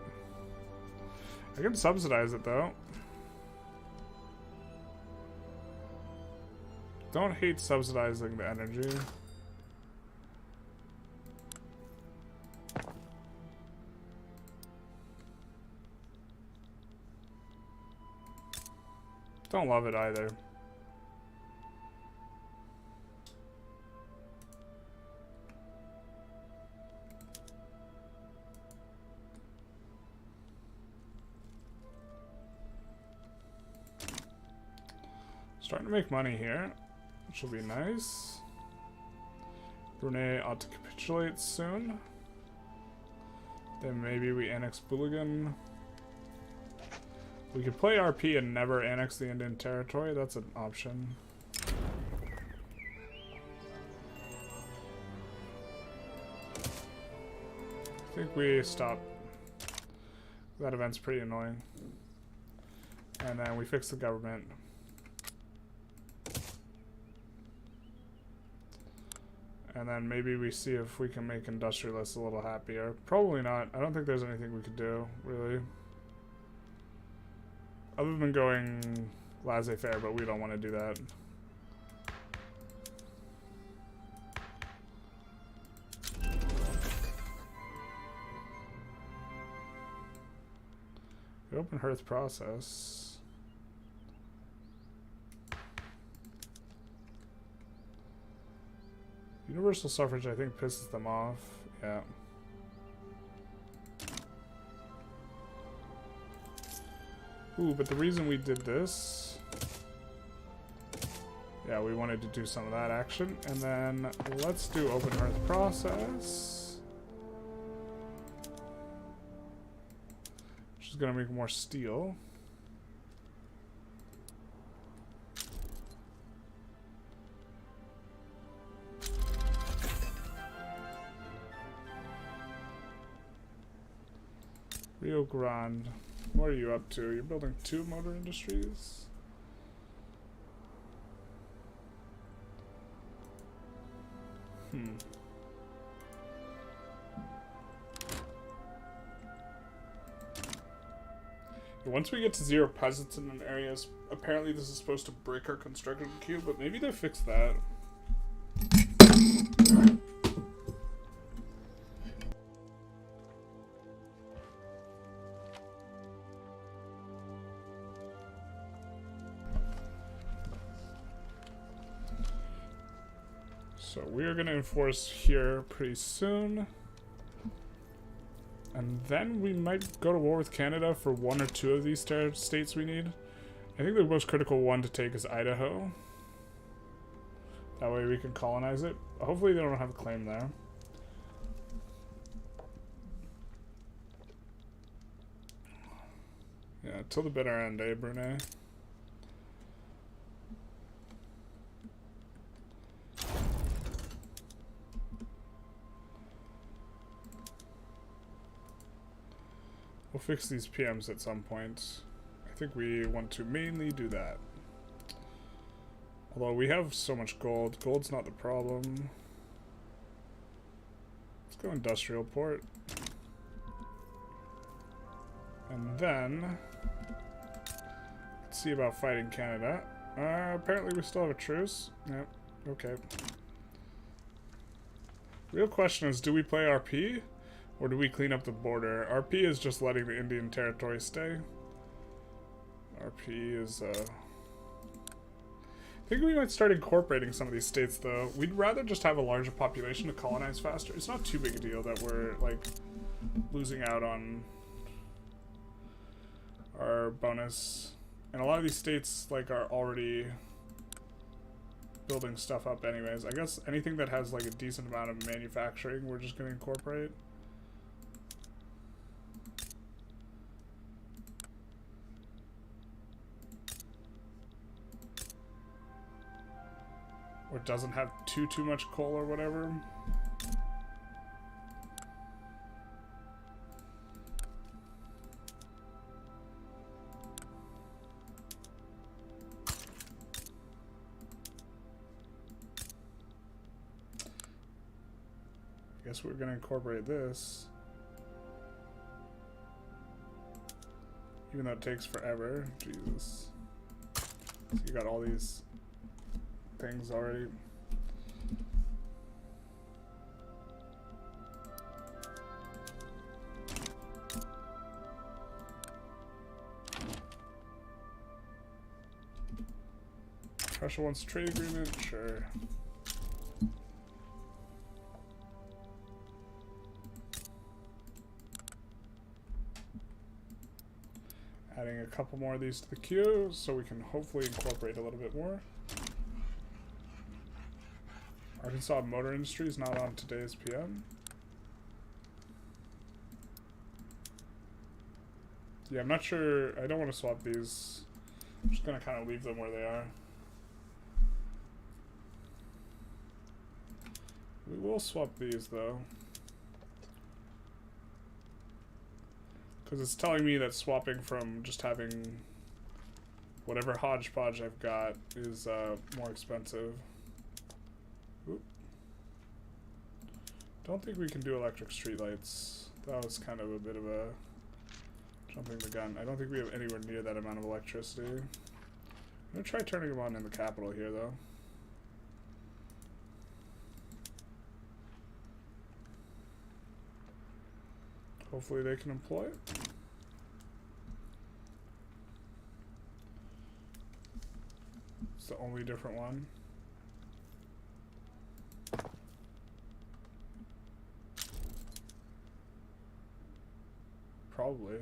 I can subsidize it though. Don't hate subsidizing the energy. Don't love it either. Starting to make money here, which will be nice. Brunei ought to capitulate soon. Then maybe we annex Bulligan. We could play RP and never annex the Indian territory. That's an option. I think we stop. That event's pretty annoying. And then we fix the government. And then maybe we see if we can make Industrialists a little happier. Probably not. I don't think there's anything we could do, really. Other than going laissez-faire, but we don't want to do that. The open hearth process. Universal suffrage, I think, pisses them off. Yeah. Ooh, but the reason we did this... Yeah, we wanted to do some of that action. And then let's do open hearth process. Which is going to make more steel. Rio Grande. What are you up to? You're building 2 motor industries? Once we get to 0 peasants in an area, apparently this is supposed to break our construction queue, but maybe they fixed that. So we are going to enforce here pretty soon. And then we might go to war with Canada for 1 or 2 of these states we need. I think the most critical one to take is Idaho. That way we can colonize it. Hopefully they don't have a claim there. Yeah, till the bitter end, eh, Brunei? We'll fix these PMs at some point. I think we want to mainly do that. Although we have so much gold. Gold's not the problem. Let's go industrial port. And then... let's see about fighting Canada. Apparently we still have a truce. Yep, okay. Real question is, do we play RP? Or do we clean up the border? RP is just letting the Indian territory stay. RP is, I think we might start incorporating some of these states, though. We'd rather just have a larger population to colonize faster. It's not too big a deal that we're, like, losing out on our bonus. And a lot of these states, like, are already building stuff up anyways. I guess anything that has, like, a decent amount of manufacturing, we're just going to incorporate. Or doesn't have too much coal or whatever. I guess we're gonna incorporate this. Even though it takes forever. Jesus. So you got all these things already. Russia wants a trade agreement? Sure. Adding a couple more of these to the queue so we can hopefully incorporate a little bit more. Arkansas Motor Industry is not on today's PM. Yeah, I'm not sure. I don't want to swap these. I'm just going to kind of leave them where they are. We will swap these though. Because it's telling me that swapping from just having whatever hodgepodge I've got is more expensive. Oop. Don't think we can do electric streetlights. That was kind of a bit of a jumping the gun. I don't think we have anywhere near that amount of electricity. I'm going to try turning them on in the capital here though. Hopefully they can employ it. It's the only different one. Probably.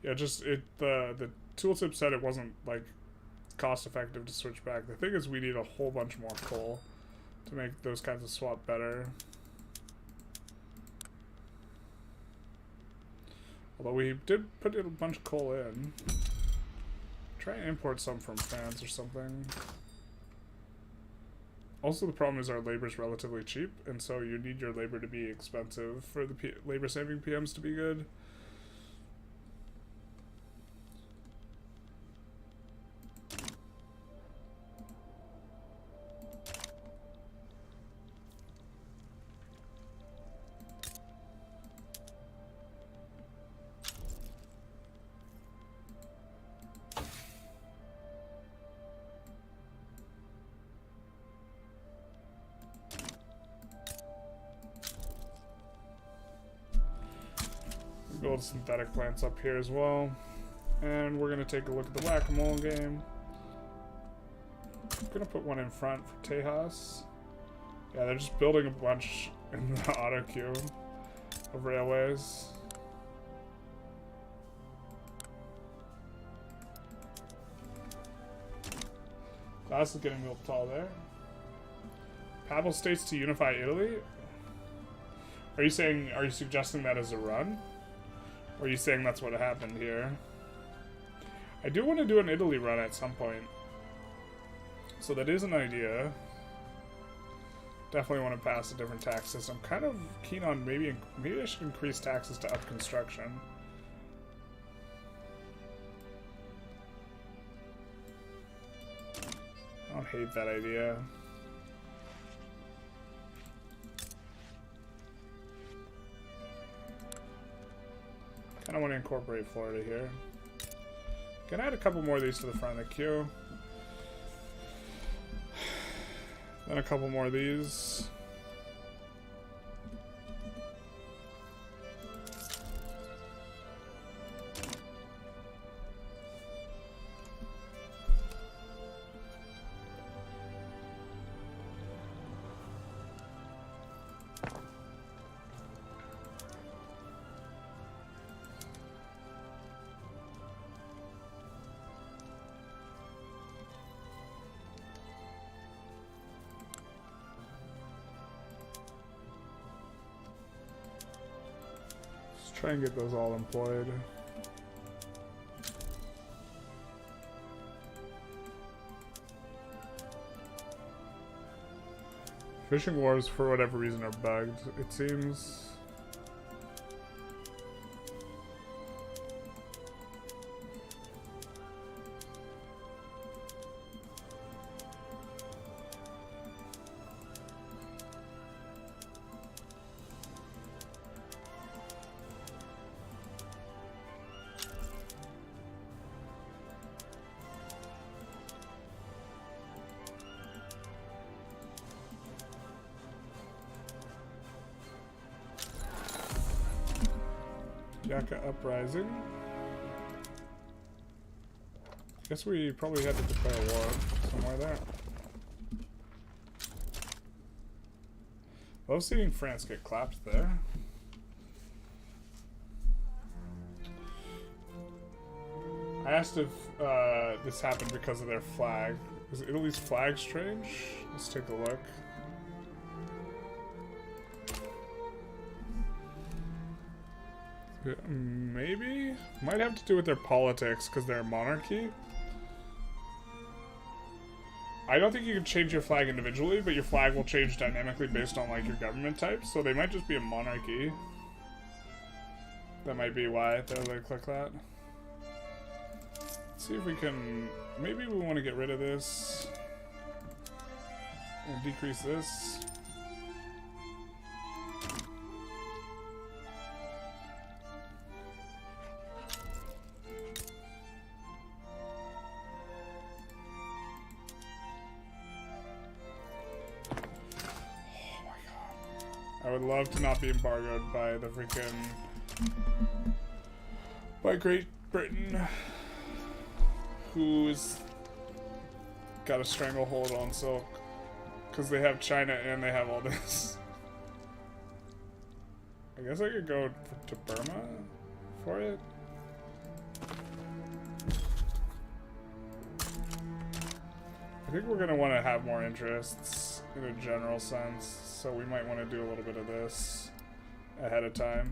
Yeah, just the tooltip said it wasn't like cost effective to switch back. The thing is we need a whole bunch more coal to make those kinds of swap better. Although we did put a bunch of coal in. Try and import some from France or something. Also the problem is our labor is relatively cheap, and so you need your labor to be expensive for the labor saving PMs to be good. Build synthetic plants up here as well. And we're going to take a look at the whack-a-mole game. I'm going to put one in front for Tejas. Yeah, they're just building a bunch in the auto queue of railways. Glass is getting real tall there. Papal States to unify Italy? Are you suggesting that as a run? Or are you saying that's what happened here? I do want to do an Italy run at some point. So that is an idea. Definitely want to pass a different tax system. Kind of keen on maybe I should increase taxes to up construction. I don't hate that idea. I want to incorporate Florida here. Can I add a couple more of these to the front of the queue? Then a couple more of these. Try and get those all employed. Fishing wars, for whatever reason, are bugged, it seems. Daca uprising. Guess we probably had to declare war somewhere there. Love seeing France get clapped there. I asked if this happened because of their flag. Is Italy's flag strange? Let's take a look. Maybe? Might have to do with their politics because they're a monarchy. I don't think you can change your flag individually, but your flag will change dynamically based on like your government type. So they might just be a monarchy. That might be why they click that. Let's see if we can. Maybe we want to get rid of this and decrease this. I would love to not be embargoed by the freaking... by Great Britain, who's got a stranglehold on silk, because they have China and they have all this. I guess I could go to Burma for it. I think we're going to want to have more interests in a general sense, so we might want to do a little bit of this ahead of time.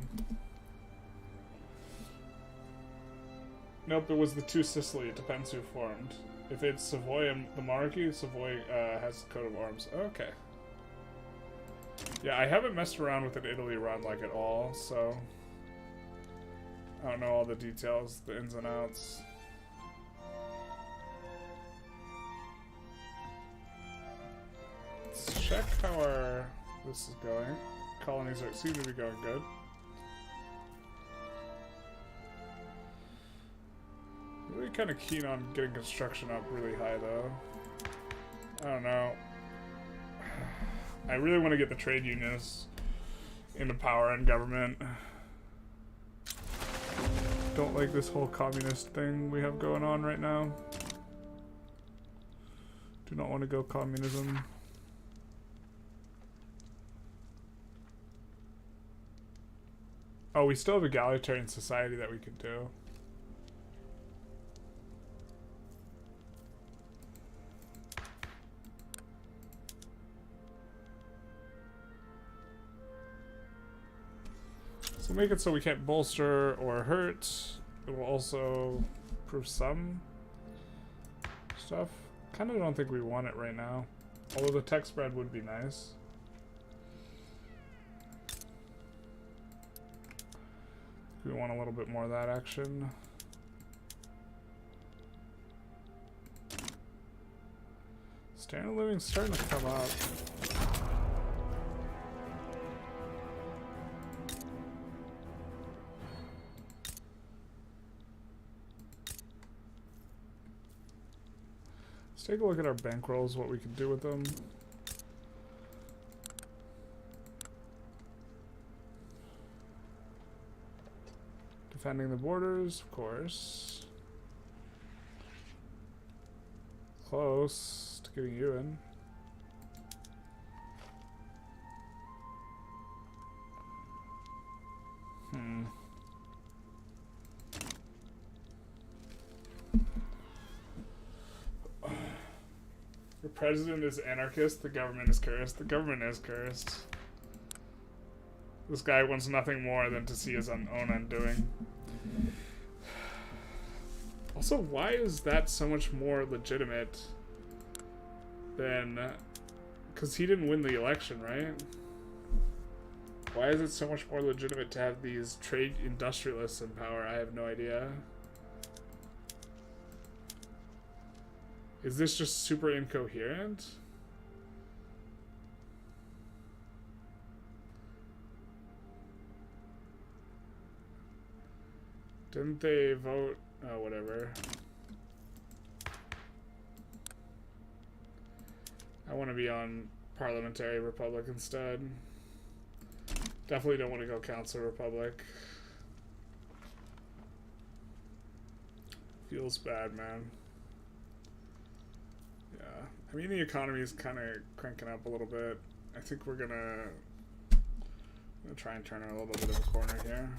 Nope, it was the two Sicily. It depends who formed. If it's Savoy and the monarchy, Savoy has the coat of arms. Okay. Yeah, I haven't messed around with an Italy run like at all, so I don't know all the details, the ins and outs. Let's check how this is going. Colonies seem to be going good. Really kind of keen on getting construction up really high though. I don't know. I really want to get the trade unions into power and government. Don't like this whole communist thing we have going on right now. Do not want to go communism. Oh, we still have egalitarian society that we could do. So make it so we can't bolster or hurt. It will also prove some stuff. Kind of don't think we want it right now. Although the tech spread would be nice. We want a little bit more of that action. Standard of living's starting to come up. Let's take a look at our bankrolls, what we can do with them. Defending the borders, of course. Close to getting you in. The president is anarchist, the government is cursed. The government is cursed. This guy wants nothing more than to see his own undoing. Also, why is that so much more legitimate than... Because he didn't win the election, right? Why is it so much more legitimate to have these trade industrialists in power? I have no idea. Is this just super incoherent? Didn't they vote? Oh, whatever. I want to be on Parliamentary Republic instead. Definitely don't want to go Council Republic. Feels bad, man. Yeah. I mean, the economy is kind of cranking up a little bit. I think we're gonna try and turn a little bit of a corner here.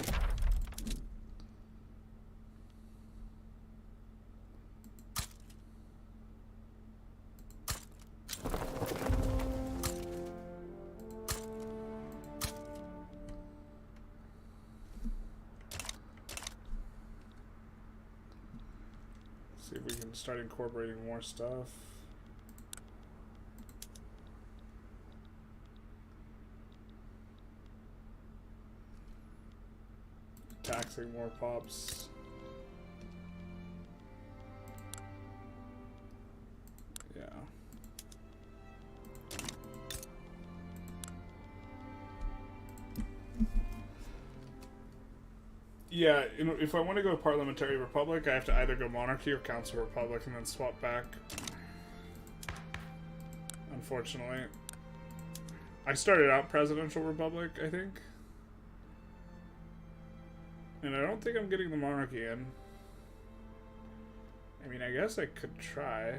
See if we can start incorporating more stuff. Taxing more pops. Yeah. Yeah, if I want to go parliamentary republic, I have to either go monarchy or council republic and then swap back. Unfortunately. I started out presidential republic, I think. And I don't think I'm getting the monarchy in. I mean, I guess I could try.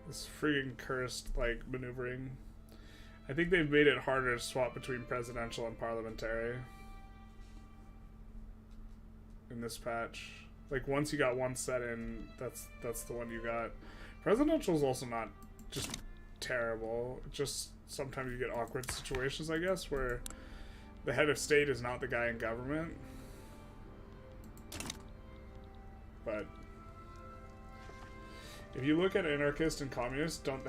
This friggin' cursed, like, maneuvering. I think they've made it harder to swap between presidential and parliamentary in this patch. Like, once you got one set in, that's the one you got. Presidential is also not just terrible. Just sometimes you get awkward situations, I guess, where the head of state is not the guy in government. But if you look at anarchist and communist, they don't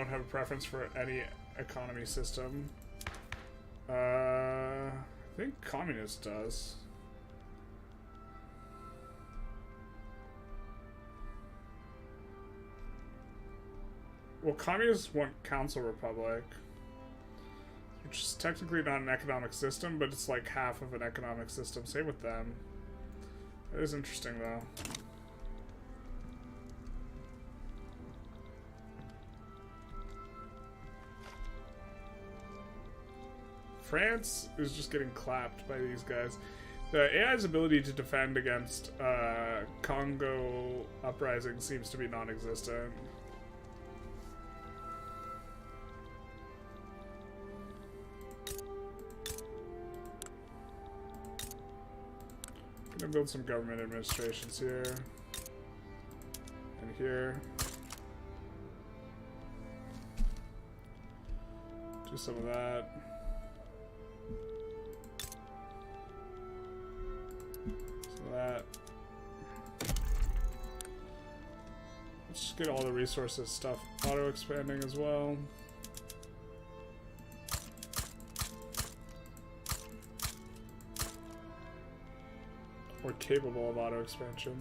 have a preference for any economy system. I think communist does. Well, communists want council republic, which is technically not an economic system, but it's like half of an economic system. Same with them. That is interesting, though. France is just getting clapped by these guys. The AI's ability to defend against Congo uprising seems to be non-existent. I'm gonna build some government administrations here and here. Do some of that. Some of that. Let's just get all the resources stuff auto expanding as well. Or capable of auto expansion.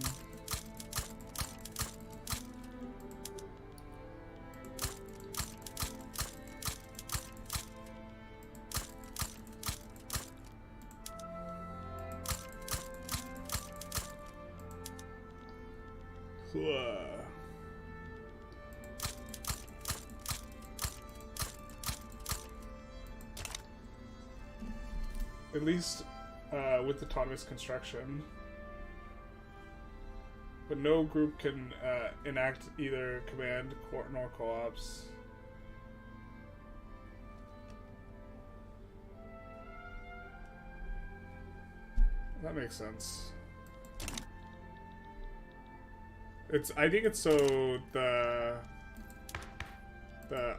At least with autonomous construction. But no group can enact either command nor co-ops. That makes sense. I think it's so the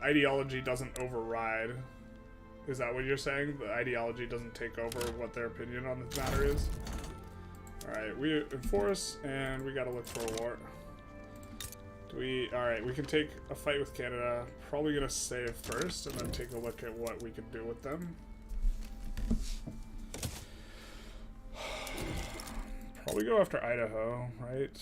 ideology doesn't override. Is that what you're saying? The ideology doesn't take over what their opinion on this matter is? Alright, we enforce, and we gotta look for a war. Alright, we can take a fight with Canada. Probably gonna save first, and then take a look at what we can do with them. Probably go after Idaho, right?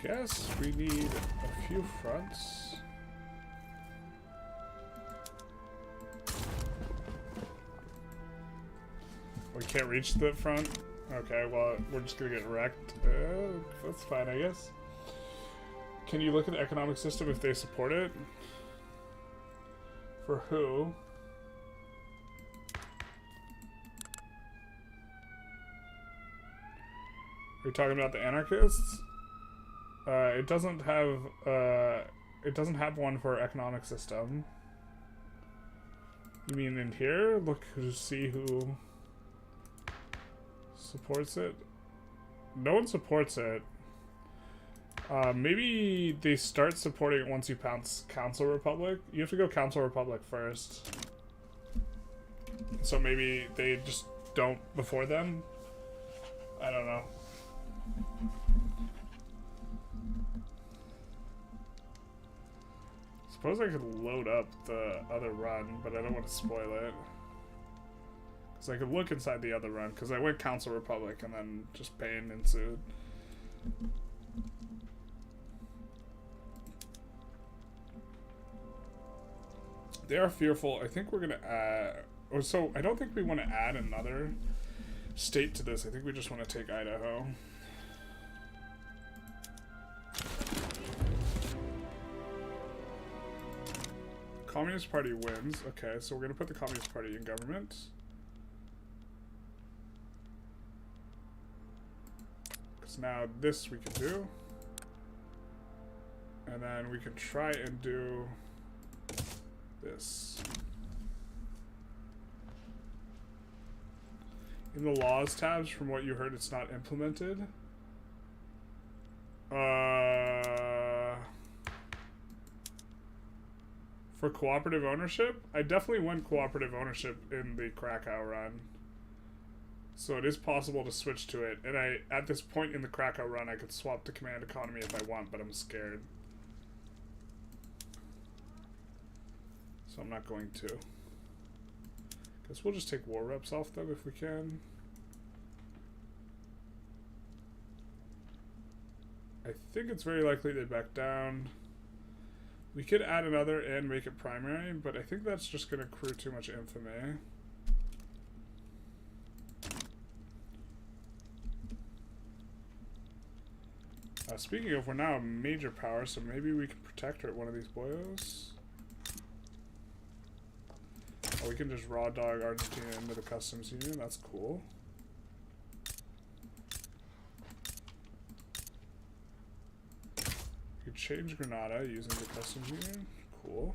guess we need a few fronts. We can't reach the front? Okay, well, we're just gonna get wrecked. That's fine, I guess. Can you look at the economic system if they support it? For who? Are you talking about the anarchists? It doesn't have one for economic system. You mean in here? Look to see who supports it. No one supports it. Maybe they start supporting it once you pounce Council Republic. You have to go Council Republic first. So maybe they just don't before then? I don't know. Suppose I could load up the other run, but I don't want to spoil it. Because I could look inside the other run, because I went Council Republic and then just pain ensued. They are fearful. I think we're going to add... Oh, so I don't think we want to add another state to this. I think we just want to take Idaho. Communist Party wins. Okay, so we're going to put the Communist Party in government. Because now this we can do. And then we can try and do this. In the laws tabs, from what you heard, it's not implemented. For cooperative ownership, I definitely want cooperative ownership in the Krakow run. So it is possible to switch to it. And at this point in the Krakow run, I could swap to command economy if I want, but I'm scared. So I'm not going to. Guess we'll just take war reps off them if we can. I think it's very likely they back down. We could add another and make it primary, but I think that's just going to accrue too much infamy. Speaking of, we're now a major power, so maybe we can protectorate one of these boyos. Oh, we can just raw dog Argentina into the customs union. That's cool. We could change Granada using the customs union. Cool.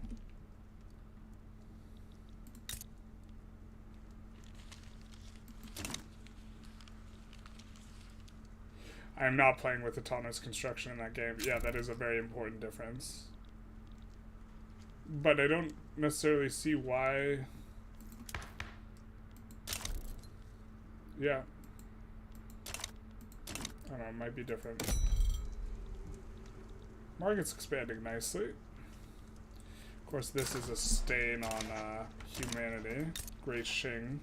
I am not playing with autonomous construction in that game. Yeah, that is a very important difference. But I don't necessarily see why. Yeah. I don't know, it might be different. Market's expanding nicely. Of course, this is a stain on humanity. Great Xing.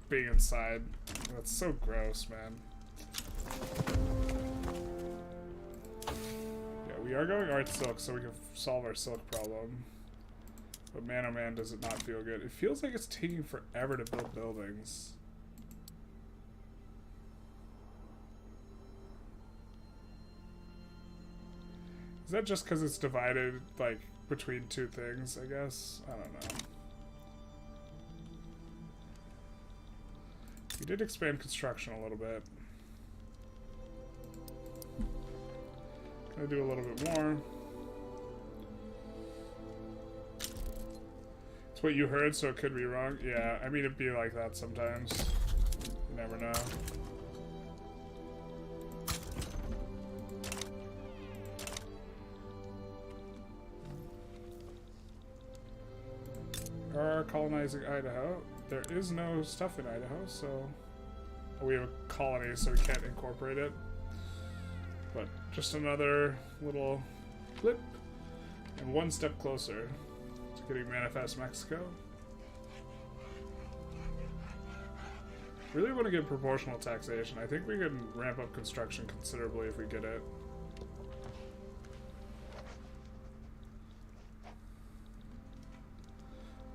Being inside. That's so gross, man. Yeah, we are going art silk so we can solve our silk problem. But man, oh man, does it not feel good. It feels like it's taking forever to build buildings. Is that just because it's divided, like, between two things, I guess? I don't know. We did expand construction a little bit. Gonna do a little bit more. It's what you heard, so it could be wrong. Yeah, I mean, it'd be like that sometimes. You never know. Are colonizing Idaho. There is no stuff in Idaho, so we have a colony, so we can't incorporate it. But just another little flip, and one step closer to getting Manifest Mexico. Really want to get proportional taxation. I think we can ramp up construction considerably if we get it.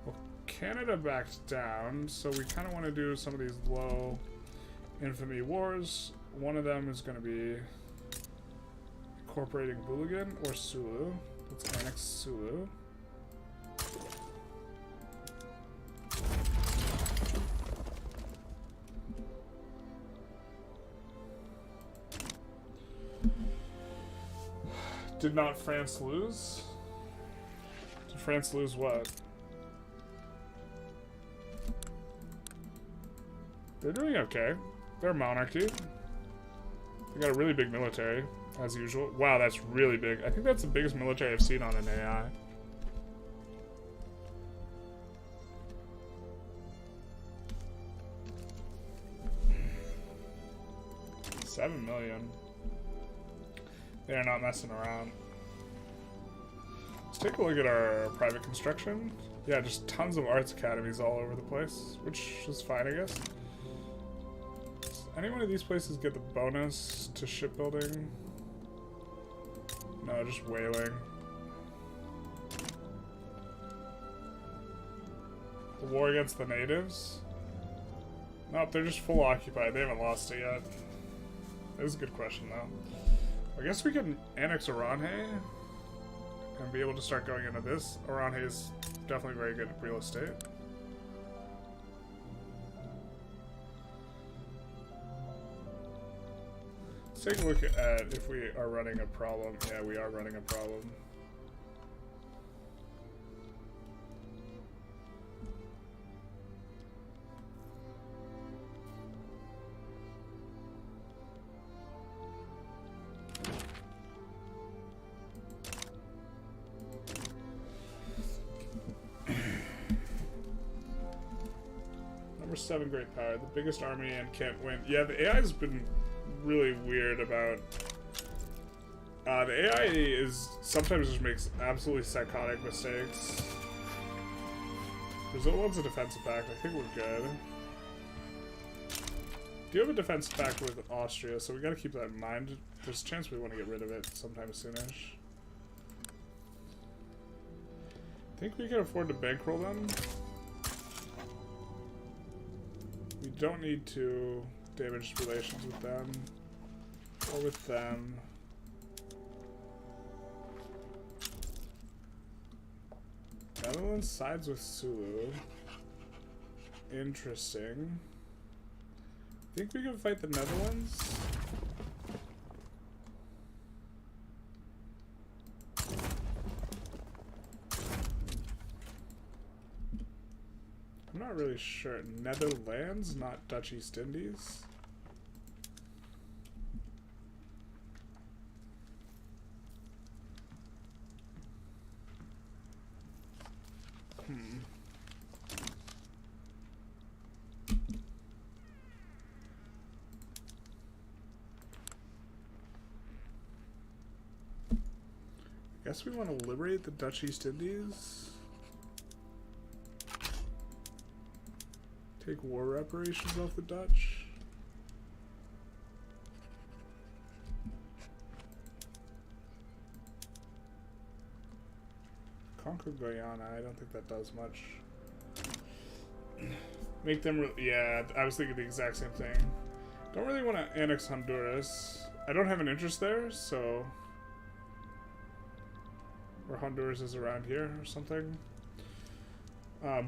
Well, Canada backed down, so we kind of want to do some of these low infamy wars. One of them is going to be incorporating Buligan or Sulu. Let's annex Sulu. Did not France lose? Did France lose what? They're doing okay. They're a monarchy. They got a really big military, as usual. Wow, that's really big. I think that's the biggest military I've seen on an AI. $7 million. They're not messing around. Let's take a look at our private construction. Yeah, just tons of arts academies all over the place, which is fine, I guess. Does any one of these places get the bonus to shipbuilding? No, just whaling. The war against the natives? Nope, they're just full occupied. They haven't lost it yet. That was a good question, though. I guess we can annex Orange and be able to start going into this. Orange is definitely very good at real estate. Let's take a look at if we are running a problem. Yeah, we are running a problem. Number 7 great power, the biggest army and can't win. Yeah, the AI has been really weird about. The AI is sometimes just makes absolutely psychotic mistakes. Brazil wants a defensive pact. I think we're good. Do have a defense pact with Austria, so we gotta keep that in mind. There's a chance we want to get rid of it sometime soonish. Think we can afford to bankroll them? We don't need to damage relations with them or with them. Netherlands sides with Sulu. Interesting. Think we can fight the Netherlands? I'm not really sure. Netherlands, not Dutch East Indies. Guess we want to liberate the Dutch East Indies. Take war reparations off the Dutch. Conquer Guyana, I don't think that does much. Make them, yeah, I was thinking the exact same thing. Don't really want to annex Honduras. I don't have an interest there, so... Or Honduras is around here or something.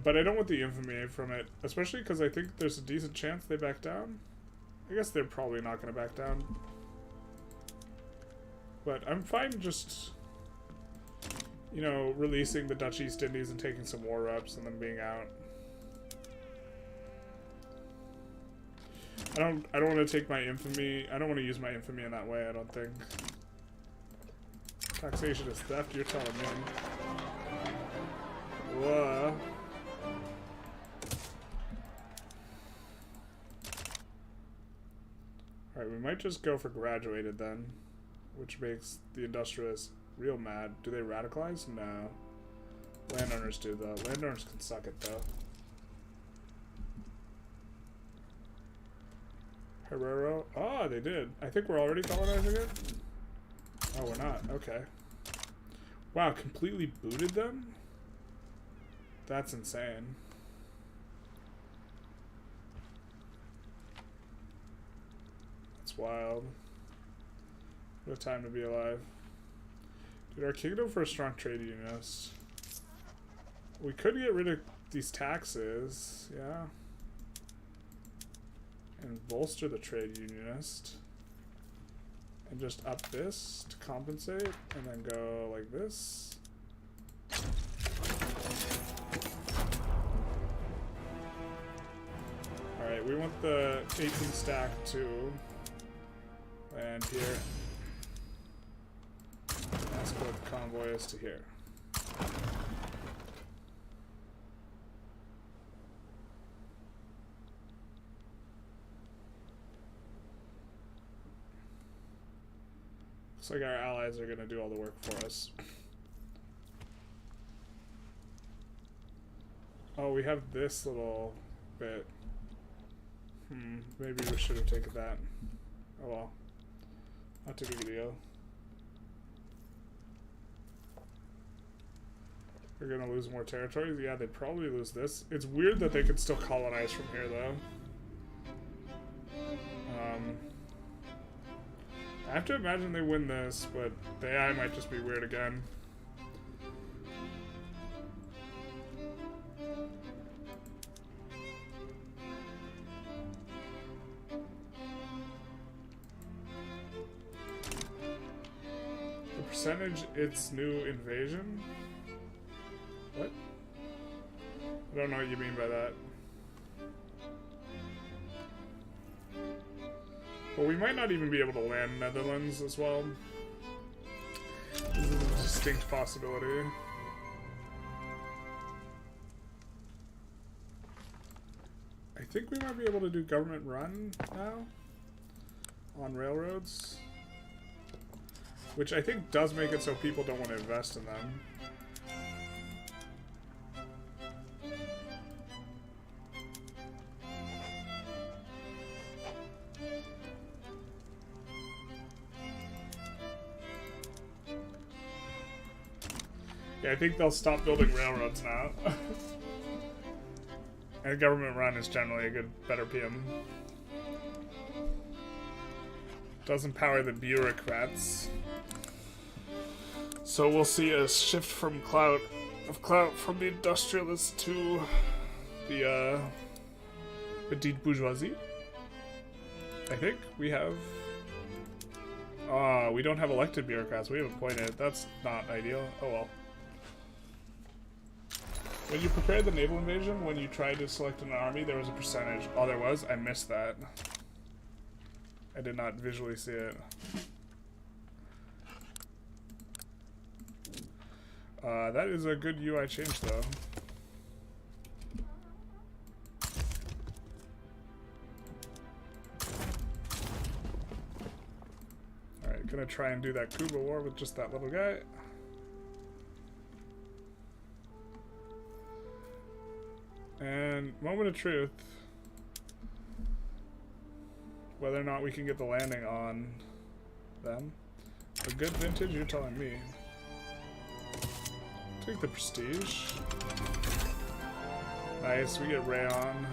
But I don't want the infamy from it, especially because I think there's a decent chance they back down. I guess they're probably not going to back down. But I'm fine just, you know, releasing the Dutch East Indies and taking some war reps and then being out. I don't want to take my infamy. I don't want to use my infamy in that way, I don't think. Taxation is theft, you're telling me. Whoa. Alright, we might just go for graduated then, which makes the industrialists real mad. Do they radicalize? No. Landowners do, though. Landowners can suck it, though. Herrero. Oh, they did. I think we're already colonizing it. Oh, we're not. Okay. Wow, completely booted them? That's insane. That's wild. What a time to be alive. Dude, our kingdom for a strong trade unionist. We could get rid of these taxes, yeah. And bolster the trade unionist. And just up this to compensate, and then go like this. Alright, we want the 18 stack to land here. Escort the convoys to here. Looks like our allies are going to do all the work for us. Oh, we have this little bit. Maybe we should have taken that. Oh well. Not too big a deal. We're going to lose more territories? Yeah, they'd probably lose this. It's weird that they could still colonize from here, though. I have to imagine they win this, but the AI might just be weird again. The percentage it's new invasion? What? I don't know what you mean by that. Well, we might not even be able to land Netherlands as well. This is a distinct possibility. I think we might be able to do government run now on railroads, which I think does make it so people don't want to invest in them. Yeah, I think they'll stop building railroads now. And government run is generally a good, better PM. Does empower the bureaucrats. So we'll see a shift from clout from the industrialists to the petite bourgeoisie. I think we have. We don't have elected bureaucrats. We have appointed. That's not ideal. Oh well. When you prepared the naval invasion, when you tried to select an army, there was a percentage. Oh, there was? I missed that. I did not visually see it. That is a good UI change, though. Alright, gonna try and do that Cuba war with just that little guy. And moment of truth, whether or not we can get the landing on them. A good vintage, you're telling me. Take the prestige. Nice, we get Rayon.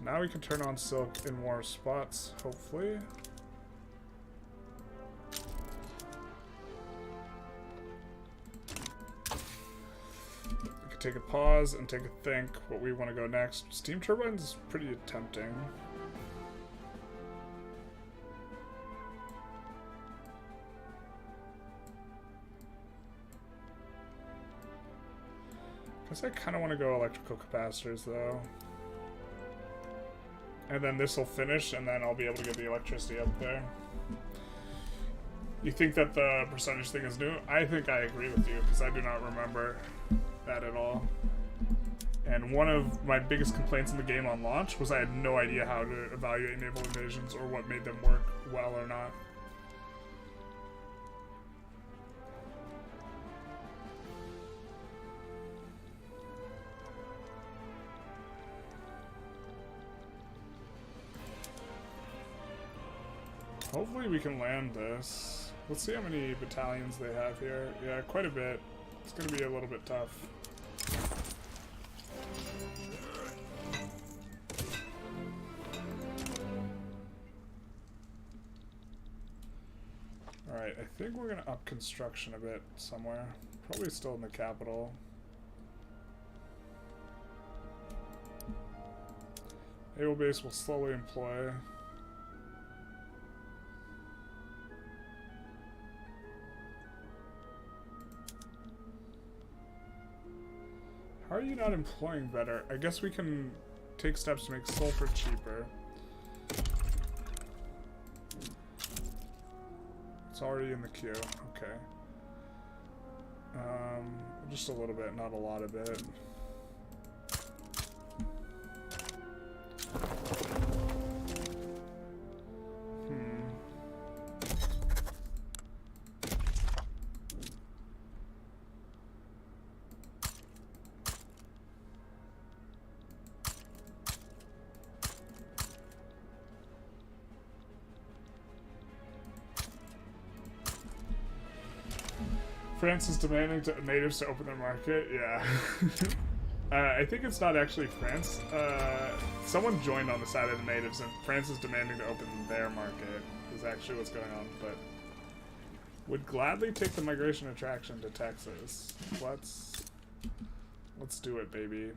Now we can turn on silk in more spots, hopefully. We can take a pause and take a think what we want to go next. Steam turbines is pretty tempting. Guess I kind of want to go electrical capacitors though. And then this will finish, and then I'll be able to get the electricity up there. You think that the percentage thing is new? I think I agree with you, because I do not remember that at all. And one of my biggest complaints in the game on launch was I had no idea how to evaluate naval invasions or what made them work well or not. Hopefully we can land this. Let's see how many battalions they have here. Yeah, quite a bit. It's gonna be a little bit tough. Alright, I think we're gonna up construction a bit somewhere. Probably still in the capital. Naval base will slowly employ. How are you not employing better? I guess we can take steps to make sulfur cheaper. It's already in the queue. Okay. Just a little bit, not a lot of it. France is demanding natives to open their market. Yeah. I think it's not actually France. Someone joined on the side of the natives, and France is demanding to open their market. Is actually what's going on. But would gladly take the migration attraction to Texas. Let's do it, baby.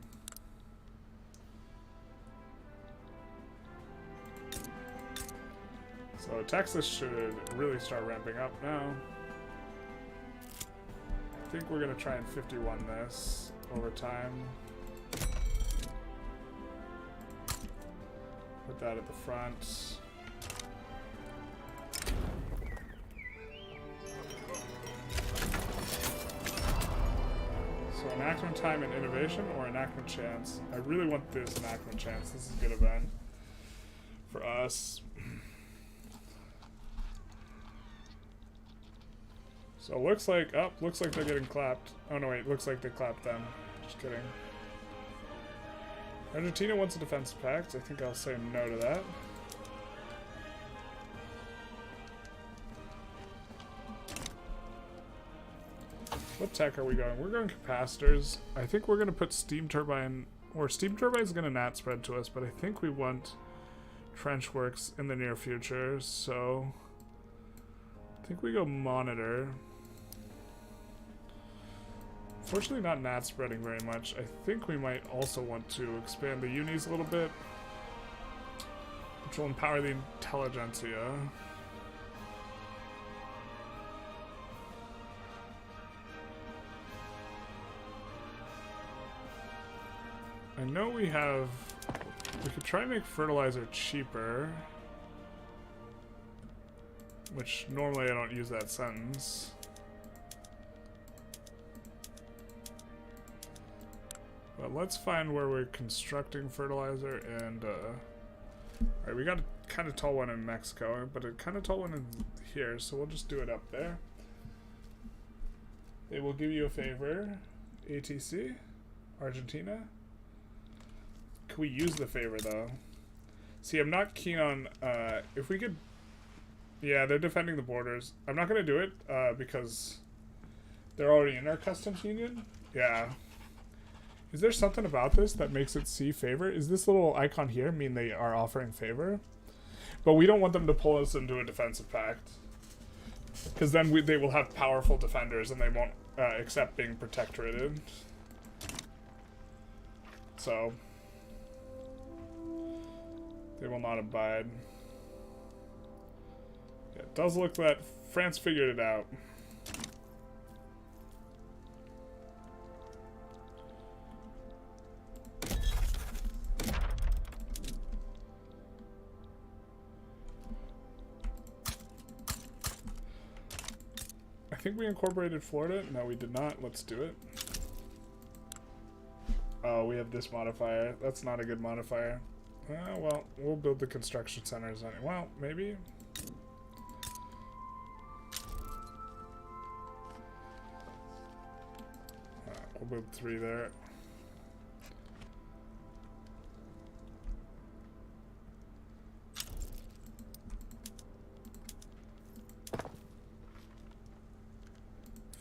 So Texas should really start ramping up now. I think we're gonna try and 51 this over time. Put that at the front. So enactment time and innovation or enactment chance? I really want this enactment chance. This is a good event for us. So looks like, looks like they're getting clapped. Oh no wait, looks like they clapped them. Just kidding. Argentina wants a defense pact. I think I'll say no to that. What tech are we going? We're going capacitors. I think we're going to put steam turbine, or steam turbine is going to nat spread to us, but I think we want trench works in the near future, so I think we go monitor. Fortunately not nat spreading very much. I think we might also want to expand the unis a little bit, which will empower the Intelligentsia. I know we could try and make fertilizer cheaper, which normally I don't use that sentence. But let's find where we're constructing fertilizer and, alright, we got a kind of tall one in Mexico, but a kind of tall one in here, so we'll just do it up there. They will give you a favor. ATC? Argentina? Can we use the favor, though? See, I'm not keen on, if we could... Yeah, they're defending the borders. I'm not going to do it, because they're already in our customs union. Yeah. Is there something about this that makes it see favor? Is this little icon here mean they are offering favor? But we don't want them to pull us into a defensive pact. Because then they will have powerful defenders and they won't accept being protectorated. So... they will not abide. Yeah, it does look that France figured it out. I think we incorporated Florida. No, we did not. Let's do it. Oh, we have this modifier. That's not a good modifier. Well, we'll build the construction centers on it. Well, maybe. We'll build 3 there.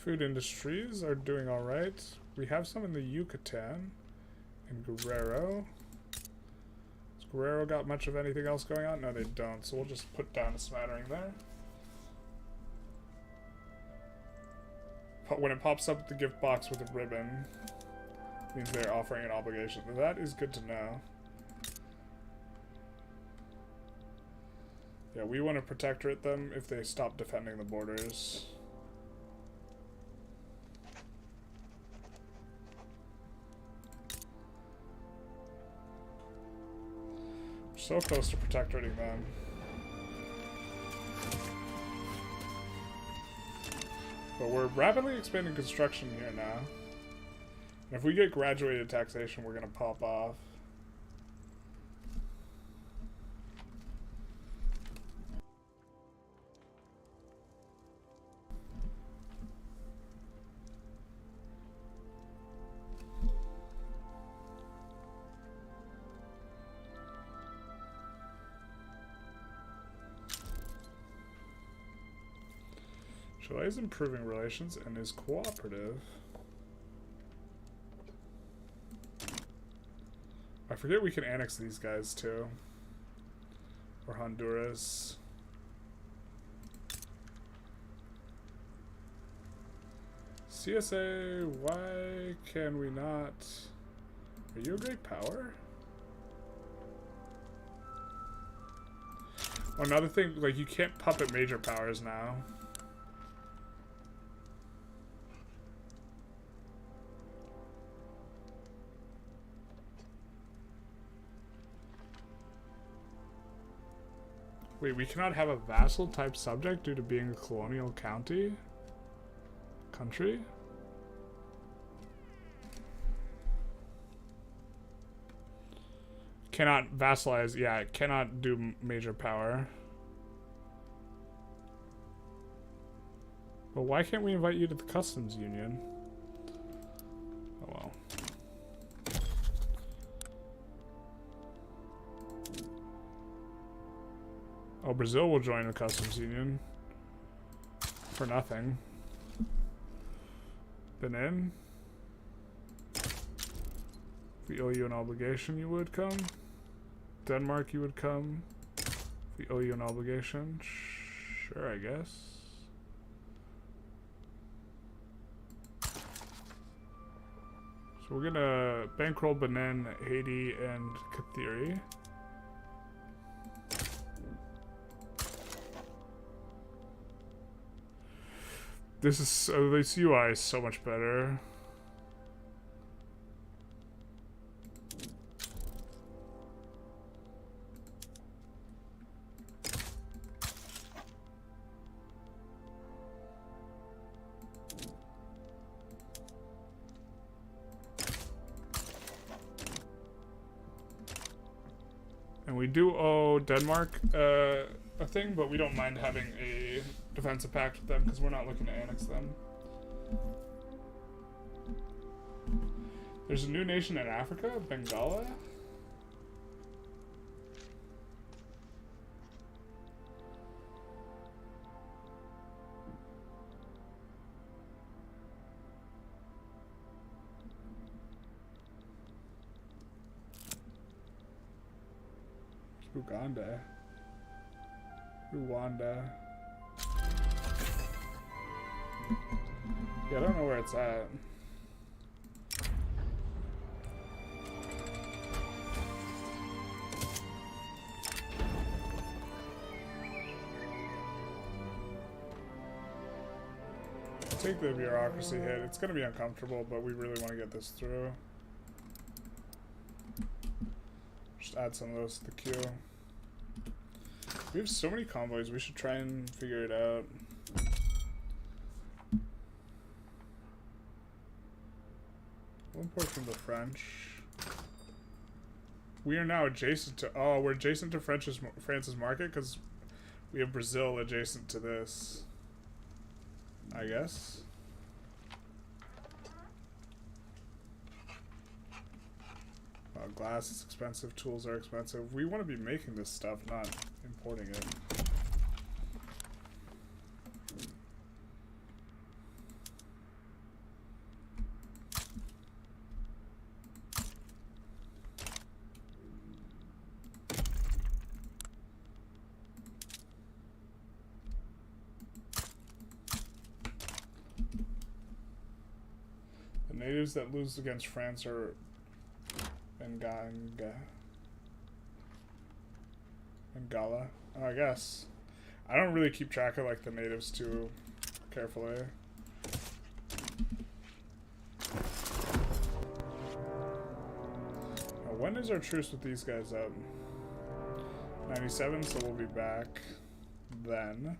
Food industries are doing alright. We have some in the Yucatan and Guerrero. Has Guerrero got much of anything else going on? No, they don't, so we'll just put down a smattering there. When it pops up the gift box with a ribbon, means they're offering an obligation. That is good to know. Yeah, we want to protectorate them if they stop defending the borders. We're so close to protectorating them. But we're rapidly expanding construction here now. And if we get graduated taxation, we're going to pop off. Chile is improving relations and is cooperative. I forget we can annex these guys too. Or Honduras. CSA, why can we not? Are you a great power? Oh, another thing, like you can't puppet major powers now. Wait, we cannot have a vassal type subject due to being a colonial country? Cannot vassalize, yeah, it cannot do major power. But why can't we invite you to the customs union? Oh well. Oh, Brazil will join the customs union. For nothing. Benin. If we owe you an obligation, you would come. Denmark, you would come. If we owe you an obligation, sure, I guess. So we're gonna bankroll Benin, Haiti, and Kathiri. This is this UI is so much better. And we do owe Denmark a thing, but we don't mind having a defensive pact with them because we're not looking to annex them. There's a new nation in Africa, Bengala. Uganda. Rwanda. Yeah, I don't know where it's at. Take the bureaucracy hit. It's gonna be uncomfortable, but we really want to get this through. Just add some of those to the queue. We have so many convoys, we should try and figure it out. We'll import from the French. We are now adjacent to... Oh, we're adjacent to France's market because we have Brazil adjacent to this. I guess. Glass is expensive, tools are expensive. We want to be making this stuff, not importing it. natives that lose against France are Nganga. Ngala. Oh, I guess. I don't really keep track of like the natives too carefully. Now, when is our truce with these guys up? 97, so we'll be back then.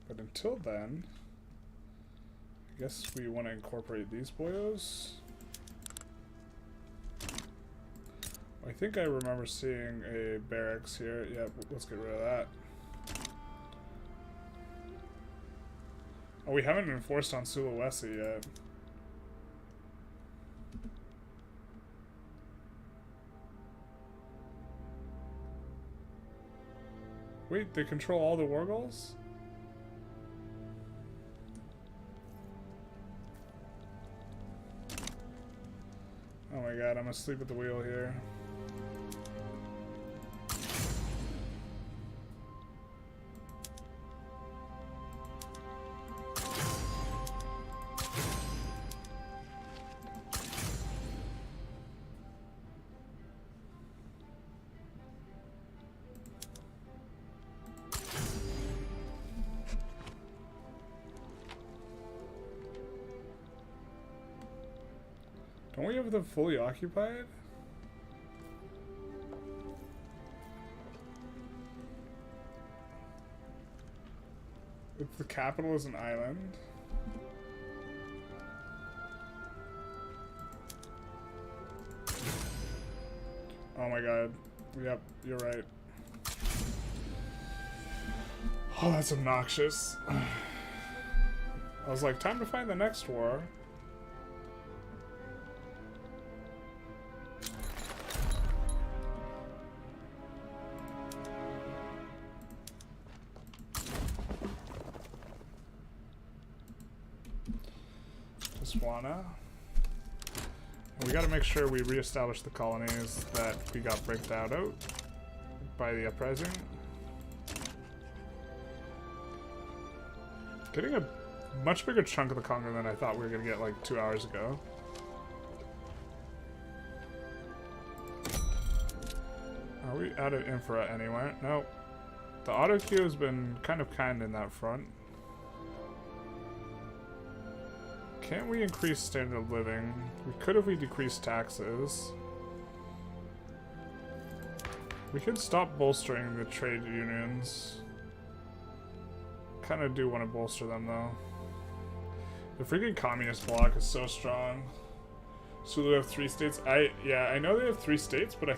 But until then, I guess we want to incorporate these boyos. I think I remember seeing a barracks here. Yep, let's get rid of that. Oh, we haven't enforced on Sulawesi yet. Wait, they control all the war goals? Oh my god, I'm asleep at the wheel here. Don't we have them fully occupied? If the capital is an island. Oh my god. Yep, you're right. Oh, that's obnoxious. I was like, time to find the next war. And we gotta make sure we reestablish the colonies that we got bricked out by the uprising. Getting a much bigger chunk of the Congo than I thought we were gonna get like 2 hours ago. Are we out of infra anywhere? No. The auto queue has been kind of kind in that front. Can't we increase standard of living? We could if we decreased taxes. We could stop bolstering the trade unions. Kind of do want to bolster them though. The freaking communist bloc is so strong. Sulu have 3 states. Yeah, I know they have 3 states, but I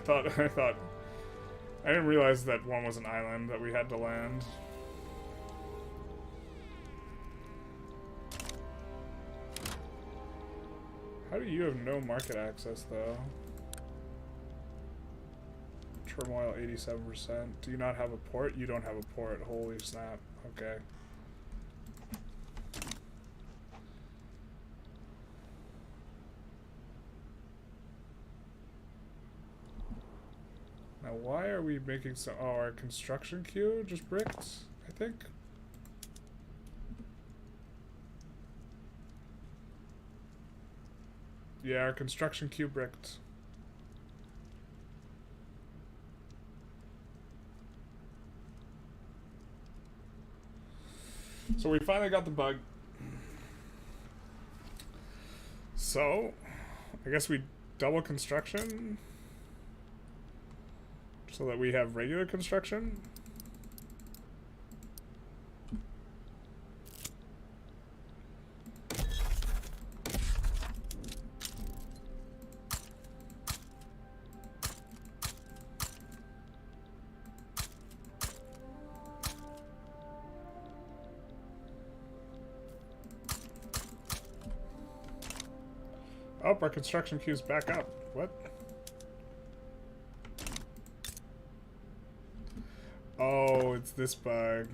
didn't realize that one was an island that we had to land. How do you have no market access, though? Turmoil, 87%. Do you not have a port? You don't have a port. Holy snap. Okay. Now, why are we making some... Oh, our construction queue just bricked, I think? Yeah, our construction queue bricked. So we finally got the bug. So, I guess we double construction so that we have regular construction. Oh, our construction queue's back up. What? Oh, it's this bug.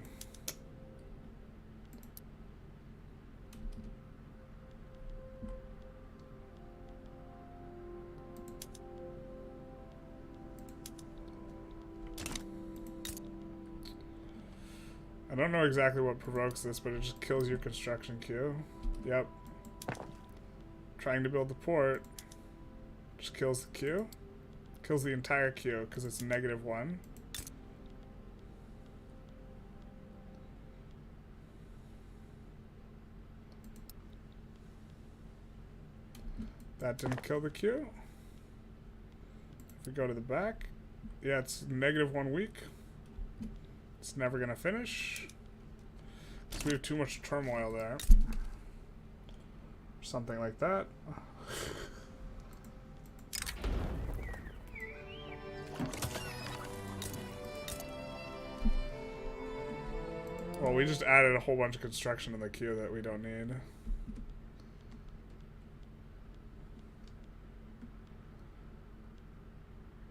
I don't know exactly what provokes this, but it just kills your construction queue. Yep. trying to build the port. Just kills the queue. Kills the entire queue because it's -1. That didn't kill the queue. If we go to the back, yeah, it's -1 week. It's never gonna finish. So we have too much turmoil there. Or something like that. Well, we just added a whole bunch of construction to the queue that we don't need.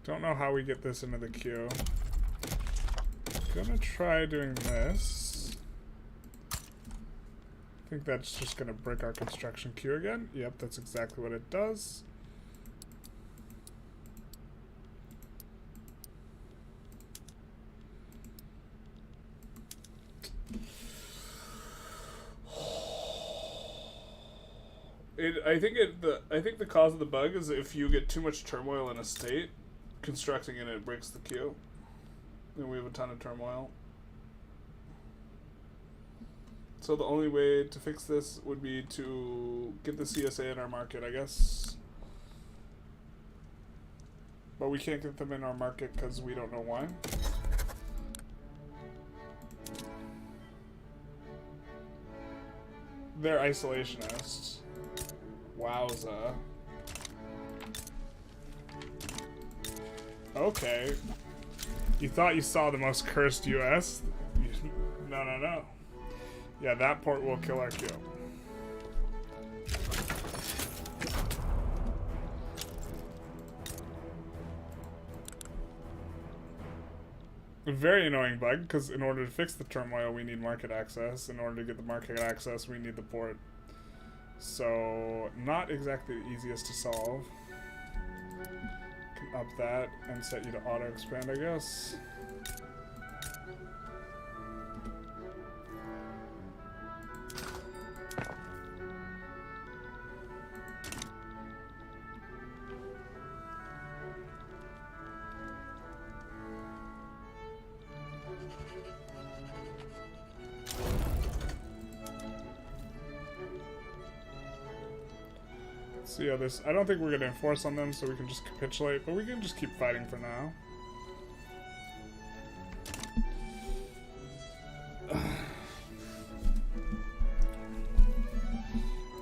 Don't know how we get this into the queue. Gonna try doing this. I think that's just gonna break our construction queue again. Yep, that's exactly what it does. I think the cause of the bug is if you get too much turmoil in a state, constructing it breaks the queue. And we have a ton of turmoil. So the only way to fix this would be to get the CSA in our market, I guess. But we can't get them in our market because we don't know why. They're isolationists. Wowza. Okay. You thought you saw the most cursed US? No, no, no. Yeah, that port will kill our queue. A very annoying bug, because in order to fix the turmoil, we need market access. In order to get the market access, we need the port. So, not exactly the easiest to solve. Can up that and set you to auto-expand, I guess. So yeah, this, I don't think we're going to enforce on them, so we can just capitulate, but we can just keep fighting for now.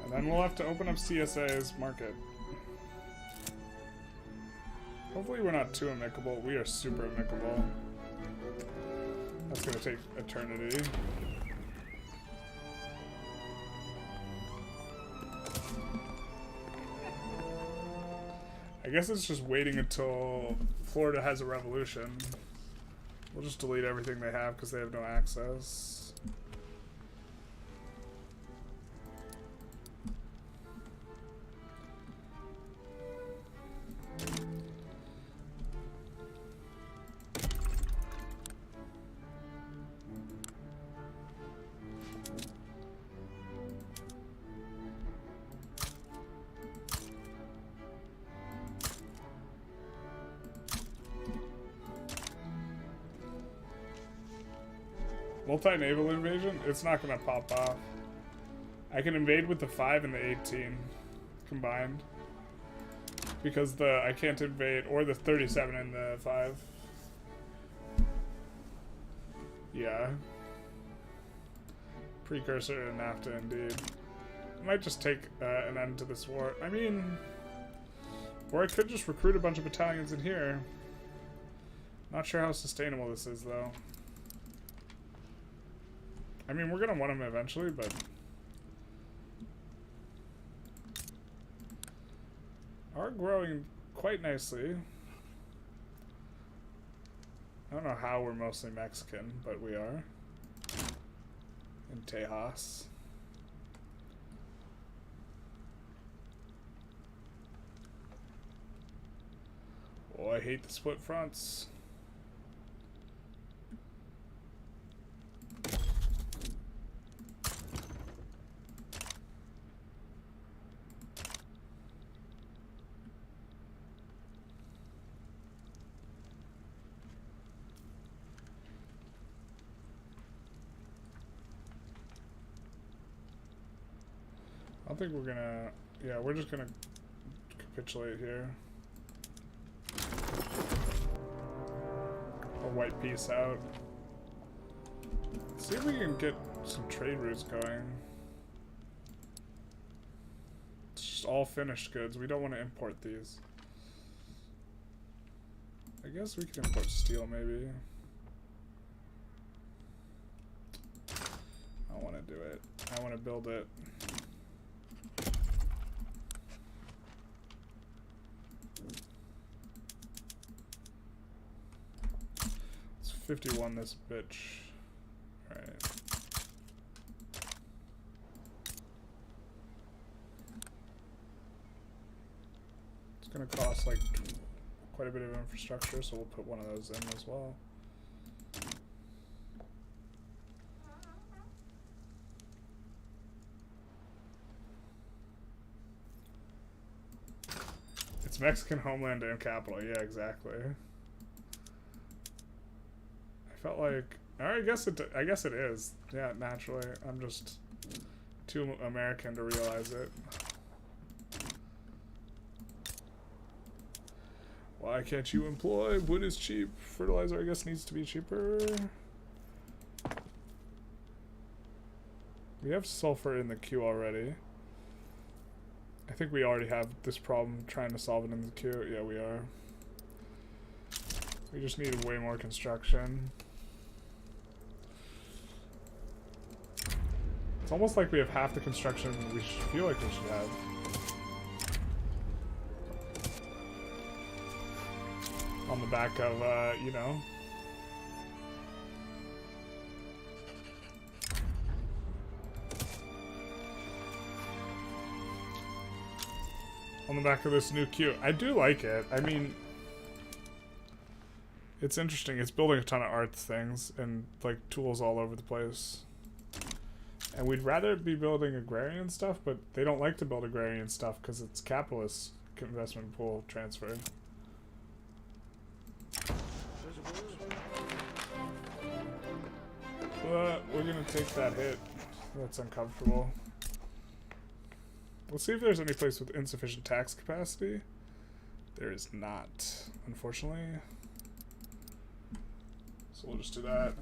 And then we'll have to open up CSA's market. Hopefully we're not too amicable. We are super amicable. That's going to take eternity. I guess it's just waiting until Florida has a revolution. We'll just delete everything they have because they have no access. Multi-naval invasion? It's not gonna pop off. I can invade with the 5 and the 18 combined. Because I can't invade, or the 37 and the 5. Yeah. Precursor to NAFTA indeed. Might just take an end to this war. I mean, or I could just recruit a bunch of battalions in here. Not sure how sustainable this is though. I mean, we're gonna want them eventually, but are growing quite nicely. I don't know how we're mostly Mexican, but we are. In Tejas. Oh, I hate the split fronts. don't think we're gonna... Yeah, we're just gonna capitulate here. Or white peace out. Let's see if we can get some trade routes going. It's just all finished goods. We don't want to import these. I guess we can import steel, maybe. I don't want to do it. I want to build it. It's 51 this bitch. Alright. It's gonna cost like quite a bit of infrastructure, so we'll put one of those in as well. It's Mexican homeland and capital. Yeah, exactly. I felt like, or I guess it is. Yeah, naturally. I'm just too American to realize it. Why can't you employ? Wood is cheap. Fertilizer, I guess, needs to be cheaper. We have sulfur in the queue already. I think we already have this problem trying to solve it in the queue. Yeah, we are. We just need way more construction. It's almost like we have half the construction we feel like we should have. On the back of, you know. On the back of this new queue. I do like it. I mean, it's interesting. It's building a ton of arts things and, like, tools all over the place. And we'd rather be building agrarian stuff, but they don't like to build agrarian stuff because it's capitalist investment pool transfer. But we're gonna take that hit. That's uncomfortable. Let's see if there's any place with insufficient tax capacity. There is not, unfortunately. So we'll just do that.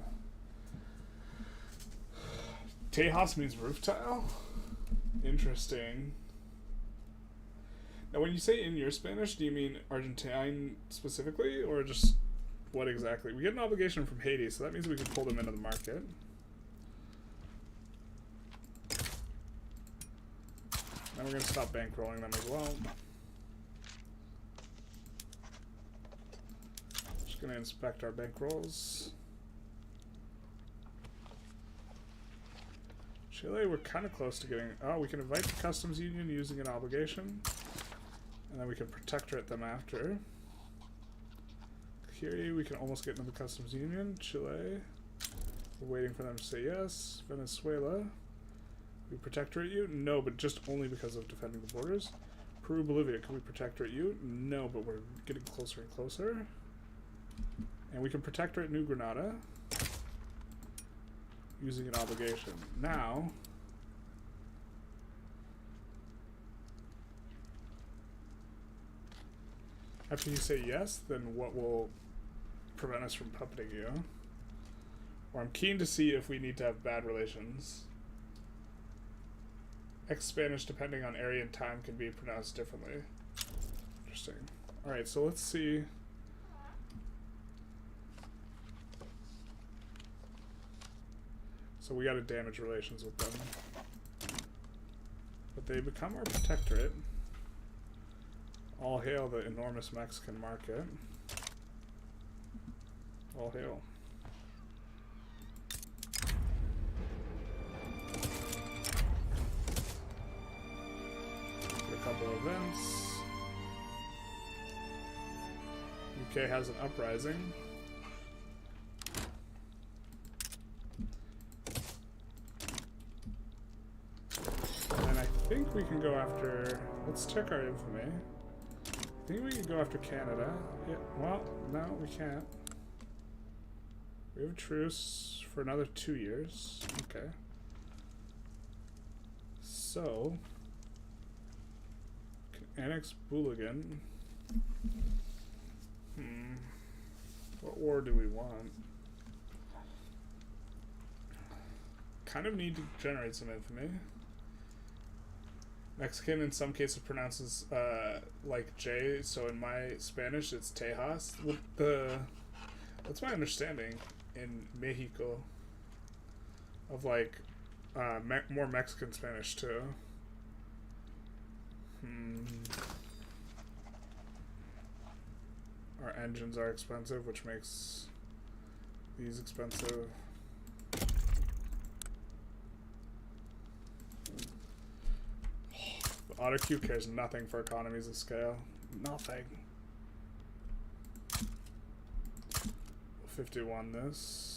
Tejas means roof tile? Interesting. Now when you say in your Spanish, do you mean Argentine specifically, or just what exactly? We get an obligation from Haiti, so that means we can pull them into the market. Now we're going to stop bankrolling them as well. Just going to inspect our bankrolls. Chile, we're kind of close to getting... Oh, we can invite the customs union using an obligation. And then we can protectorate them after. Here we can almost get into the customs union. Chile, we're waiting for them to say yes. Venezuela, we protectorate you? No, but just only because of defending the borders. Peru, Bolivia, can we protectorate you? No, but we're getting closer and closer. And we can protectorate New Granada using an obligation. Now, after you say yes, then what will prevent us from puppeting you? Or I'm keen to see if we need to have bad relations. Ex-Spanish, depending on area and time, can be pronounced differently. Interesting. Alright, so let's see. So we gotta damage relations with them. But they become our protectorate. All hail the enormous Mexican market. All hail. Get a couple events. UK has an uprising. And I think we can go after... Let's check our infamy. I think we can go after Canada. Yeah, well, no, we can't. We have a truce for another 2 years. Okay. So, Annex Booligan. What war do we want? Kind of need to generate some infamy. Mexican in some cases pronounces like J, so in my Spanish it's Tejas. That's my understanding in Mexico of like more Mexican Spanish too. Our engines are expensive, which makes these expensive. The AutoQ cares nothing for economies of scale. Nothing. 51 this.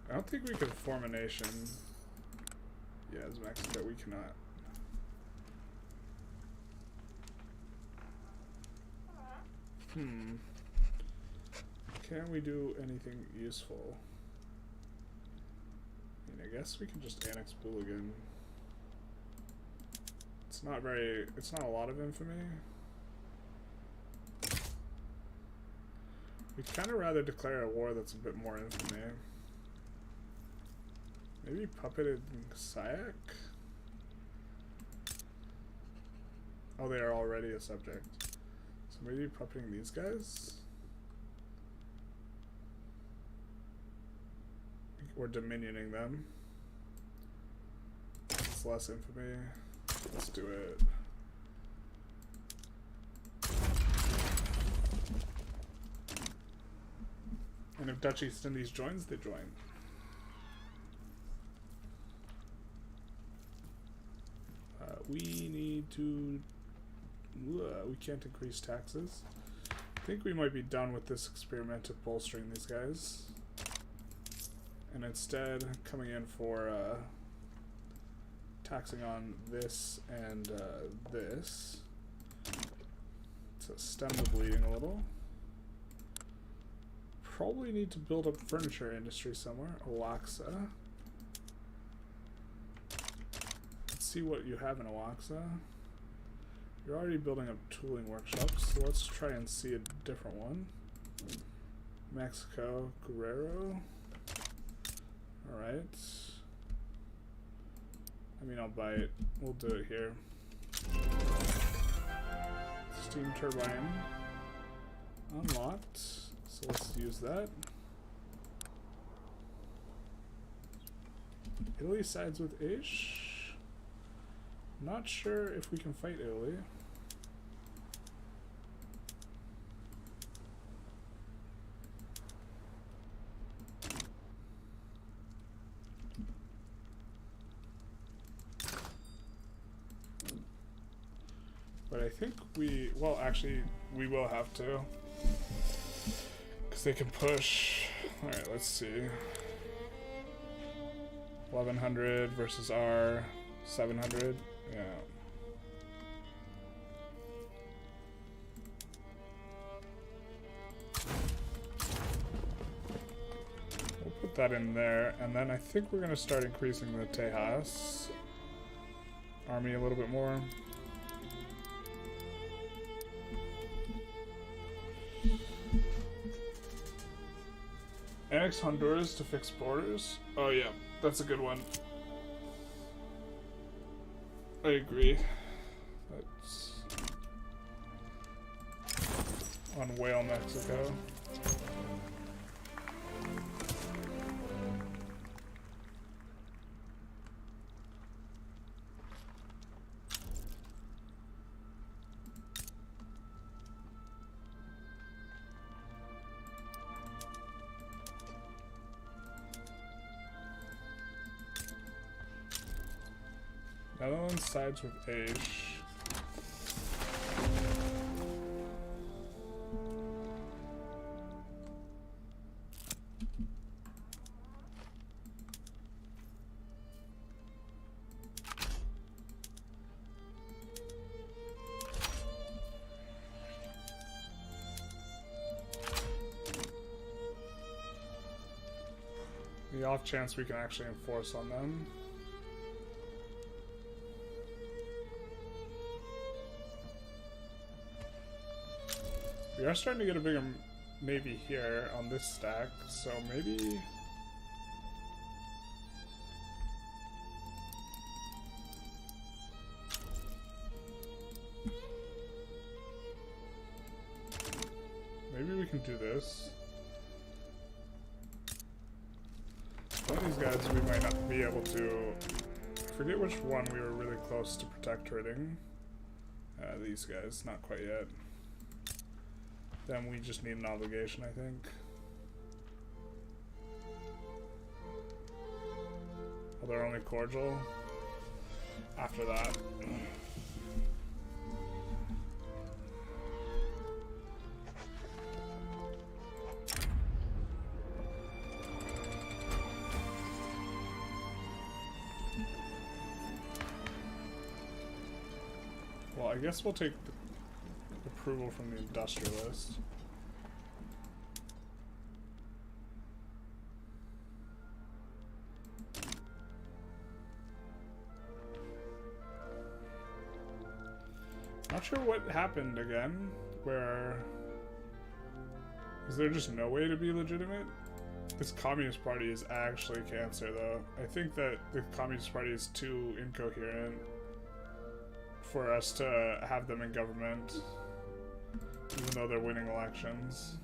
I don't think we can form a nation. Yeah, as Mexico, we cannot. Can we do anything useful? I mean, I guess we can just annex Booligan. It's not a lot of infamy. We'd kind of rather declare a war that's a bit more infamy. Maybe puppeted Sayak? Oh, they are already a subject. So maybe puppeting these guys? Or dominioning them. It's less infamy. Let's do it. And if Dutch East Indies joins, they join. We need to... we can't increase taxes. I think we might be done with this experiment of bolstering these guys. And instead, coming in for taxing on this and this to stem the bleeding a little. Probably need to build up furniture industry somewhere. Oaxa. See what you have in Oaxa. You're already building up tooling workshops, so let's try and see a different one. Mexico, Guerrero. Alright. I mean, I'll buy it. We'll do it here. Steam turbine unlocked, so let's use that. Italy sides with Ish. Not sure if we can fight Italy. But I think well, actually, we will have to. Because they can push. Alright, let's see. 1100 versus our 700. Yeah. We'll put that in there, and then I think we're going to start increasing the Tejas army a little bit more. Annex Honduras to fix borders. Oh yeah, that's a good one. I agree. That's on Whale, Mexico. Netherlands sides with Aish. the off chance we can actually enforce on them. We are starting to get a bigger navy here on this stack, so maybe... maybe we can do this. One of these guys we might not be able to... I forget which one we were really close to protectorating. These guys, not quite yet. Then we just need an obligation, I think. Well, they're only cordial. After that. Well, I guess we'll take the approval from the Industrialist. Not sure what happened again, where... Is there just no way to be legitimate? This Communist Party is actually cancer, though. I think that the Communist Party is too incoherent for us to have them in government, even though they're winning elections.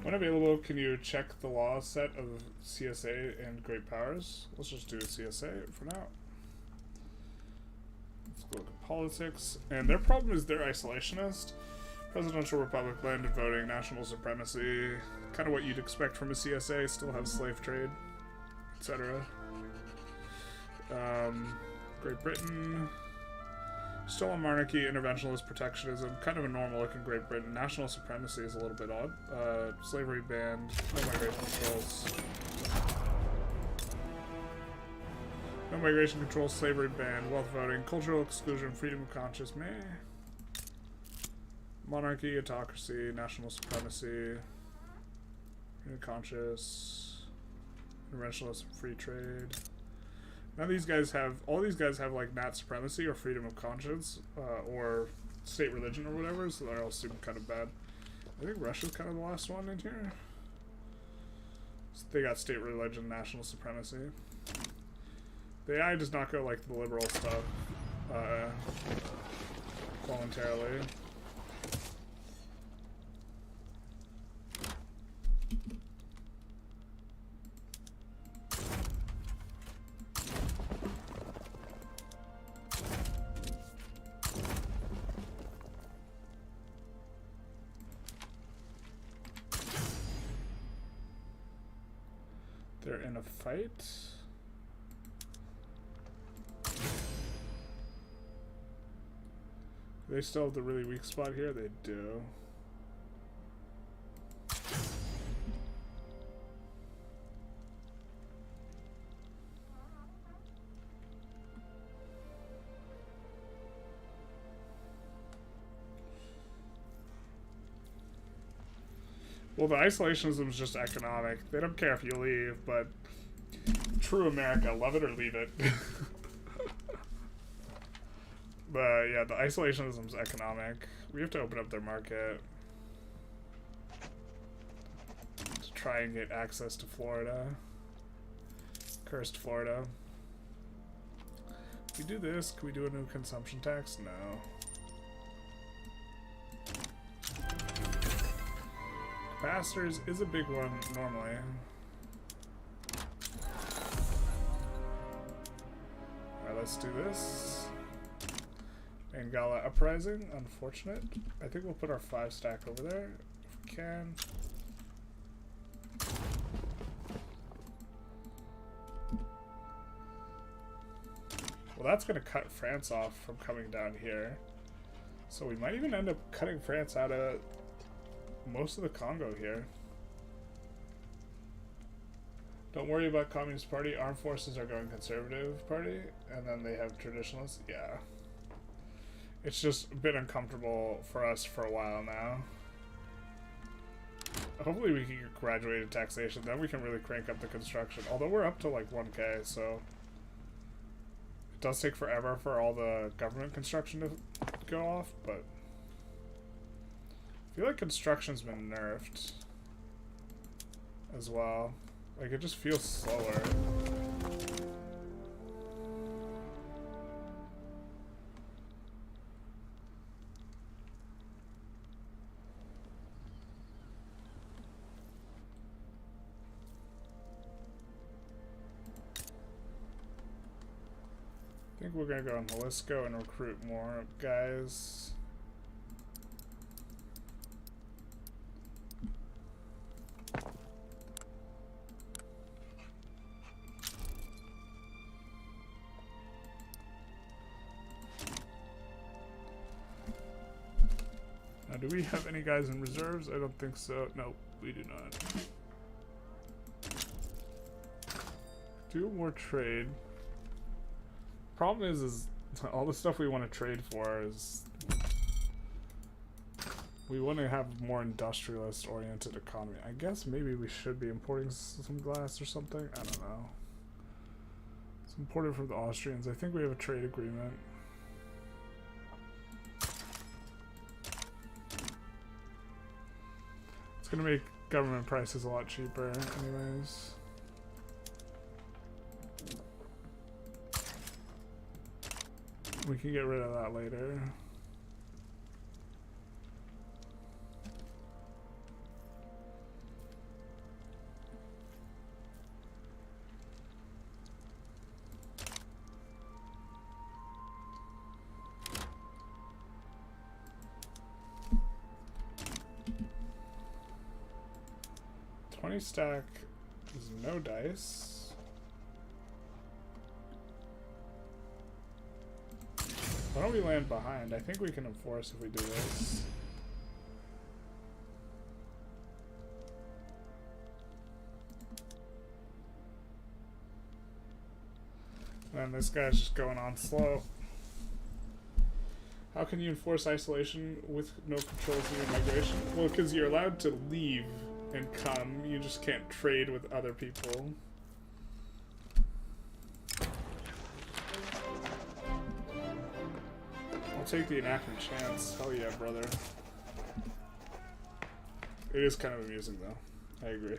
When available, can you check the law set of CSA and Great Powers? Let's just do CSA for now. Let's go look at politics. And their problem is they're isolationist. Presidential republic, landed voting, national supremacy. Kind of what you'd expect from a CSA. Still have slave trade, etc. Great Britain. Still a monarchy, interventionist protectionism, kind of a normal look in Great Britain. National supremacy is a little bit odd. Slavery banned, no migration controls. No migration controls, slavery banned, wealth voting, cultural exclusion, freedom of conscience, meh. Monarchy, autocracy, national supremacy, freedom of conscience, interventionist free trade. None of these guys have, all these guys have like nat supremacy or freedom of conscience, or state religion or whatever, so they all seem kind of bad. I think Russia's kind of the last one in here. So they got state religion, national supremacy. The AI does not go like the liberal stuff, voluntarily. They're in a fight. They still have the really weak spot here? They do. Well, the isolationism is just economic. They don't care if you leave, but true America, love it or leave it. But yeah, the isolationism is economic. We have to open up their market to try and get access to Florida. Cursed Florida. If we do this, can we do a new consumption tax? No. Pastures is a big one normally. Alright, let's do this. Angala Uprising, unfortunate. I think we'll put our 5 stack over there if we can. Well, that's going to cut France off from coming down here. So we might even end up cutting France out of most of the Congo here. Don't worry about Communist Party. Armed forces are going Conservative Party. And then they have Traditionalists. Yeah. It's just been uncomfortable for us for a while now. Hopefully we can get graduated taxation, then we can really crank up the construction. Although we're up to like 1K, so it does take forever for all the government construction to go off, but I feel like construction's been nerfed as well. Like, it just feels slower. I think we're gonna go on Jalisco and recruit more guys. Now, do we have any guys in reserves? I don't think so. No, we do not. Do more trade. Problem is all the stuff we want to trade for is we want to have more industrialist oriented economy. I guess maybe we should be importing some glass or something. I don't know. It's imported from the Austrians. I think we have a trade agreement. It's gonna make government prices a lot cheaper anyways. We can get rid of that later. Stack is no dice. Why don't we land behind? I think we can enforce if we do this. And this guy's just going on slow. How can you enforce isolation with no controls in your migration? Well, because you're allowed to leave and come, you just can't trade with other people. I'll take the enactment chance. Hell yeah, brother. It is kind of amusing though. I agree.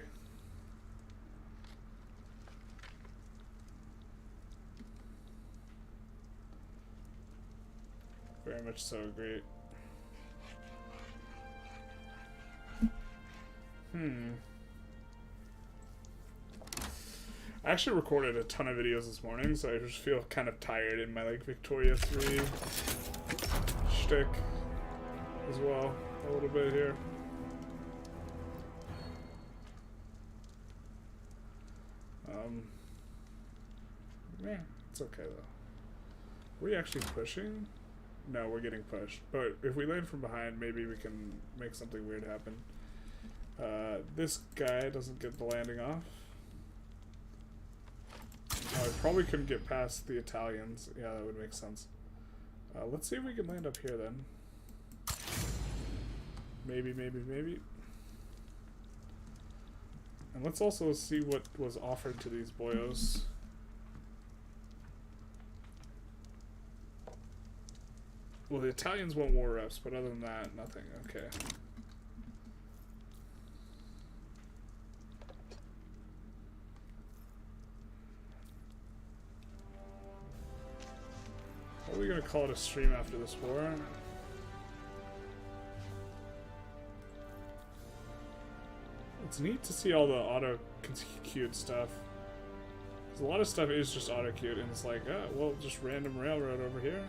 Very much so agree. I actually recorded a ton of videos this morning, so I just feel kind of tired in my like Victoria 3 shtick as well, a little bit here. Yeah, it's okay though. Are we actually pushing? No, we're getting pushed. But if we land from behind, maybe we can make something weird happen. This guy doesn't get the landing off. I probably couldn't get past the Italians. Yeah, that would make sense. Let's see if we can land up here then. Maybe, maybe, maybe. And let's also see what was offered to these boyos. Well, the Italians want war reps, but other than that, nothing. Okay. What are we gonna call it a stream after this war? It's neat to see all the auto-queued stuff. Because a lot of stuff is just auto-queued, and it's like, oh, well, just random railroad over here.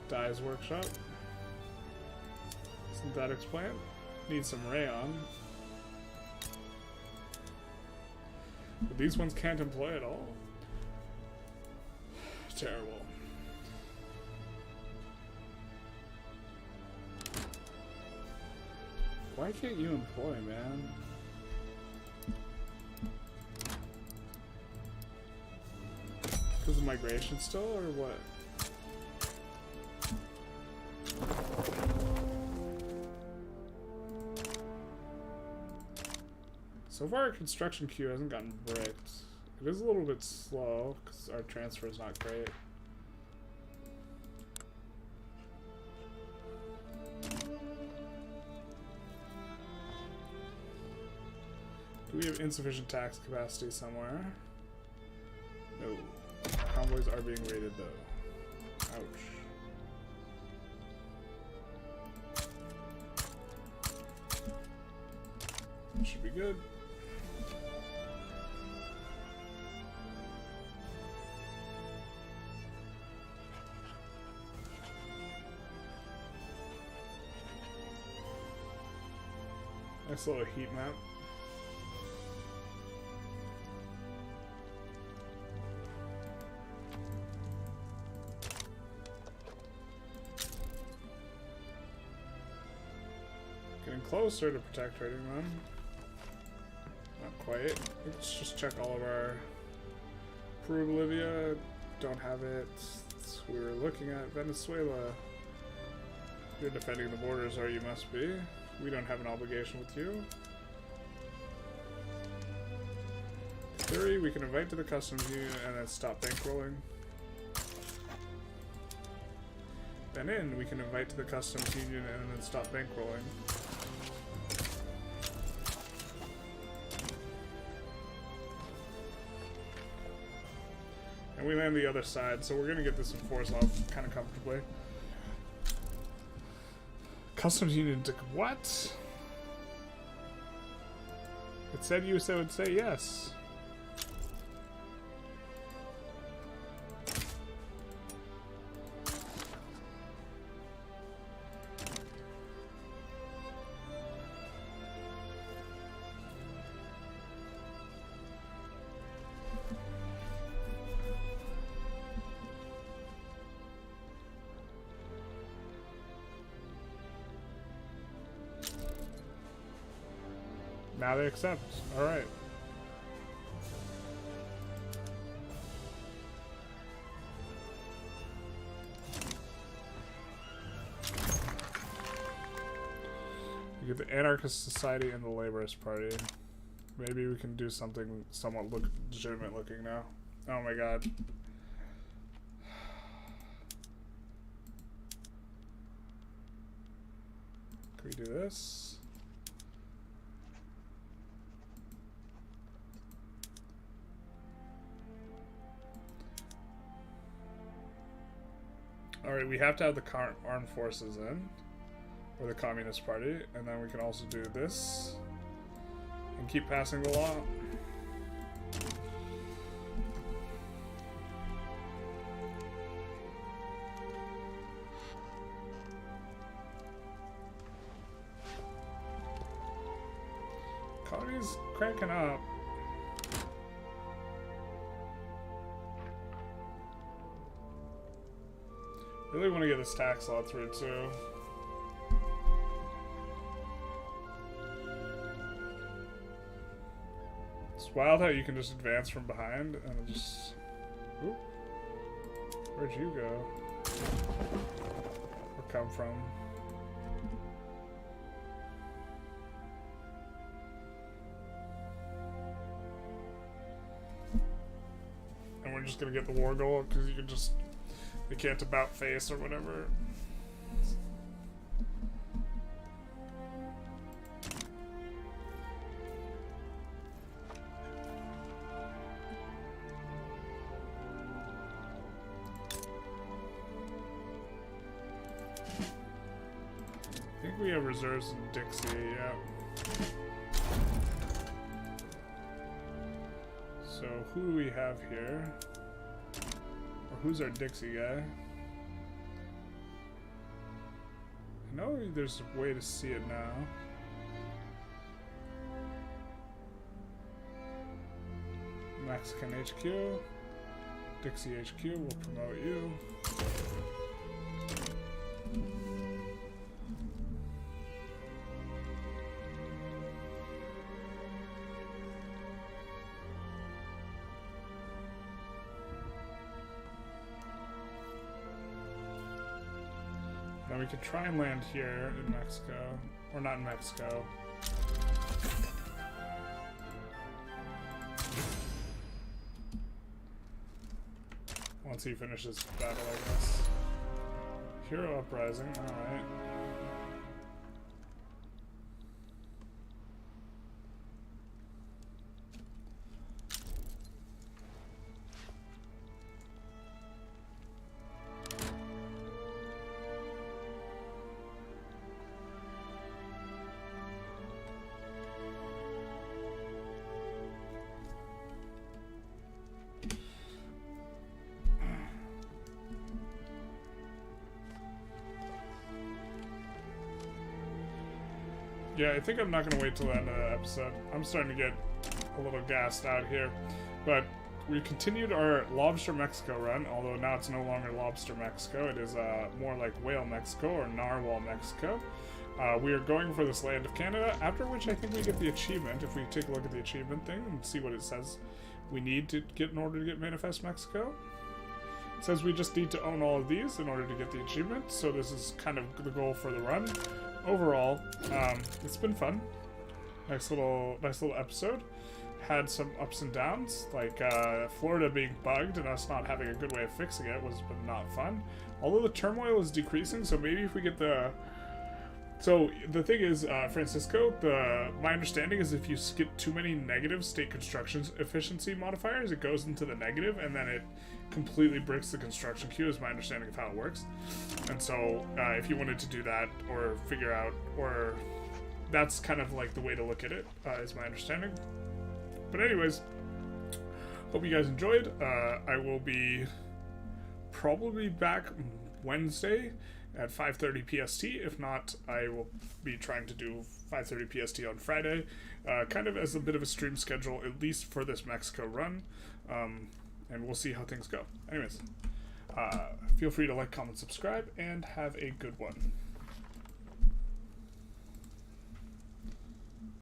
Dye's workshop. Synthetics plant. Need some rayon. But these ones can't employ at all. Terrible. Why can't you employ, man? Because of migration still, or what? So far, our construction queue hasn't gotten bricked. It is a little bit slow because our transfer is not great. Do we have insufficient tax capacity somewhere? No. Convoys are being raided though. Ouch. Should be good. Nice little heat map. Getting closer to protect trading them. Not quite. Let's just check all of our Peru, Bolivia. Don't have it. We were looking at Venezuela. You're defending the borders, or you must be. We don't have an obligation with you. In theory, we can invite to the customs union and then stop bankrolling. Benin, we can invite to the customs union and then stop bankrolling. And we land the other side, so we're gonna get this enforced off kind of comfortably. Customs union took what? It said you would say yes. Now they accept. Alright. You get the Anarchist Society and the Laborist Party. Maybe we can do something somewhat legitimate looking now. Oh my god. Can we do this? Alright, we have to have the armed forces in, or the Communist Party, and then we can also do this, and keep passing the law. Economy's cranking up. Really want to get this tax law through too. It's wild how you can just advance from behind and it just. Oop. Where'd you go? Or come from? And we're just gonna get the war goal because you can just. They can't about face or whatever. I think we have reserves in Dixie, yeah. So who do we have here? Who's our Dixie guy? I know there's a way to see it now. Mexican HQ. Dixie HQ will promote you. Now we could try and land here in Mexico. Or not in Mexico. once he finishes battle, I guess. Hero Uprising, alright. Yeah, I think I'm not going to wait till the end of the episode. I'm starting to get a little gassed out here. But we continued our Lobster Mexico run, although now it's no longer Lobster Mexico. It is more like Whale Mexico or Narwhal Mexico. We are going for this Land of Canada, after which I think we get the achievement, if we take a look at the achievement thing and see what it says we need to get in order to get Manifest Mexico. It says we just need to own all of these in order to get the achievement, so this is kind of the goal for the run. Overall, it's been fun. Nice little episode. Had some ups and downs, like Florida being bugged and us not having a good way of fixing it was not fun. Although the turmoil is decreasing, so maybe if we get the... So the thing is, Francisco, my understanding is if you skip too many negative state construction efficiency modifiers, it goes into the negative, and then it completely breaks the construction queue, is my understanding of how it works. And so if you wanted to do that, or figure out, or that's kind of like the way to look at it, is my understanding. But anyways, hope you guys enjoyed. I will be probably back Wednesday at 5:30 PST. If not, I will be trying to do 5:30 PST on Friday, kind of as a bit of a stream schedule, at least for this Mexico run, and we'll see how things go. Anyways, feel free to like, comment, subscribe, and have a good one.